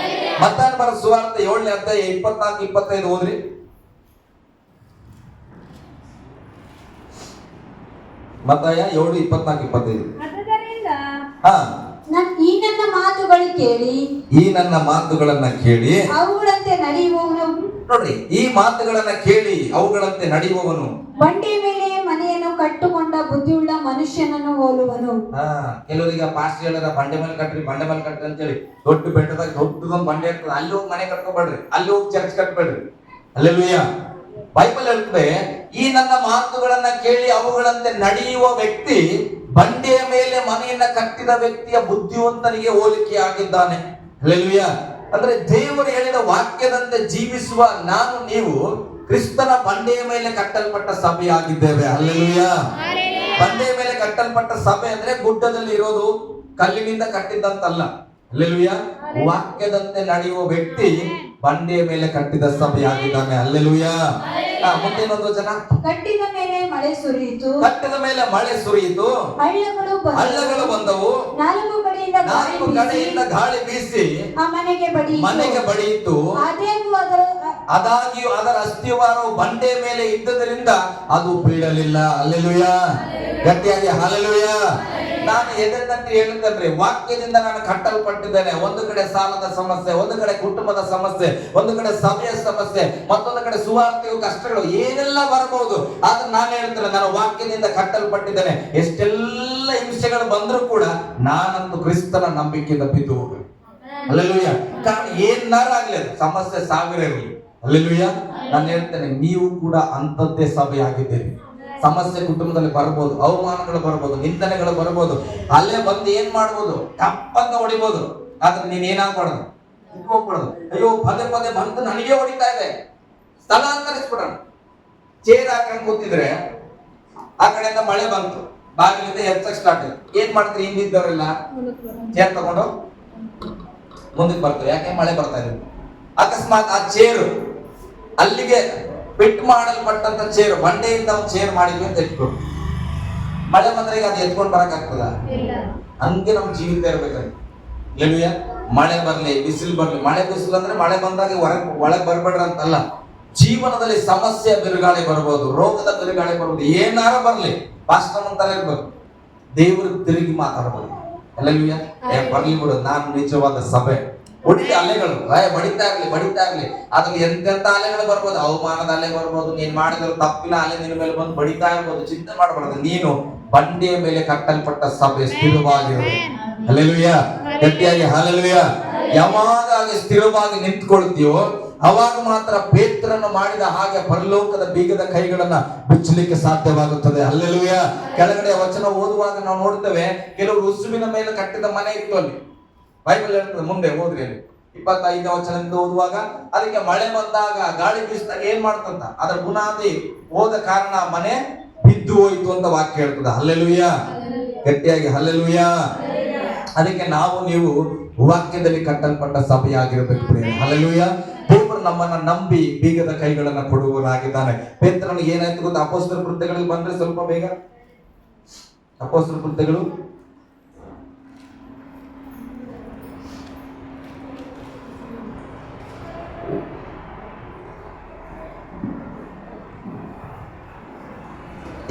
S1: ಮತ್ತಾಯ ಬರ ಸುವಾರ್ತೆ 7ನೇ ಅಧ್ಯಾಯ 24-25 ಓದ್ರಿ. ಮತ್ತಾಯ 7:24-25.
S3: ಆದುದರಿಂದ
S1: ಹಾ,
S2: ಈ ನನ್ನ ಮಾತುಗಳು ಕೇಳಿ
S1: ಈ ನನ್ನ ಮಾತುಗಳನ್ನ ಕೇಳಿ
S2: ಅವುಗಳಂತೆ ನಡೆಯುವವನು
S1: ನೋಡ್ರಿ, ಈ ಮಾತುಗಳನ್ನ ಕೇಳಿ ಅವುಗಳಂತೆ ನಡೆಯುವವನು
S2: ಬಂಡೆ ಮೇಲೆ ಮನೆಯನ್ನು ಕಟ್ಟುಕೊಂಡ ಬುದ್ಧಿಯುಳ್ಳ ಮನುಷ್ಯನನ್ನು ಹೋಲುವನು.
S1: ಕೆಲವರಿಗೆ ಪಾಸ್ಟ್ ಹೇಳಿದ ಬಂಡೆ ಮೇಲೆ ಕಟ್ರಿ ಅಂತ ಹೇಳಿ, ದೊಡ್ಡ ಬೆಟ್ಟದಾಗ ದೊಡ್ಡದೊಂದು ಬಂಡೆ ಇರ್ತದೆ, ಅಲ್ಲಿ ಹೋಗಿ ಮನೆ ಕಟ್ಕೋಬೇಡ್ರಿ, ಅಲ್ಲಿ ಹೋಗಿ ಚರ್ಚ್ ಕಟ್ಬೇಡ್ರಿ. ಅಲ್ಲೆಲೂಯ. ಬೈಬಲ್ ಹೇಳ್ತದೆ, ಈ ನನ್ನ ಮಾತುಗಳನ್ನ ಕೇಳಿ ಅವುಗಳಂತೆ ನಡೆಯುವ ವ್ಯಕ್ತಿ ಬಂಡೆಯ ಮೇಲೆ ಮನೆಯನ್ನ ಕಟ್ಟಿದ ವ್ಯಕ್ತಿಯ ಬುದ್ಧಿವಂತನಿಗೆ ಹೋಲಿಕೆ ಆಗಿದ್ದಾನೆ. ಅಲ್ಲೆಲೂಯ. ಅಂದ್ರೆ ದೇವರು ಹೇಳಿದ ವಾಕ್ಯದಂತೆ ಜೀವಿಸುವ ನಾನು ನೀವು ಕ್ರಿಸ್ತನ ಬಂಡೆಯ ಮೇಲೆ ಕಟ್ಟಲ್ಪಟ್ಟ ಸಭೆಯಾಗಿದ್ದೇವೆ. ಅಲ್ಲೆಲೂಯ. ಬಂಡೆಯ ಮೇಲೆ ಕಟ್ಟಲ್ಪಟ್ಟ ಸಭೆ ಅಂದ್ರೆ ಗುಡ್ಡದಲ್ಲಿ ಇರೋದು, ಕಲ್ಲಿನಿಂದ ಕಟ್ಟಿದ್ದಂತಲ್ಲ. ಅಲ್ಲೆಲೂಯ. ವಾಕ್ಯದಂತೆ ನಡೆಯುವ ವ್ಯಕ್ತಿ ಬಂಡೆಯ ಮೇಲೆ ಕಟ್ಟಿದ ಸಭೆಯಾಗಿದ್ದಾನೆ. ಅಲ್ಲೆಲೂಯ. ಮುಂದೇನೊಂದು ವಚನ,
S2: ಕಟ್ಟಿದ ಮೇಲೆ ಮಳೆ ಸುರಿಯಿತು,
S1: ಕಟ್ಟಿದ ಮೇಲೆ ಮಳೆ ಸುರಿಯಿತು, ಹಳ್ಳಗಳು ಬಂದವು,
S2: ನಾಲ್ಕು
S1: ಕಡೆಯಿಂದ ಗಾಳಿ ಬೀಸಿ
S2: ಆ ಮನೆಗೆ
S1: ಬಡಿಯಿತು. ಆದಾಗ್ಯೂ ಅದರ ಅಸ್ಥಿವಾರವು ಬಂಡೆ ಮೇಲೆ ಇದ್ದದರಿಂದ ಅದು ಬೀಳಲಿಲ್ಲ. ಅಲ್ಲೆಲೂಯ. ಗಟ್ಟಿಯಾಗಿ ಹಲ್ಲೆಲೂಯ. ನಾನು ಎದೆತಟ್ಟಿ ಹೇಳುತ್ತೇನೆ, ವಾಕ್ಯದಿಂದ ನಾನು ಕಟ್ಟಲ್ಪಟ್ಟಿದ್ದೇನೆ. ಒಂದು ಕಡೆ ಸಾಲದ ಸಮಸ್ಯೆ, ಒಂದು ಕಡೆ ಕುಟುಂಬದ ಸಮಸ್ಯೆ, ಒಂದು ಕಡೆ ಸಭೆಯ ಸಮಸ್ಯೆ, ಮತ್ತೊಂದು ಕಡೆ ಸುವಾರ್ತೆಯು ಕಷ್ಟಗಳು ಏನೆಲ್ಲ ಬರಬಹುದು. ಆದ್ರೆ ನಾನು ಹೇಳ್ತೇನೆ, ನಾನು ವಾಕ್ಯದಿಂದ ಕಟ್ಟಲ್ಪಟ್ಟಿದ್ದೇನೆ. ಎಷ್ಟೆಲ್ಲ ಹಿಂಸೆಗಳು ಬಂದರೂ ಕೂಡ ನಾನಂತೂ ಕ್ರಿಸ್ತನ ನಂಬಿಕೆಯಿಂದ ಬಿದ್ದು ಹೋಗ್ಬೇಕು. ಅಲ್ಲೆಲೂಯ. ಕಾರಣ ಏನಾರು ಆಗ್ಲಿ, ಅದು ಸಮಸ್ಯೆ ಸಾವಿರ ಇರಲಿ. ಅಲ್ಲೆಲೂಯ. ನಾನು ಹೇಳ್ತೇನೆ, ನೀವು ಕೂಡ ಅಂಥದ್ದೇ ಸಭೆ ಆಗಿದ್ದೀರಿ. ಸಮಸ್ಯೆ ಕುಟುಂಬದಲ್ಲಿ ಬರ್ಬೋದು, ಅವಮಾನಗಳು ಬರ್ಬೋದು, ನಿಂದನೆಗಳು ಬರ್ಬೋದು, ಅಲ್ಲೇ ಬಂದು ಏನ್ ಮಾಡ್ಬೋದು, ಟಪ್ಪಂತ ಹೊಡಿಬೋದು. ಆದ್ರೆ ನೀನ್ ಏನಾಗ್ಬಾರ್ದು, ಹೋಗ್ಬಿಡೋದು. ಅಯ್ಯೋ ಪದೇ ಪದೇ ಬಂದು ನನಗೆ ಹೊಡಿತಾ ಇದೆ, ಸ್ಥಳಾಂತರಿಸ್ಬಿಡೋಣ. ಚೇರ್ ಹಾಕೊಂಡು ಕೂತಿದ್ರೆ ಆ ಕಡೆಯಿಂದ ಮಳೆ ಬಂತು, ಬಾಗಿಲಿಂದ ಹೆಚ್ಚಕ್ ಸ್ಟಾರ್ಟ್ ಆಯ್ತು. ಏನ್ ಮಾಡ್ತೀರಿ? ಹಿಂದಿದ್ದವರೆಲ್ಲ ಚೇರ್ ತಗೊಂಡು ಮುಂದಕ್ಕೆ ಬರ್ತಾರೆ. ಯಾಕೆ? ಮಳೆ ಬರ್ತಾ ಇದೆ. ಅಕಸ್ಮಾತ್ ಆ ಚೇರು ಅಲ್ಲಿಗೆ ಫಿಟ್ ಮಾಡಲ್ಪಟ್ಟಂತ ಚೇರು, ಬಂಡೆಯಿಂದ ಒಂದು ಚೇರ್ ಮಾಡಿದ್ವಿ ಅಂತ ಎತ್ಕೊಂಡು ಮಳೆ ಬಂದ್ರೆ ಈಗ ಅದು ಎತ್ಕೊಂಡು ಬರಕ್ ಆಗ್ತದ? ಹಂಗೆ ನಮ್ ಜೀವಿತ ಇರ್ಬೇಕಂತ. ಎಲ್ಲಿಯ ಮಳೆ ಬರ್ಲಿ, ಬಿಸಿಲು ಬರ್ಲಿ. ಮಳೆ ಬಿಸಿಲು ಅಂದ್ರೆ ಮಳೆ ಬಂದಾಗ ಒಳಗ್ ಬರ್ಬೇಡ್ರ ಅಂತಲ್ಲ. ಜೀವನದಲ್ಲಿ ಸಮಸ್ಯೆ ಬಿರುಗಾಳಿ ಬರ್ಬೋದು, ರೋಗದ ಬಿರುಗಾಳಿ ಬರ್ಬೋದು, ಏನಾರ ಬರ್ಲಿ, ಪಾಸ್ಟರ್ ಅಂತಾರೆ ಇರ್ಬೇಕು, ದೇವರು ತಿರುಗಿ ಮಾತಾಡ್ಬೋದು. ಅಲ್ಲೆಲೂಯ. ಬರ್ಲಿ ಬಿಡು, ನಾನು ನಿಜವಾದ ಸಭೆ. ಹೊಡಿತ ಅಲೆಗಳು ಬಡಿತಾ ಇರ್ಲಿ. ಅದ್ರಲ್ಲಿ ಎಂತೆಂತ ಅಲೆಗಳು ಬರ್ಬೋದು, ಅವಮಾನದ ಅಲೆ ಬರ್ಬೋದು, ನೀನ್ ಮಾಡಿದ್ರೆ ತಪ್ಪಿನ ಅಲೆ ನಿನ್ನ ಮೇಲೆ ಬಂದು ಬಡಿತಾ ಇರ್ಬೋದು. ಚಿಂತೆ ಮಾಡಬಾರ್ದು. ನೀನು ಬಂಡೆಯ ಮೇಲೆ ಕಟ್ಟಲ್ಪಟ್ಟ ಸಭೆ, ಸ್ಥಿರವಾಗಿರೋದು. ಹಲ್ಲೆಲೂಯ. ಗಟ್ಟಿಯಾಗಿ ಹಲ್ಲೆಲೂಯ. ಯಾವಾಗ ಸ್ಥಿರವಾಗಿ ನಿಂತ್ಕೊಳ್ತೀಯೋ ಅವಾಗ ಮಾತ್ರ ಪೇತ್ರನು ಮಾಡಿದ ಹಾಗೆ ಪರಲೋಕದ ಬೀಗದ ಕೈಗಳನ್ನ ಬಿಚ್ಚಲಿಕ್ಕೆ ಸಾಧ್ಯವಾಗುತ್ತದೆ. ಹಲ್ಲೆಲೂಯ. ಕೆಳಗಡೆ ವಚನ ಓದುವಾಗ ನಾವು ನೋಡ್ತೇವೆ, ಕೆಲವರು ಉಸುಬಿನ ಮೇಲೆ ಕಟ್ಟಿದ ಮನೆ ಇತ್ತು ಅಲ್ಲಿ. ಬೈಬಲ್ ಹೇಳ್ತದೆ, ಮುಂದೆ ಹೋದ್ರಿ ಅಲ್ಲಿ 25ನೇ ವಚನದಿಂದ ಓದುವಾಗ, ಅದಕ್ಕೆ ಮಳೆ ಬಂದಾಗ ಗಾಳಿ ಬೀಸಿದಾಗ ಏನ್ ಮಾಡ್ತಂತ, ಅದರ ಬುನಾದಿ ಹೋದ ಕಾರಣ ಮನೆ ಬಿದ್ದು ಹೋಯ್ತು ಅಂತ ವಾಕ್ಯ ಹೇಳ್ತದೆ. ಹಲ್ಲೆಲೂಯ. ಗಟ್ಟಿಯಾಗಿ ಹಲ್ಲೆಲೂಯ. ಅದಕ್ಕೆ ನಾವು ನೀವು ವಾಕ್ಯದಲ್ಲಿ ಕಟ್ಟಲ್ಪಟ್ಟ ಸಭೆಯಾಗಿರಬೇಕು. ಹಲ್ಲೆಲೂಯ. ದೇವರು ನಮ್ಮನ್ನ ನಂಬಿ ಬೀಗದ ಕೈಗಳನ್ನ ಕೊಡುವವರಾಗಿದ್ದಾನೆ. ಪೇತ್ರನಿಗೆ ಏನಾಯ್ತು ಗೊತ್ತಾ? ಅಪೊಸ್ತಲರ ಕೃತ್ಯಗಳಿಗೆ ಬಂದ್ರೆ ಸ್ವಲ್ಪ ಬೇಗ. ಅಪೊಸ್ತಲರ ಕೃತ್ಯಗಳು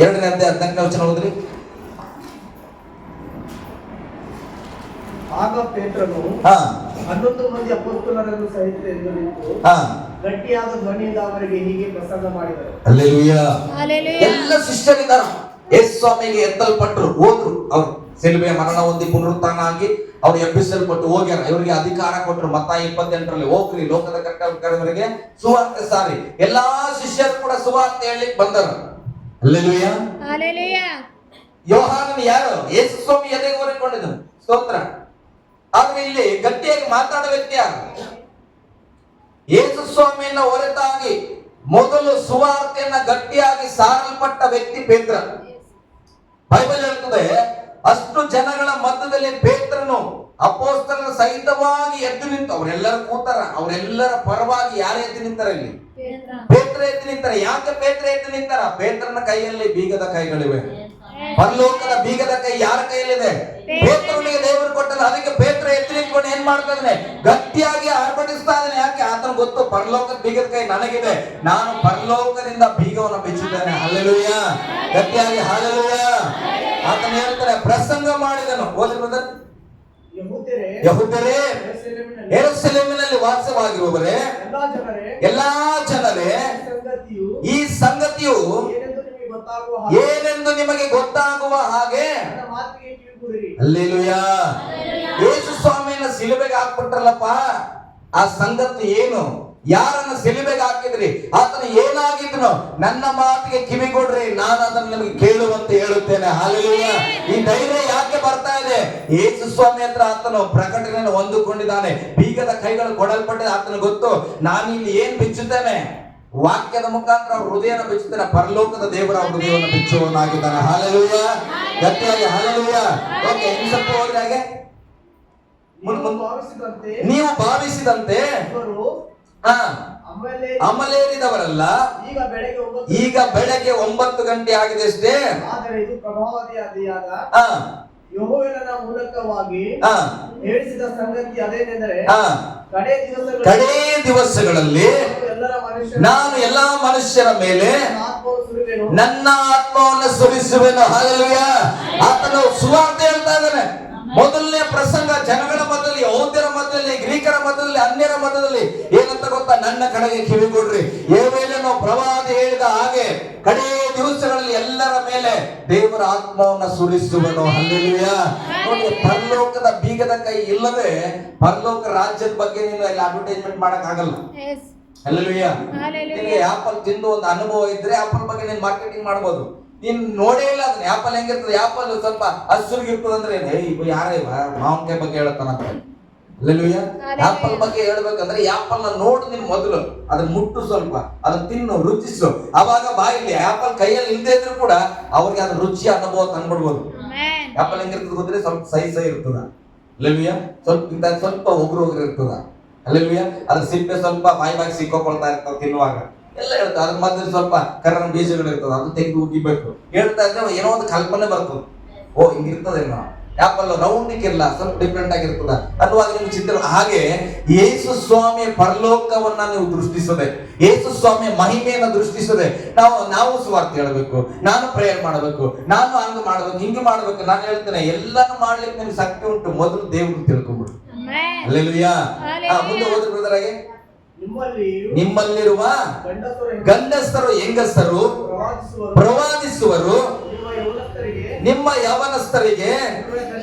S1: 2ನೇ ಅಧ್ಯಾಯ 14ನೇ ವಚನ ಓದ್ರಿ.
S4: ಆಗ ಪೇತ್ರನು 11 ಮಂದಿ ಅಪೊಸ್ತಲರನ್ನು ಸಹಿತ ಎದ್ದು ನಿಂತು ಗಟ್ಟಿಯಾದ ಧ್ವನಿಯಿಂದ ಅವರಿಗೆ ಹೀಗೆ ಪ್ರಸಂಗ ಮಾಡಿದರು.
S1: ಹಲ್ಲೆಲೂಯ. ಎಲ್ಲ ಶಿಷ್ಯರಿದ್ದಾರೆ, ಯೇಸು ಸ್ವಾಮಿಗೆ ಎತ್ತಲ್ಪಟ್ಟರು, ಹೋದ್ರು. ಅವರು ಸಿಲುಬೆಯ ಮರಣ ಹೊಂದಿ ಪುನರುತ್ಥಾನ ಆಗಿ ಅವ್ರು ಎಬ್ಬಿಸಲ್ಪಟ್ಟು ಹೋಗ್ಯಾರ. ಇವರಿಗೆ ಅಧಿಕಾರ ಕೊಟ್ಟರು. ಮತ್ತಾಯ 28ರಲ್ಲಿ ಹೋಗ್ರಿ, ಲೋಕದ ಕಟ್ಟಕರವರೆಗೆ ಸುವಾರ್ತೆ ಸಾರಿ. ಎಲ್ಲಾ ಶಿಷ್ಯರು ಕೂಡ ಸುವಾರ್ತೆ ಹೇಳಲಿಕ್ಕೆ ಬಂದರು. ಹಲ್ಲೆಲೂಯ. ಯೋಹಾನನು ಯಾರು? ಯೇಸು ಸ್ವಾಮಿ ಎದೆಗೆ ಹೊರಕೊಂಡಿದ್ದು. ಸ್ತೋತ್ರ. ಆದ್ರೆ ಇಲ್ಲಿ ಗಟ್ಟಿಯಾಗಿ ಮಾತಾಡೋ ವ್ಯಕ್ತಿ ಯಾರು? ಯೇಸು ಸ್ವಾಮಿಯನ್ನ ಹೊರತಾಗಿ ಮೊದಲು ಸುವಾರ್ತೆಯನ್ನ ಗಟ್ಟಿಯಾಗಿ ಸಾರಲ್ಪಟ್ಟ ವ್ಯಕ್ತಿ ಪೇತ್ರ. ಬೈಬಲ್ ಹೇಳ್ತದೆ, ಅಷ್ಟು ಜನಗಳ ಮಧ್ಯದಲ್ಲಿ ಪೇತ್ರನು ಅಪೊಸ್ತಲರ ಸಹಿತವಾಗಿ ಎದ್ದು ನಿಂತು, ಅವರೆಲ್ಲರೂ ಕೂತಾರ, ಅವರೆಲ್ಲರ ಪರವಾಗಿ ಯಾರು ಎದ್ದು ನಿಂತಾರ? ಇಲ್ಲಿ ಪೇತ್ರ ಎದ್ದು ನಿಂತಾರ. ಯಾಕೆ ಪೇತ್ರ ಎದ್ದು ನಿಂತಾರ? ಪೇತ್ರನ ಕೈಯಲ್ಲಿ ಬೀಗದ ಕೈಗಳಿವೆ. ಪರಲೋಕದ ಬೀಗದ ಕೈ ಯಾರ ಕೈಯಲ್ಲಿದೆ? ಪೇತ್ರನಿಗೆ ದೇವರು ಕೊಟ್ಟಲ್ಲ. ಅದಕ್ಕೆ ಪೇತ್ರ ಎದ್ದು ನಿಂತ್ಕೊಂಡು ಏನ್ ಮಾಡ್ತಾ ಇದ್ದಾನೆ? ಗಟ್ಟಿಯಾಗಿ ಆರ್ಭಟಿಸ್ತಾ ಇದ್ದಾನೆ. ಯಾಕೆ? ಆತನ ಗೊತ್ತು, ಪರಲೋಕದ ಬೀಗದ ಕೈ ನನಗಿದೆ, ನಾನು ಪರಲೋಕದಿಂದ ಬೀಗವನ್ನು ಬಿಚ್ಚಿದ್ದೇನೆ. ಹಲ್ಲೆಲೂಯ, ಗಟ್ಟಿಯಾಗಿ ಹಲ್ಲೆಲೂಯ. ಆತನ ಹೇಳ್ತಾರೆ, ಪ್ರಸಂಗ ಮಾಡಿದನು. ಓದಿ ಬ್ರದರ್. ಯೆಹೂದ್ಯರೇ, ಯೆರೂಸಲೇಮಿನಲ್ಲಿ ವಾಸವಾಗಿರುವವರೇ, ಎಲ್ಲಾ ಜನರೇ, ಈ ಸಂಗತಿಯು ಏನೆಂದು ನಿಮಗೆ ಗೊತ್ತಾಗುವ ಹಾಗೆ ಹಲ್ಲೆಲೂಯಾ. ಯೇಸು ಸ್ವಾಮಿಯನ್ನ ಸಿಲುಬೆಗೆ ಹಾಕ್ಬಿಟ್ರಲ್ಲಪ್ಪ, ಆ ಸಂಗತಿ ಏನು? ಯಾರನ್ನ ಸಿಲುಬೆಗೆ ಹಾಕಿದ್ರಿ? ಆತನ ಏನಾಗಿದ್ನು? ನನ್ನ ಮಾತಿಗೆ ಕಿವಿಗೊಡ್ರಿ, ನಾನು ಅದನ್ನು ನಿಮಗೆ ಕೇಳುವಂತೆ ಹೇಳುತ್ತೇನೆ. ಹಲ್ಲೆಲೂಯಾ. ಈ ಧೈರ್ಯ ಯಾಕೆ ಬರ್ತಾ ಇದೆ? ಯೇಸು ಸ್ವಾಮಿ ಹತ್ರ ಆತನು ಪ್ರಕಟಣೆಯನ್ನು ಹೊಂದಿಕೊಂಡಿದ್ದಾನೆ. ಬೀಗದ ಕೈಗಳು ಕೊಡಲ್ಪಟ್ಟಿದೆ. ಆತನ ಗೊತ್ತು, ನಾನು ಇಲ್ಲಿ ಏನ್ ಬಿಚ್ಚುತ್ತೇನೆ? ವಾಕ್ಯದ ಮುಖಾಂತರ ಅವ್ರ ಹೃದಯನ ಬಿಚ್ಚುತ್ತಾನೆ. ಪರಲೋಕದ ದೇವರ ಹೃದಯವನ್ನು ಬಿಚ್ಚುವವನಾಗಿದ್ದಾನೆ. ಹಲ್ಲೆಲೂಯಾ, ಗಟ್ಟಿಯಾಗಿ ಹಲ್ಲೆಲೂಯಾ. ಓಕೆ, ಇನ್ನು ಸ್ವಲ್ಪ ಹೋದ್ರೆ ಹಾಗೆ. ನೀವು ಭಾವಿಸಿದಂತೆ ಅಮಲೇರಿದವರಲ್ಲ, ಈಗ ಬೆಳಗ್ಗೆ 9 ಗಂಟೆ ಆಗಿದೆ ಅಷ್ಟೇ.
S4: ಮೂಲಕವಾಗಿ ಹೇಳಿಸಿದ ಸಂಗತಿ ಅದೇನೆಂದರೆ,
S1: ಕಡೇ ದಿವಸಗಳಲ್ಲಿ ನಾನು ಎಲ್ಲಾ ಮನುಷ್ಯರ ಮೇಲೆ ನನ್ನ ಆತ್ಮವನ್ನು ಸುರಿಸುವೆನು. ಹಲ್ಲೆಲೂಯಾ. ಆತನು ಸುವಾರ್ತೆ ಹೇಳ್ತಾ ಇದ್ದಾನೆ. ಮೊದಲನೇ ಪ್ರಸಂಗ ಜನಗಳ ಮಧ್ಯದಲ್ಲಿ, ಯಹೂದ್ಯರ ಮಧ್ಯದಲ್ಲಿ, ಗ್ರೀಕರ ಮಧ್ಯದಲ್ಲಿ, ಅನ್ಯರ ಮಧ್ಯದಲ್ಲಿ ಏನಂತ ಗೊತ್ತಾ? ನನ್ನ ಕಡೆಗೆ ಕಿವಿಗೊಡ್ರಿ. ಯೋವೇಲನು ಪ್ರವಾದಿ ಹೇಳಿದ ಹಾಗೆ ಕಡೇ ದಿವಸಗಳಲ್ಲಿ ಎಲ್ಲರ ಮೇಲೆ ದೇವರ ಆತ್ಮವನ್ನು ಸುರಿಸುವನು. ಹಲ್ಲೆಲೂಯಾ. ನೋಡಿ, ಪರಲೋಕದ ಬೀಗದ ಕೈ ಇಲ್ಲದೆ ಪರಲೋಕ ರಾಜ್ಯದ ಬಗ್ಗೆ ನೀನು ಅಲ್ಲಿ ಅಡ್ವರ್ಟೈಸ್ಮೆಂಟ್ ಮಾಡಕ್ ಆಗಲ್ಲ. ಹಲ್ಲೆಲೂಯಾ. ನಿನಗೆ ಆಪಲ್ ತಿಂದು ಒಂದು ಅನುಭವ ಇದ್ರೆ ಆಪಲ್ ಬಗ್ಗೆ ನೀನು ಮಾರ್ಕೆಟಿಂಗ್ ಮಾಡ್ಬೋದು. ನೀನ್ ನೋಡೇ ಇಲ್ಲ ಅದನ್ನ. ಆಪಲ್ ಹೆಂಗಿರ್ತದೆ? ಆಪಲ್ ಸ್ವಲ್ಪ ಹಸುರ್ಗಿರ್ತದೆ ಅಂದ್ರೆ ಯಾರ ಮಾವಿನಕಾಯಿ ಬಗ್ಗೆ ಹೇಳತ್ತಾನಂತ. ಹಲ್ಲೆಲೂಯಾ. ಆಪಲ್ ಬಗ್ಗೆ ಹೇಳ್ಬೇಕಂದ್ರೆ ಆಪಲ್ ನ ನೋಡು ನೀನ್ ಮೊದಲು, ಅದನ್ನ ಮುಟ್ಟು, ಸ್ವಲ್ಪ ಅದನ್ನ ತಿನ್ನು, ರುಚಿಸು. ಅವಾಗ ಬಾಯಿಲಿ ಆಪಲ್ ಕೈಯಲ್ಲಿ ಇಲ್ಲದೆ ಇದ್ರು ಕೂಡ ಅವ್ರಿಗೆ ಅದ್ರ ರುಚಿ ಅನುಭವ ತಂದ್ಬಿಡ್ಬೋದು. ಆಪಲ್ ಹೆಂಗಿರ್ತದೆ ಗೊತ್ತಿದ್ರೆ ಸ್ವಲ್ಪ ಸೈ ಇರ್ತದ. ಹಲ್ಲೆಲೂಯಾ. ಸ್ವಲ್ಪ ಉಗ್ರು ಇರ್ತದ. ಹಲ್ಲೆಲೂಯಾ. ಅದ್ರ ಸಿಪ್ಪೆ ಸ್ವಲ್ಪ ಬಾಯಿ ಸಿಕ್ಕೋಕೊಳ್ತಾ ಇರ್ತಾವ ತಿನ್ನುವಾಗ ಎಲ್ಲ ಹೇಳ್ತಾರೆ. ಅದ್ರ ಮಧ್ಯೆ ಸ್ವಲ್ಪ ಕರ್ರನ ಬೀಜಗಳು ಇರ್ತದೆ, ಅದನ್ನ ತೆಗೆದು ಉಗಿಬೇಕು. ಹೇಳ್ತಾ ಇದ್ರೆ ಏನೋ ಒಂದು ಕಲ್ಪನೆ ಬರ್ತದೆ. ಓ, ಹಿಂಗಿರ್ತದೇನೋ. ಆಪಲ್ ರೌಂಡ್ ಇರಲ್ಲ, ಸ್ವಲ್ಪ ಡಿಫ್ರೆಂಟ್ ಆಗಿರ್ತದ ಅನ್ನುವಾಗ ನಿಮ್ಗೆ ಚಿತ್ರ. ಹಾಗೆ ಯೇಸು ಸ್ವಾಮಿಯ ಪರಲೋಕವನ್ನ ನೀವು ದೃಷ್ಟಿಸದೆ, ಯೇಸು ಸ್ವಾಮಿಯ ಮಹಿಮೆಯನ್ನ ದೃಷ್ಟಿಸದೆ ನಾವು ಸುವಾರ್ತೆ ಹೇಳಬೇಕು, ನಾನು ಪ್ರೇಯರ್ ಮಾಡಬೇಕು, ನಾನು ಹಂಗ ಮಾಡ್ಬೇಕು, ಹಿಂಗೆ ಮಾಡ್ಬೇಕು. ನಾನು ಹೇಳ್ತೇನೆ, ಎಲ್ಲಾನು ಮಾಡ್ಲಿಕ್ಕೆ ನಿಮ್ಗೆ ಶಕ್ತಿ ಉಂಟು. ಮೊದಲು ದೇವ್ರು ತಿಳ್ಕೊಂಡ್ಬಿಡು. ಹಲ್ಲೆಲೂಯಾ. ಮುಂದೆ ಹೋದ್ರೆ ಬ್ರದರ್ ಹಾಗೆ, ನಿಮ್ಮಲ್ಲಿರುವ ಗಂಡಸ್ಥರು ಹೆಂಗಸರು ಪ್ರವಾದಿಸುವರು, ನಿಮ್ಮ ಯವನಸ್ಥರಿಗೆ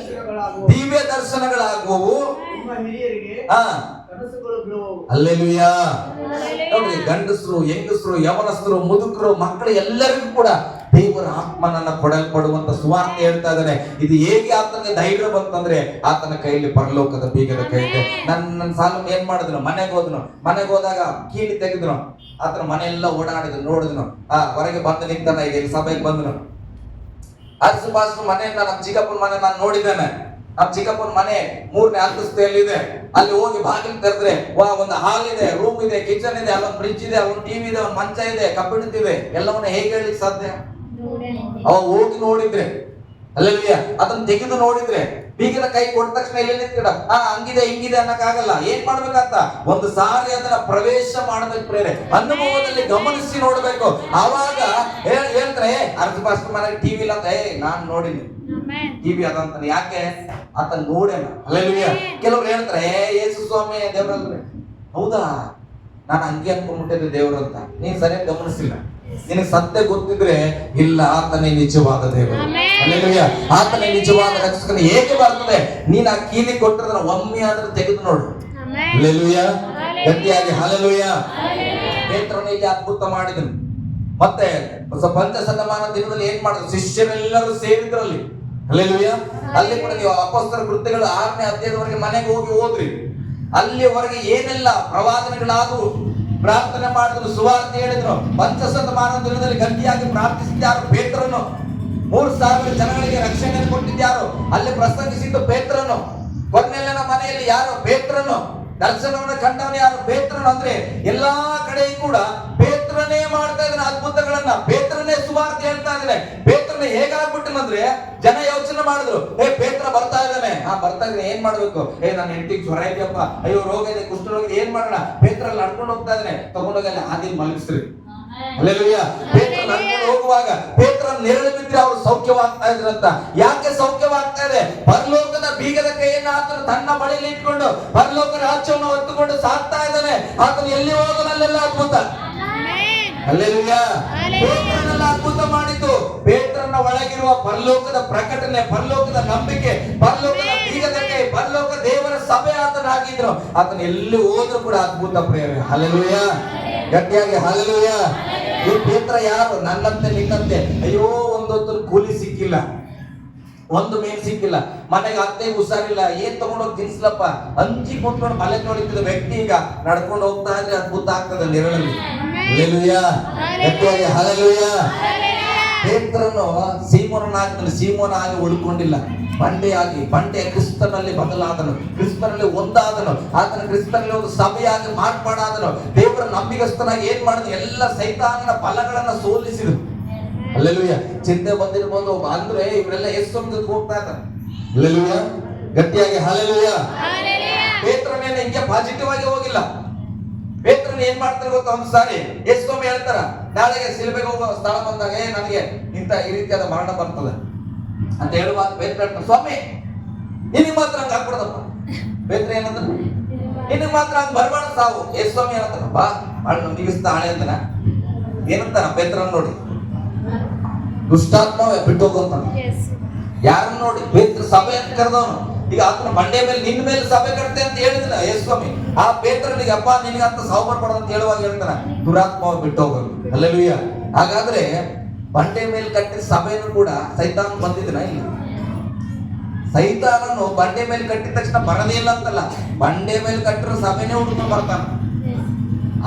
S1: ದಿವ್ಯ ದರ್ಶನಗಳಾಗುವವು. ಹಲ್ಲೆಲೂಯಾ. ನೋಡ್ರಿ, ಗಂಡಸರು, ಹೆಂಗಸರು, ಯವನಸ್ಥರು, ಮುದುಕರು, ಮಕ್ಕಳು ಎಲ್ಲರಿಗೂ ಕೂಡ ದೇವರ ಆತ್ಮನನ್ನ ಕೊಡಲ್ಪಡುವಂತ ಸುವಾರ್ತೆ ಹೇಳ್ತಾ ಇದ್ದಾನೆ. ಇದು ಹೇಗೆ ಆತನಿಗೆ ಧೈರ್ಯ ಬಂತಂದ್ರೆ ಆತನ ಕೈಯಲ್ಲಿ ಪರಲೋಕದ ಬೀಗದ ಕೈ ಇದೆ. ನನ್ನ ಸಾಲ ಏನ್ ಮಾಡಿದ್ರು? ಮನೆಗೆ ಹೋದಾಗ ಕೀಲಿ ತೆಗೆದ್ರು. ಆತನ ಮನೆಯೆಲ್ಲ ಓಡಾಡಿದ್ರು, ನೋಡಿದ್ನು. ಹೊರಗೆ ಬಂದು ನಿಂತಾನ. ಈಗ ಸಭೆಗೆ ಬಂದನು. ಅರ್ಸು ಪಾಸ್ಟರ್ ಮನೆಯನ್ನ, ನಮ್ಮ ಚಿಕ್ಕಪ್ಪನ ಮನೆ ನಾನು ನೋಡಿದ್ದೇನೆ. ನಮ್ಮ ಚಿಕ್ಕಪ್ಪನ ಮನೆ 3ನೇ ಅಂತಸ್ತಿಯಲ್ಲಿದೆ. ಅಲ್ಲಿ ಹೋಗಿ ಬಾಗಿಲು ತೆರೆದ್ರೆ ಒಂದು ಹಾಲ್ ಇದೆ, ರೂಮ್ ಇದೆ, ಕಿಚನ್ ಇದೆ, ಅಲ್ಲೊಂದು ಫ್ರಿಡ್ಜ್ ಇದೆ, ಅಲ್ಲೊಂದು ಟಿವಿ ಇದೆ, ಒಂದು ಮಂಚ ಇದೆ, ಕಬ್ಬಿಣದ ಇದೆ. ಎಲ್ಲವನ್ನ ಹೇಗೆ ಹೇಳಲಿಕ್ಕೆ ಸಾಧ್ಯ? ಅವ ಹೋಗಿ ನೋಡಿದ್ರೆ, ಹಲ್ಲೆಲೂಯಾ, ಅದನ್ನ ತೆಗೆದು ನೋಡಿದ್ರೆ, ಬೀಗದ ಕೈ ಕೊಟ್ಟ ತಕ್ಷಣ ಇಲ್ಲಿ ನಿಂತಿಡ ಹಂಗಿದೆ ಹಿಂಗಿದೆ ಅನ್ನಕ್ಕಾಗಲ್ಲ. ಏನ್ ಮಾಡ್ಬೇಕಂತ ಒಂದು ಸಾರಿ ಅದನ್ನ ಪ್ರವೇಶ ಮಾಡಬೇಕು. ಪ್ರೇರೆ ಅನುಭವದಲ್ಲಿ ಗಮನಿಸಿ ನೋಡ್ಬೇಕು. ಆವಾಗ ಹೇಳ್ತಾರೆ, ಅರ್ಧ ಪಾಸ್ಟರ್ ಮನೆಗೆ ಟಿವಿ ಇಲ್ಲ ಅಂತ. ನಾನ್ ನೋಡಿನಿ ಟಿವಿ ಅದಂತ. ಯಾಕೆ? ಆತ ನೋಡೇನ. ಹಲ್ಲೆಲೂಯಾ. ಕೆಲವ್ರು ಹೇಳ್ತಾರೆ, ಯೇಸು ಸ್ವಾಮಿ ದೇವ್ರಲ್ರಿ. ಹೌದಾ, ನಾನು ಹಂಗೆ ಅನ್ಕೊಂಡ್ಬಿಟ್ಟಿದ್ದೆ ದೇವ್ರು ಅಂತ. ನೀನ್ ಸರಿಯಾಗಿ ಗಮನಿಸಿಲ್ಲ. ನಿನಗೆ ಸತ್ಯ ಗೊತ್ತಿದ್ರೆ ಇಲ್ಲ, ಆತನೇ ನಿಜವಾದ ದೇವರು. ಹಲ್ಲೆಲೂಯಾ. ಆತನೇ ನಿಜವಾದ ರಕ್ಷಕನ. ಹೇಗೆ ಬರ್ತದೆ? ನೀನ್ ಆ ಕೀಲಿ ಕೊಟ್ಟರೆ ಒಮ್ಮೆ ಆದ್ರೂ ತೆಗೆದು ನೋಡು. ಹಲ್ಲೆಲೂಯಾ. ಗಟ್ಟಿಯಾಗಿ ಹಲ್ಲೆಲೂಯಾ. ಪೇತ್ರನು ಇಲ್ಲಿ ಅದ್ಭುತ ಮಾಡಿದನು. ಮತ್ತೆ ಪಂಚಶತಮಾನ ದಿನದಲ್ಲಿ ಏನ್ ಮಾಡಿದ್ರು? ಶಿಷ್ಯರೆಲ್ಲರೂ ಸೇರಿದ್ರಲ್ಲಿ. ಹಲ್ಲೆಲೂಯಾ. ಅಲ್ಲಿ ಕೂಡ ನೀವು ಅಪೊಸ್ತಲರ ಕೃತ್ಯಗಳು 6ನೇ ಅಧ್ಯಾಯದವರೆಗೆ ಮನೆಗೆ ಹೋಗಿ ಓದ್ರಿ. ಅಲ್ಲಿವರೆಗೆ ಏನೆಲ್ಲ ಪ್ರವಾದನೆಗಳಾದವು, ಪ್ರಾರ್ಥನೆ ಮಾಡಿದ್ರು, ಸುವಾರ್ತೆ ಹೇಳಿದ್ರು. ಪಂಚಶತಮಾನ ದಿನದಲ್ಲಿ ಗಟ್ಟಿಯಾಗಿ ಪ್ರಾರ್ಥಿಸಿದ ಯಾರು? ಪೇತ್ರನು. 3,000 ಜನಗಳಿಗೆ ರಕ್ಷಣೆ ಕೊಟ್ಟಿದ್ಯಾರು? ಅಲ್ಲಿ ಪ್ರಸಂಗಿಸಿದ್ದು ಪೇತ್ರನು. ಕೊರ್ನೆಲ್ಯನ ಮನೆಯಲ್ಲಿ ಯಾರು? ಪೇತ್ರನು. ದರ್ಶನವನ್ನು ಕಂಡವನು ಯಾರು? ಪೇತ್ರನು. ಅಂದ್ರೆ ಎಲ್ಲಾ ಕಡೆ ಕೂಡ ಪೇತ್ರನೇ ಮಾಡ್ತಾ ಇದ್ದಾನೆ ಅದ್ಭುತಗಳನ್ನ, ಪೇತ್ರನೇ ಸುವಾರ್ತೆ ಹೇಳ್ತಾ ಇದ್ದಾನೆ. ಪೇತ್ರನ ಹೇಗಾಗ್ಬಿಟ್ಟನಂದ್ರೆ ಜನ ಯೋಚನೆ ಮಾಡಿದ್ರು, ಪೇತ್ರ ಬರ್ತಾ ಇದ್ದಾನೆ, ಬರ್ತಾ ಇದ್ದಾನೆ, ಏನ್ ಮಾಡ್ಬೇಕು? ನನ್ನ ಹೆಂಡತಿಗೆ ಜ್ವರ ಇದೆಯಪ್ಪ, ಅಯ್ಯೋ ರೋಗ ಇದೆ, ಕುಷ್ಠರೋಗ ಇದೆ, ಏನ್ ಮಾಡೋಣ? ಪೇತ್ರ ನಡ್ಕೊಂಡು ಹೋಗ್ತಾ ಇದ್ದಾನೆ, ತಗೊಂಡೋಗಿ ಅಲ್ಲಿ ಆದಿಲ್ ಮಲಗಿಸ್ರಿ. ಹಲ್ಲೆಲೂಯಾ. ಪೇತ್ರ ನಡ್ಕೊಂಡು ಹೋಗುವಾಗ ಪೇತ್ರ ನೆರಳು ಬಿದ್ದರೆ ಅವರು ಸೌಖ್ಯವಾಗ್ತಾ ಇದ್ರಂತ. ಯಾಕೆ ಸೌಖ್ಯವಾಗ್ತಾ ಇದೆ? ಪರಲೋಕದ ಬೀಗದ ಕೈಯನ್ನ ಆತನು ತನ್ನ ಬಳಿಯಲ್ಲಿ ಇಟ್ಕೊಂಡು ಪರಲೋಕ ರಾಜ್ಯವನ್ನು ಹೊತ್ತುಕೊಂಡು ಸಾಕ್ತಾ ಇದ್ದಾನೆ. ಆತನು ಎಲ್ಲಿ ಹೋಗೋನಲ್ಲೆಲ್ಲ ಅದ್ಭುತ. ಹಲ್ಲೆಲೂಯಾ. ಪೇತ್ರನೆಲ್ಲ ಅದ್ಭುತ ಮಾಡಿದ್ದು ಪೇತ್ರನ ಒಳಗಿರುವ ಪರಲೋಕದ ಪ್ರಕಟಣೆ, ಪರಲೋಕದ ನಂಬಿಕೆ, ಪರಲೋಕದ ಬೀಗದ ಕೈ, ಪರಲೋಕ ದೇವರ ಸಭೆ ಆತನಾಗಿದ್ರು. ಆತನ ಎಲ್ಲಿ ಹೋದ್ರು ಕೂಡ ಅದ್ಭುತ ಪ್ರೇರಣೆ. ಹಲ್ಲೆಲೂಯಾ. ಗಟ್ಟಿಯಾಗಿ ಹಲ್ಲೆಲೂಯಾ. ಈ ಪೇತ್ರ ಯಾರು? ನನ್ನಂತೆ ನಿನ್ನಂತೆ. ಅಯ್ಯೋ ಒಂದೊತ್ತು ಕೂಲಿ ಸಿಕ್ಕಿಲ್ಲ, ಒಂದು ಮೇಲ್ ಸಿಕ್ಕಿಲ್ಲ, ಮನೆಗೆ ಅತ್ತೆ ಹುಷಾರಿಲ್ಲ, ಏನ್ ತಗೊಂಡೋಗಿ ತಿನ್ಸ್ಲಪ್ಪ ಅಂಚಿ ಕುತ್ಕೊಂಡು ಮಲೆ ನೋಡಿದ ವ್ಯಕ್ತಿ ಈಗ ನಡ್ಕೊಂಡು ಹೋಗ್ತಾ ಇದ್ರೆ ಅದ್ಭುತ ಆಗ್ತದೆ ನೆರಳಲ್ಲಿ. ಹಲ್ಲೆಲೂಯಾ. ಗಟ್ಟಿಯಾಗಿ ಹಲ್ಲೆಲೂಯಾ. ಪೇತ್ರನು ಸೀಮೋನಾಗಿ ಉಳ್ಕೊಂಡಿಲ್ಲ, ಬಂಡೆ ಕ್ರಿಸ್ತನಲ್ಲಿ ಬದಲಾದನು, ಕ್ರಿಸ್ತನಲ್ಲಿ ಒಂದಾದನು, ಆತನ ಕ್ರಿಸ್ತನಲ್ಲಿ ಒಂದು ಸಭೆಯಾಗಿ ಮಾರ್ಪಾಡಾದನು. ದೇವರ ನಂಬಿಗಸ್ತನಾಗಿ ಏನ್ ಮಾಡಿದ್ರು? ಎಲ್ಲ ಸೈತಾನನ ಬಲಗಳನ್ನ ಸೋಲಿಸಿದ್ರು. ಹಲ್ಲೆಲೂಯಾ. ಚಿಂತೆ ಬಂದಿರ್ಬೋದು ಅಂದ್ರೆ ಇವರೆಲ್ಲ ಎಷ್ಟು ಹೋಗ್ತಾ ಇದ್ದಾರೆ. ಹಲ್ಲೆಲೂಯಾ. ಗಟ್ಟಿಯಾಗಿ ಹಲ್ಲೆಲೂಯಾ. ಪೇತ್ರನೇನ ಹಿಂಗೆ ಪಾಸಿಟಿವ್ ಆಗಿ ಹೋಗಿಲ್ಲ. ಪೇತ್ರನ ಏನ್ ಮಾಡ್ತಾರೆ ಗೊತ್ತಾ? ಒಂದ್ ಸಾರಿ ಎಷ್ಟೊಮ್ಮೆ ಹೇಳ್ತಾರ, ನಾಳೆಗೆ ಸಿಲುಬೆಗೆ ಹೋಗುವ ಸ್ಥಳ ಬಂದಾಗ ನನಗೆ ಇಂತ ಈ ರೀತಿಯಾದ ಮರಣ ಬರ್ತದೆ ಅಂತ ಹೇಳುವಾಗ ಪೇತ್ರ ಹೇಳ್ತಾನೆ, ಸ್ವಾಮಿ ನಿನಗೆ ಮಾತ್ರ ಹಂಗ ಆಗ್ಬಿಡದಪ್ಪ. ಪೇತ್ರ ಏನಂತ, ನಿನಗೆ ಮಾತ್ರ ಹಂಗ ಬರಬಾರ್ದು ಸಾವು. ಸ್ವಾಮಿ ಏನಂತಾನ, ಬಾ ಬಾಳ ನಂಬಿಗಿಸ್ತಾ ಹಳೆ ಅಂತಾನ. ಏನಂತಾನ ಪೇತ್ರನ್ ನೋಡಿ? ದುಷ್ಟಾತ್ಮ ಬಿಟ್ಟು ಹೋಗುವಂತಾನ. ಯಾರನ್ನ ನೋಡಿ? ಪೇತ್ರ ಸಭೆ ಅಂತ ಕರೆದವನು. ಈಗ ಆತನ ಬಂಡೆ ಮೇಲೆ ನಿನ್ನ ಮೇಲೆ ಸಭೆ ಕಟ್ತೆ ಅಂತ ಹೇಳಿದಿಲ್ಲ ಸ್ವಾಮಿ. ಆ ಪೇತ್ರನಿಗೆ ಅಪ್ಪ ನಿನಗಂತ ಸಾವು ಬರ್ಬಾರ್ದು ಅಂತ ಹೇಳುವಾಗ ಹೇಳ್ತಾನ, ದುರಾತ್ಮ ಬಿಟ್ಟು ಹೋಗೋದು. ಹಲ್ಲೆಲೂಯಾ. ಹಾಗಾದ್ರೆ ಬಂಡೆ ಮೇಲೆ ಕಟ್ಟಿದ ಸಭೆನೂ ಕೂಡ ಸೈತಾನ ಬಂದಿದ್ದನ? ಇಲ್ಲ. ಸೈತಾನನು ಬಂಡೆ ಮೇಲೆ ಕಟ್ಟಿದ ತಕ್ಷಣ ಬರದೇ ಇಲ್ಲ ಅಂತಲ್ಲ, ಬಂಡೆ ಮೇಲೆ ಕಟ್ಟಿರೋ ಸಭೆನೇ ಹುಡುಕೊಂಡು ಬರ್ತಾನ.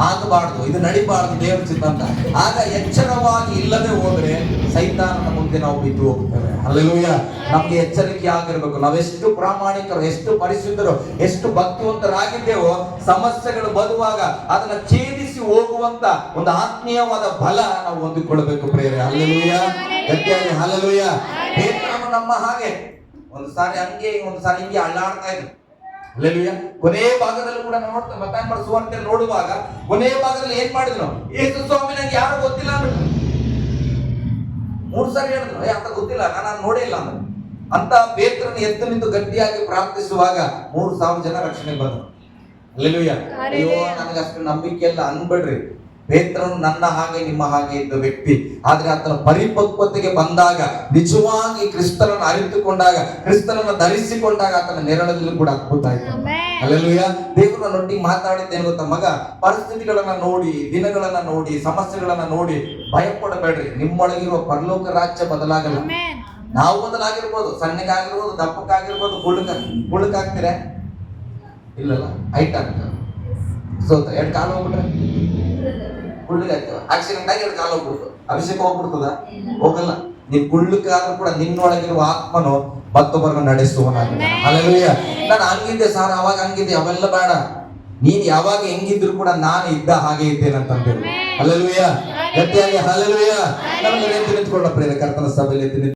S1: ಆಗಬಾರ್ದು, ಇದು ನಡಿಬಾರ್ದು ದೇವರ ಚಿತ್ತ. ಆಗ ಎಚ್ಚರವಾಗಿ ಇಲ್ಲದೆ ಹೋದ್ರೆ ಸೈತಾನನ ಮುಂದೆ ನಾವು ಬಿದ್ದು ಹೋಗ್ತೇವೆ. ಹಲ್ಲೆಲೂಯಾ. ನಮ್ಗೆ ಎಚ್ಚರಿಕೆ ಆಗಿರ್ಬೇಕು. ನಾವೆಷ್ಟು ಪ್ರಾಮಾಣಿಕರು, ಎಷ್ಟು ಪರಿಶುದ್ಧರು, ಎಷ್ಟು ಭಕ್ತಿವಂತರಾಗಿದ್ದೇವೋ ಸಮಸ್ಯೆಗಳು ಬರುವಾಗ ಅದನ್ನ ಛೇದಿಸಿ ಹೋಗುವಂತ ಒಂದು ಆತ್ಮೀಯವಾದ ಬಲ ನಾವು ಹೊಂದಿಕೊಳ್ಳಬೇಕು ಪ್ರೇರೆ. ಹಲ್ಲೆಲೂಯಾ. ಗಟ್ಟಿಯಾಗಿ ಹಲ್ಲೆಲೂಯಾ. ಪೇತ್ರನು ನಮ್ಮ ಹಾಗೆ ಒಂದು ಸಾರಿ ಹಂಗೆ ಒಂದು ಸಾರಿ ಹಿಂಗೆ ಅಳ್ಳಾಡ್ತಾ ಇದ್ರು. ಹಲ್ಲೆಲೂಯಾ. ಕೊನೆ ಭಾಗದಲ್ಲಿ ಕೂಡ ನೋಡ್ತಾ ಮತ್ತಾಯ ಸುವಾರ್ತೆ ನೋಡುವಾಗ ಕೊನೆ ಭಾಗದಲ್ಲಿ ಏನ್ ಮಾಡಿದ್ರು? ಯೇಸು ಸ್ವಾಮಿ ನಂಗೆ ಯಾರು ಗೊತ್ತಿಲ್ಲ ಅಂದ್ಬಿಟ್ಟು 3 ಸಾರಿ ಹೇಳಿದ್ರು, ಅಂತ ಗೊತ್ತಿಲ್ಲ, ನಾನು ನೋಡೇ ಇಲ್ಲ ಅಂದ್ರೆ. ಅಂತ ಪೇತ್ರನ ಎದ್ದು ನಿಂತು ಗಟ್ಟಿಯಾಗಿ ಪ್ರಾರ್ಥಿಸುವಾಗ 3,000 ಜನ ರಕ್ಷಣೆ ಬಂದರು. ಹಲ್ಲೆಲೂಯಾ. ಅಯ್ಯೋ ನನಗೆ ಅಷ್ಟು ನಂಬಿಕೆ ಇಲ್ಲ ಅನ್ಬೇಡ್ರಿ. ಪೇತ್ರನು ನನ್ನ ಹಾಗೆ ನಿಮ್ಮ ಹಾಗೆ ಇದ್ದ ವ್ಯಕ್ತಿ. ಆದ್ರೆ ಆತನ ಪರಿಪಕ್ವತೆಗೆ ಬಂದಾಗ, ನಿಜವಾಗಿ ಕ್ರಿಸ್ತನನ್ನು ಅರಿತುಕೊಂಡಾಗ, ಕ್ರಿಸ್ತನನ್ನು ಧರಿಸಿಕೊಂಡಾಗ ಆತನ ನೆರಳಲ್ಲಿ ಕೂಡ ಅದ್ಭುತ ಆಯ್ತು. ಹಲ್ಲೆಲೂಯಾ. ದೇವರು ನನ್ನೊಟ್ಟಿಗೆ ಮಾತಾಡಿದ್ದೇನೆ ಗೊತ್ತಾ? ಮಗ, ಪರಿಸ್ಥಿತಿಗಳನ್ನ ನೋಡಿ, ದಿನಗಳನ್ನ ನೋಡಿ, ಸಮಸ್ಯೆಗಳನ್ನ ನೋಡಿ ಭಯಪಡಬೇಡ್ರಿ. ನಿಮ್ಮೊಳಗಿರುವ ಪರಲೋಕ ರಾಜ್ಯ ಬದಲಾಗಲ್ಲ. ನಾವು ಬದಲಾಗಿರ್ಬೋದು, ಸಣ್ಣಗಾಗಿರ್ಬೋದು, ದಪ್ಪಕ್ಕಾಗಿರ್ಬೋದು, ಕುಳ್ಳಕ್ಕಾಗ್ತೀರಾ? ಇಲ್ಲಲ್ಲ, ಹೈಟ್ ಆಗ್ತದೆ. ಸೋತ 2 ಕಾಲು ಹೋಗ್ಬಿಟ್ರೆ ಕುಳ್ಳಿಗಾಗ್ತವ. ಆಕ್ಸಿಡೆಂಟ್ ಆಗಿ 2 ಕಾಲು ಹೋಗ್ಬಿಡ್ತು. ಅಭಿಷೇಕ ಹೋಗ್ಬಿಡ್ತದ? ಹೋಗಲ್ಲ. ನೀನ್ ಕುಳ್ಳಕ್ಕಾದ್ರೂ ಕೂಡ ನಿನ್ನೊಳಗಿರುವ ಆತ್ಮನು ಮತ್ತೊಬ್ಬರನ್ನು ನಡೆಸುವನಾಗಿದ್ದಾನೆ. ಹಲ್ಲೆಲೂಯಾ. ನಾನು ಹಂಗಿದ್ದೆ ಸಾರ್, ಅವಾಗ ಹಂಗಿದ್ದೆ, ಅವೆಲ್ಲ ಬೇಡ. ನೀನ್ ಯಾವಾಗ ಹೆಂಗಿದ್ರು ಕೂಡ ನಾನು ಇದ್ದ ಹಾಗೆ ಇದ್ದೇನೆ ಅಂತಂತೇಳಿ. ಹಲ್ಲೆಲೂಯಾ. ಗಟ್ಟಿಯಾಗಿ ಹಲ್ಲೆಲೂಯಾ. ನಮಗೆ ನಿಂತ್ಕೊಳ್ಳ ಪ್ರೇರೆ ಕರ್ತನ ಸಭೆಯಲ್ಲಿ